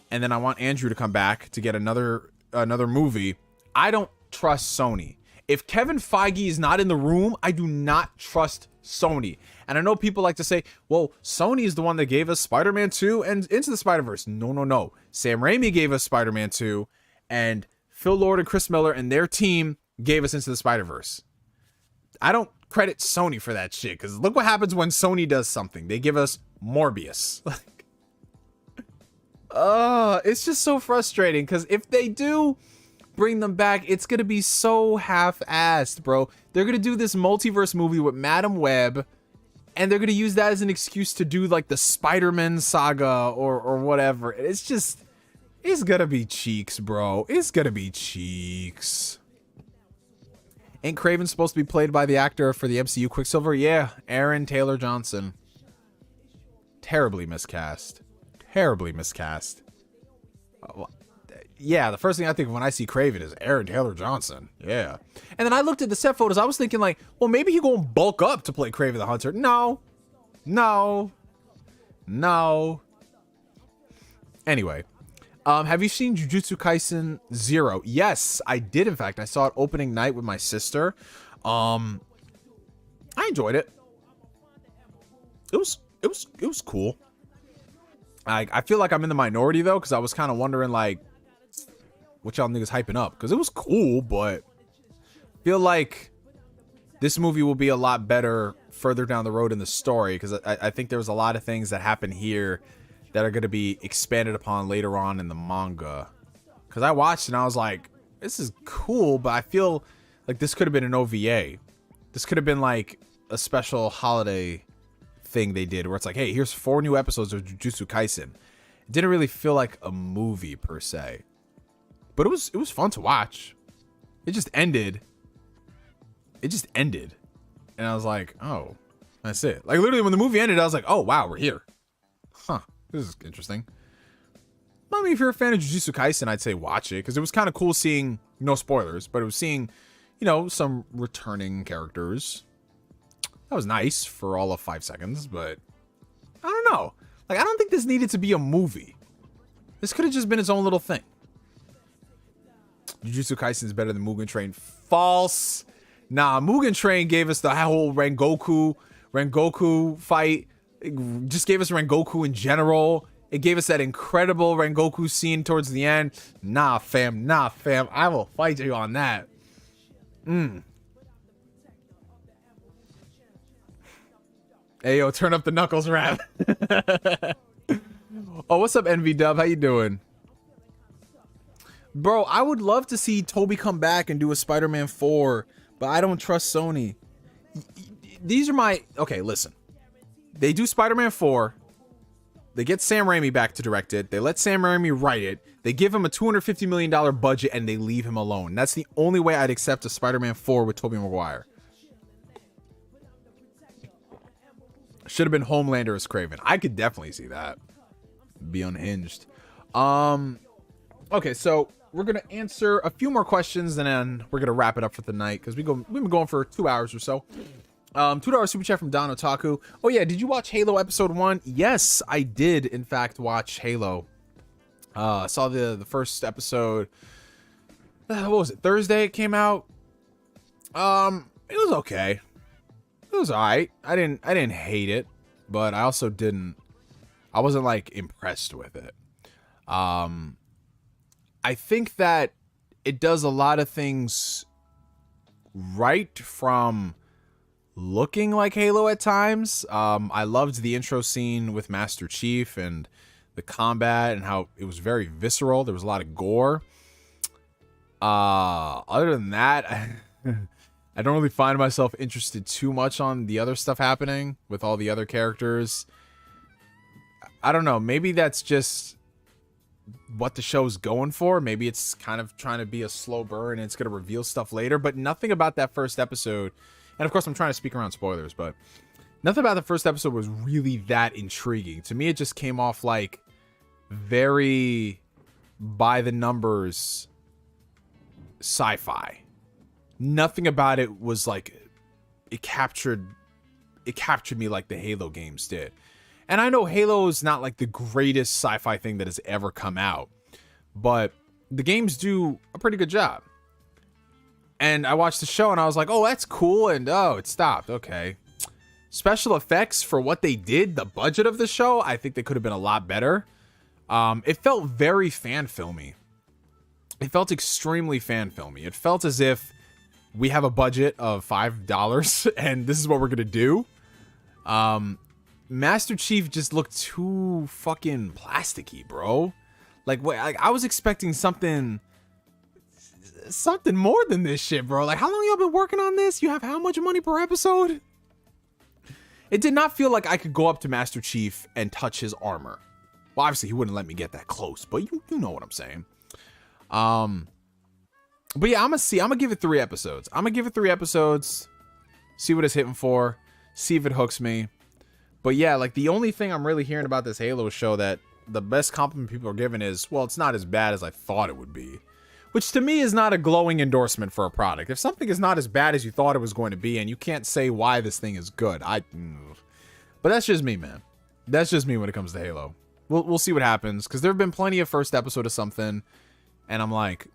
and then I want Andrew to come back to get another movie. I don't trust Sony. If Kevin Feige is not in the room, I do not trust Sony. And I know people like to say, well, Sony is the one that gave us Spider-Man 2 and Into the Spider-Verse. No. Sam Raimi gave us Spider-Man 2, and Phil Lord and Chris Miller and their team gave us Into the Spider-Verse. I don't credit Sony for that shit, because look what happens when Sony does something. They give us Morbius. It's just so frustrating, because if they do bring them back, it's going to be so half-assed, bro. They're going to do this multiverse movie with Madam Web, and they're going to use that as an excuse to do like the Spider-Man saga or whatever. It's gonna be cheeks, bro. It's gonna be cheeks. Ain't Kraven supposed to be played by the actor for the MCU Quicksilver? Yeah, Aaron Taylor Johnson. Terribly miscast. Yeah, the first thing I think of when I see Kraven is Aaron Taylor Johnson. Yeah. And then I looked at the set photos. I was thinking like, well, maybe he gonna bulk up to play Kraven the Hunter. No. Anyway. Have you seen Jujutsu Kaisen 0? Yes, I did. In fact, I saw it opening night with my sister. I enjoyed it. It was cool. I feel like I'm in the minority though, because I was kind of wondering like, what y'all niggas hyping up? Because it was cool, but I feel like this movie will be a lot better further down the road in the story, because I think there was a lot of things that happen here that are going to be expanded upon later on in the manga. Because I watched and I was like, this is cool, but I feel like this could have been an OVA. This could have been like a special holiday thing they did where it's like, hey, here's 4 new episodes of Jujutsu Kaisen. It didn't really feel like a movie per se, but it was fun to watch. It just ended. And I was like, oh, that's it. Like, literally, when the movie ended, I was like, oh, wow, we're here. Huh, this is interesting. I mean, if you're a fan of Jujutsu Kaisen, I'd say watch it, because it was kind of cool seeing, no spoilers, but it was seeing, you know, some returning characters. That was nice for all of 5 seconds, but I don't know. Like, I don't think this needed to be a movie. This could have just been its own little thing. Jujutsu Kaisen is better than Mugen Train. False. Nah, Mugen Train gave us the whole Rengoku fight. It just gave us Rengoku in general. It gave us that incredible Rengoku scene towards the end. Nah, fam. I will fight you on that. Hey, yo, turn up the Knuckles rap. Oh, what's up, NV Dub? How you doing? Bro, I would love to see Toby come back and do a Spider-Man 4, but I don't trust Sony. These are my... Okay, listen. They do Spider-Man 4. They get Sam Raimi back to direct it. They let Sam Raimi write it. They give him a $250 million budget, and they leave him alone. That's the only way I'd accept a Spider-Man 4 with Tobey Maguire. Should have been Homelander as Kraven. I could definitely see that. Be unhinged. Okay, so we're gonna answer a few more questions and then we're gonna wrap it up for the night because we've been going for 2 hours or so. $2 super chat from Don Otaku. Oh yeah, did you watch Halo episode 1? Yes, I did in fact watch Halo. I saw the first episode. What was it? Thursday it came out. It was okay. It was alright. I didn't hate it, but I wasn't like impressed with it. I think that it does a lot of things right from looking like Halo at times. I loved the intro scene with Master Chief and the combat and how it was very visceral. There was a lot of gore. Other than that, I don't really find myself interested too much on the other stuff happening with all the other characters. I don't know. Maybe that's just what the show's going for. Maybe it's kind of trying to be a slow burn and it's going to reveal stuff later, but nothing about that first episode. And of course, I'm trying to speak around spoilers, but nothing about the first episode was really that intriguing. To me, it just came off like very by the numbers sci-fi. Nothing about it was like it captured me like the Halo games did. And I know Halo is not like the greatest sci-fi thing that has ever come out, but the games do a pretty good job. And I watched the show and I was like, oh, that's cool. And oh, it stopped. Okay. Special effects for what they did, the budget of the show, I think they could have been a lot better. It felt very fan filmy. It felt extremely fan filmy. It felt as if we have a budget of $5 and this is what we're going to do. Master Chief just looked too fucking plasticky, bro. Like, I was expecting something more than this shit, bro. Like, how long y'all been working on this? You have how much money per episode? It did not feel like I could go up to Master Chief and touch his armor. Well, obviously he wouldn't let me get that close, but you know what I'm saying. But yeah, I'm gonna give it 3 episodes. See what it's hitting for. See if it hooks me. But yeah, like the only thing I'm really hearing about this Halo show that the best compliment people are giving is, well, it's not as bad as I thought it would be. Which to me is not a glowing endorsement for a product. If something is not as bad as you thought it was going to be and you can't say why this thing is good, but that's just me, man. That's just me when it comes to Halo. We'll see what happens, because there have been plenty of first episode of something, and I'm like,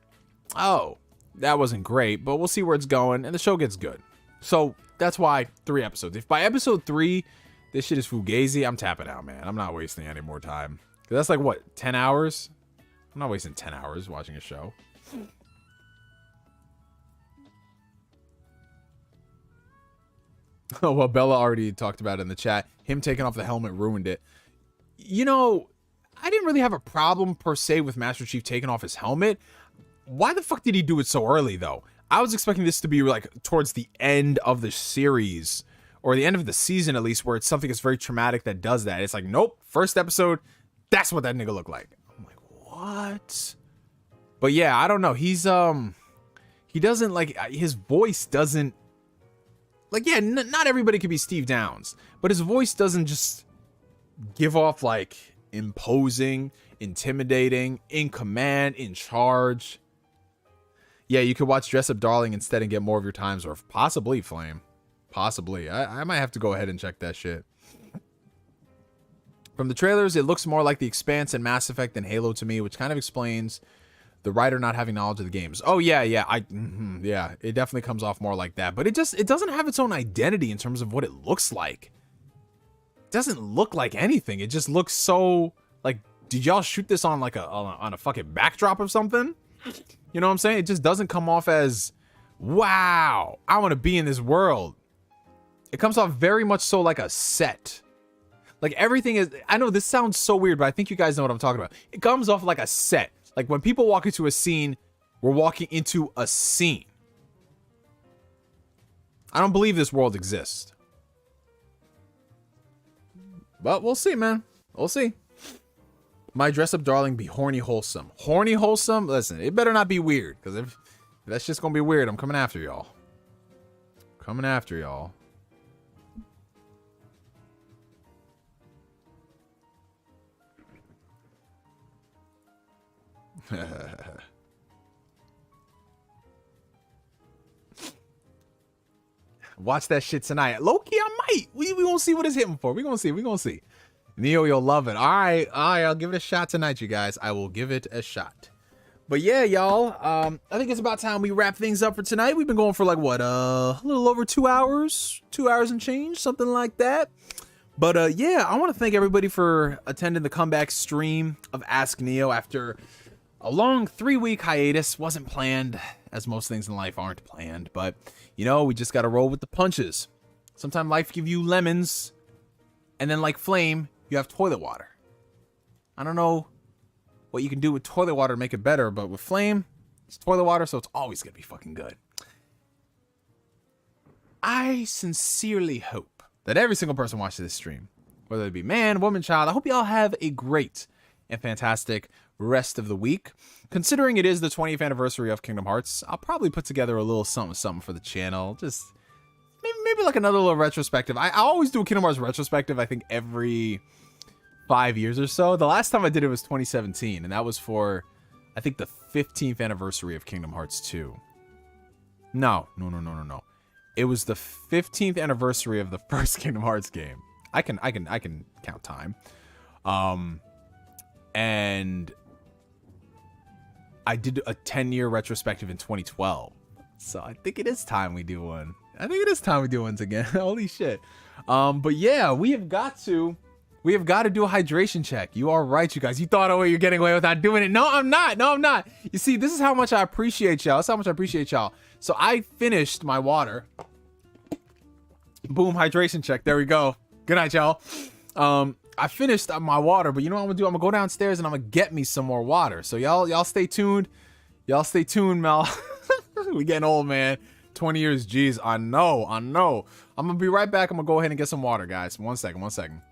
oh, that wasn't great, but we'll see where it's going, and the show gets good. So that's why 3 episodes. If by episode 3, this shit is fugazi, I'm tapping out, man. I'm not wasting any more time. Because that's like, what, 10 hours? I'm not wasting 10 hours watching a show. Oh, well, Bella already talked about it in the chat. Him taking off the helmet ruined it. You know, I didn't really have a problem per se with Master Chief taking off his helmet. Why the fuck did he do it so early, though? I was expecting this to be like towards the end of the series or the end of the season at least, where it's something that's very traumatic that does that. It's like, nope, first episode, that's what that nigga looked like. I'm like, what? But yeah, I don't know. He's he doesn't like, his voice doesn't like, yeah, not everybody could be Steve Downs, but his voice doesn't just give off like imposing, intimidating, in command, in charge. Yeah, you could watch Dress Up Darling instead and get more of your times, or possibly Flame. Possibly. I might have to go ahead and check that shit. From the trailers, it looks more like The Expanse and Mass Effect than Halo to me, which kind of explains the writer not having knowledge of the games. Oh yeah, yeah, it definitely comes off more like that. But it doesn't have its own identity in terms of what it looks like. It doesn't look like anything. It just looks so like, did y'all shoot this on like on a fucking backdrop or something? You know what I'm saying? It just doesn't come off as, wow, I want to be in this world. It comes off very much so like a set. Like everything is, I know this sounds so weird, but I think you guys know what I'm talking about. It comes off like a set. Like when people walk into a scene, we're walking into a scene. I don't believe this world exists. But we'll see, man. We'll see. My Dress Up Darling be horny wholesome. Horny wholesome? Listen, it better not be weird. Because if that's just going to be weird, I'm coming after y'all. Coming after y'all. Watch that shit tonight. Low-key, I might. We gonna see what it's hitting for. We gonna see. Neo, you'll love it. All right, I'll give it a shot tonight, you guys. I will give it a shot. But yeah, y'all, I think it's about time we wrap things up for tonight. We've been going for like, what, a little over 2 hours? 2 hours and change, something like that. But yeah, I want to thank everybody for attending the comeback stream of Ask Neo after a long 3-week hiatus. Wasn't planned, as most things in life aren't planned, but you know, we just got to roll with the punches. Sometimes life give you lemons, and then like Flame, you have toilet water. I don't know what you can do with toilet water to make it better, but with Flame, it's toilet water, so it's always gonna be fucking good. I sincerely hope that every single person watching this stream, whether it be man, woman, child, I hope you all have a great and fantastic rest of the week. Considering it is the 20th anniversary of Kingdom Hearts, I'll probably put together a little something for the channel. Just maybe like another little retrospective. I always do a Kingdom Hearts retrospective, I think every 5 years or so. The last time I did it was 2017, and that was for, I think, the 15th anniversary of Kingdom Hearts 2. No. It was the 15th anniversary of the first Kingdom Hearts game. I can count time. And I did a 10-year retrospective in 2012. So I think it is time we do one. Again. Holy shit. But yeah, we have got to do a hydration check. You are right, you guys. You thought, oh, you're getting away without doing it. No, I'm not. You see, this is how much I appreciate y'all. So I finished my water. Boom, hydration check. There we go. Good night, y'all. I finished my water, but you know what I'm gonna do? I'm gonna go downstairs and I'm gonna get me some more water. So y'all stay tuned. Mel. We getting old, man. 20 years, geez. I know. I'm gonna be right back. I'm gonna go ahead and get some water, guys. One second.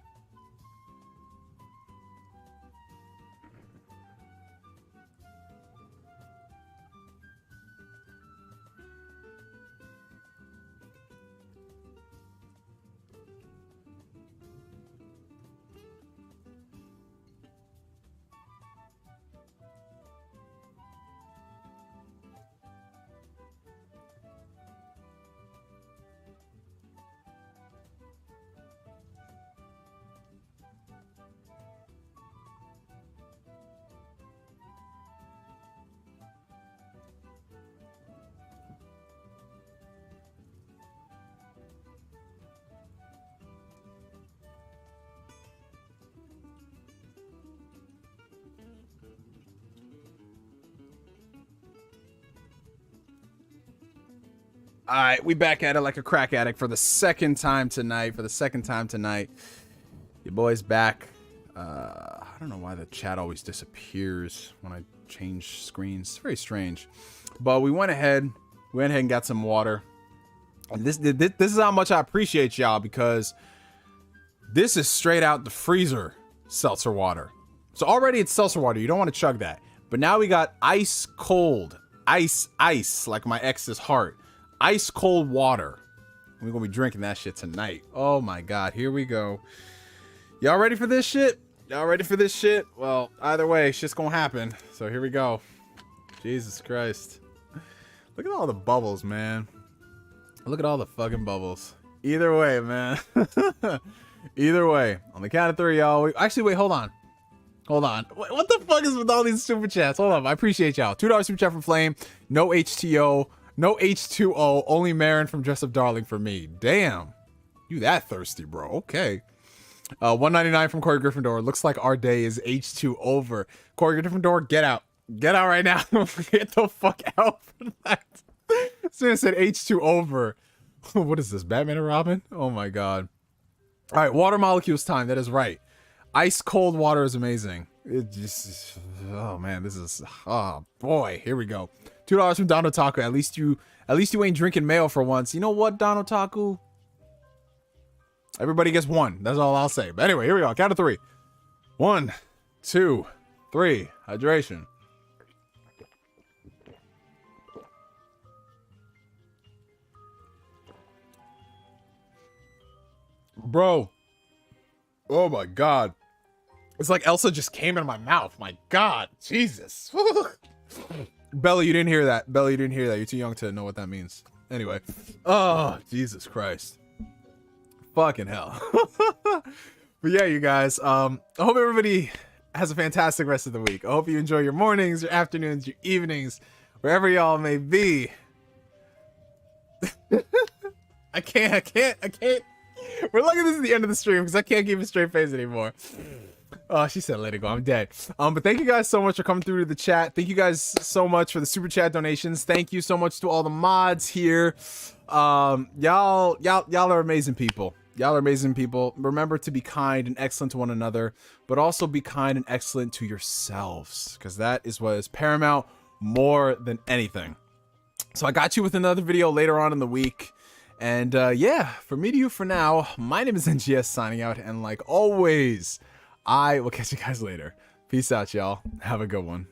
All right, we back at it like a crack addict for the second time tonight. Your boy's back. I don't know why the chat always disappears when I change screens. It's very strange. But we went ahead and got some water. And this is how much I appreciate y'all, because this is straight out the freezer seltzer water. So already it's seltzer water. You don't want to chug that. But now we got ice cold, ice, like my ex's heart, ice cold water. We're going to be drinking that shit tonight. Oh my God. Here we go. Y'all ready for this shit? Y'all ready for this shit? Well, either way, shit's going to happen. So here we go. Jesus Christ. Look at all the bubbles, man. Look at all the fucking bubbles. Either way, man. Either way. On the count of 3, y'all. Actually, wait, hold on. Hold on. What the fuck is with all these super chats? Hold on. I appreciate y'all. $2 super chat from Flame. No HTO. No H2O. Only Marin from Dress Up Darling for me. Damn. You that thirsty, bro. Okay. $1.99 from Corey Gryffindor. Looks like our day is H2 over. Corey Gryffindor, get out. Get out right now. Get the fuck out for that. Soon said H2 over. What is this? Batman and Robin? Oh my God. All right. Water molecules time. That is right. Ice cold water is amazing. It just, oh man, this is, oh boy. Here we go. $2 from Don Otaku. At least you ain't drinking mayo for once. You know what, Don Otaku? Everybody gets 1. That's all I'll say. But anyway, here we go. Count of 3. 1, 2, 3. Hydration. Bro. Oh my God. It's like Elsa just came in my mouth. My God. Jesus. Bella, you didn't hear that. Bella, you didn't hear that. You're too young to know what that means. Anyway. Oh, Jesus Christ. Fucking hell. But yeah, you guys. I hope everybody has a fantastic rest of the week. I hope you enjoy your mornings, your afternoons, your evenings, wherever y'all may be. I can't. We're lucky this is the end of the stream because I can't keep a straight face anymore. Oh, she said let it go. I'm dead. But thank you guys so much for coming through to the chat. Thank you guys so much for the super chat donations. Thank you so much to all the mods here. Y'all are amazing people. Y'all are amazing people. Remember to be kind and excellent to one another, but also be kind and excellent to yourselves, because that is what is paramount more than anything. So I got you with another video later on in the week. And yeah, from me to you for now, my name is NGS signing out. And like always, I will catch you guys later. Peace out, y'all. Have a good one.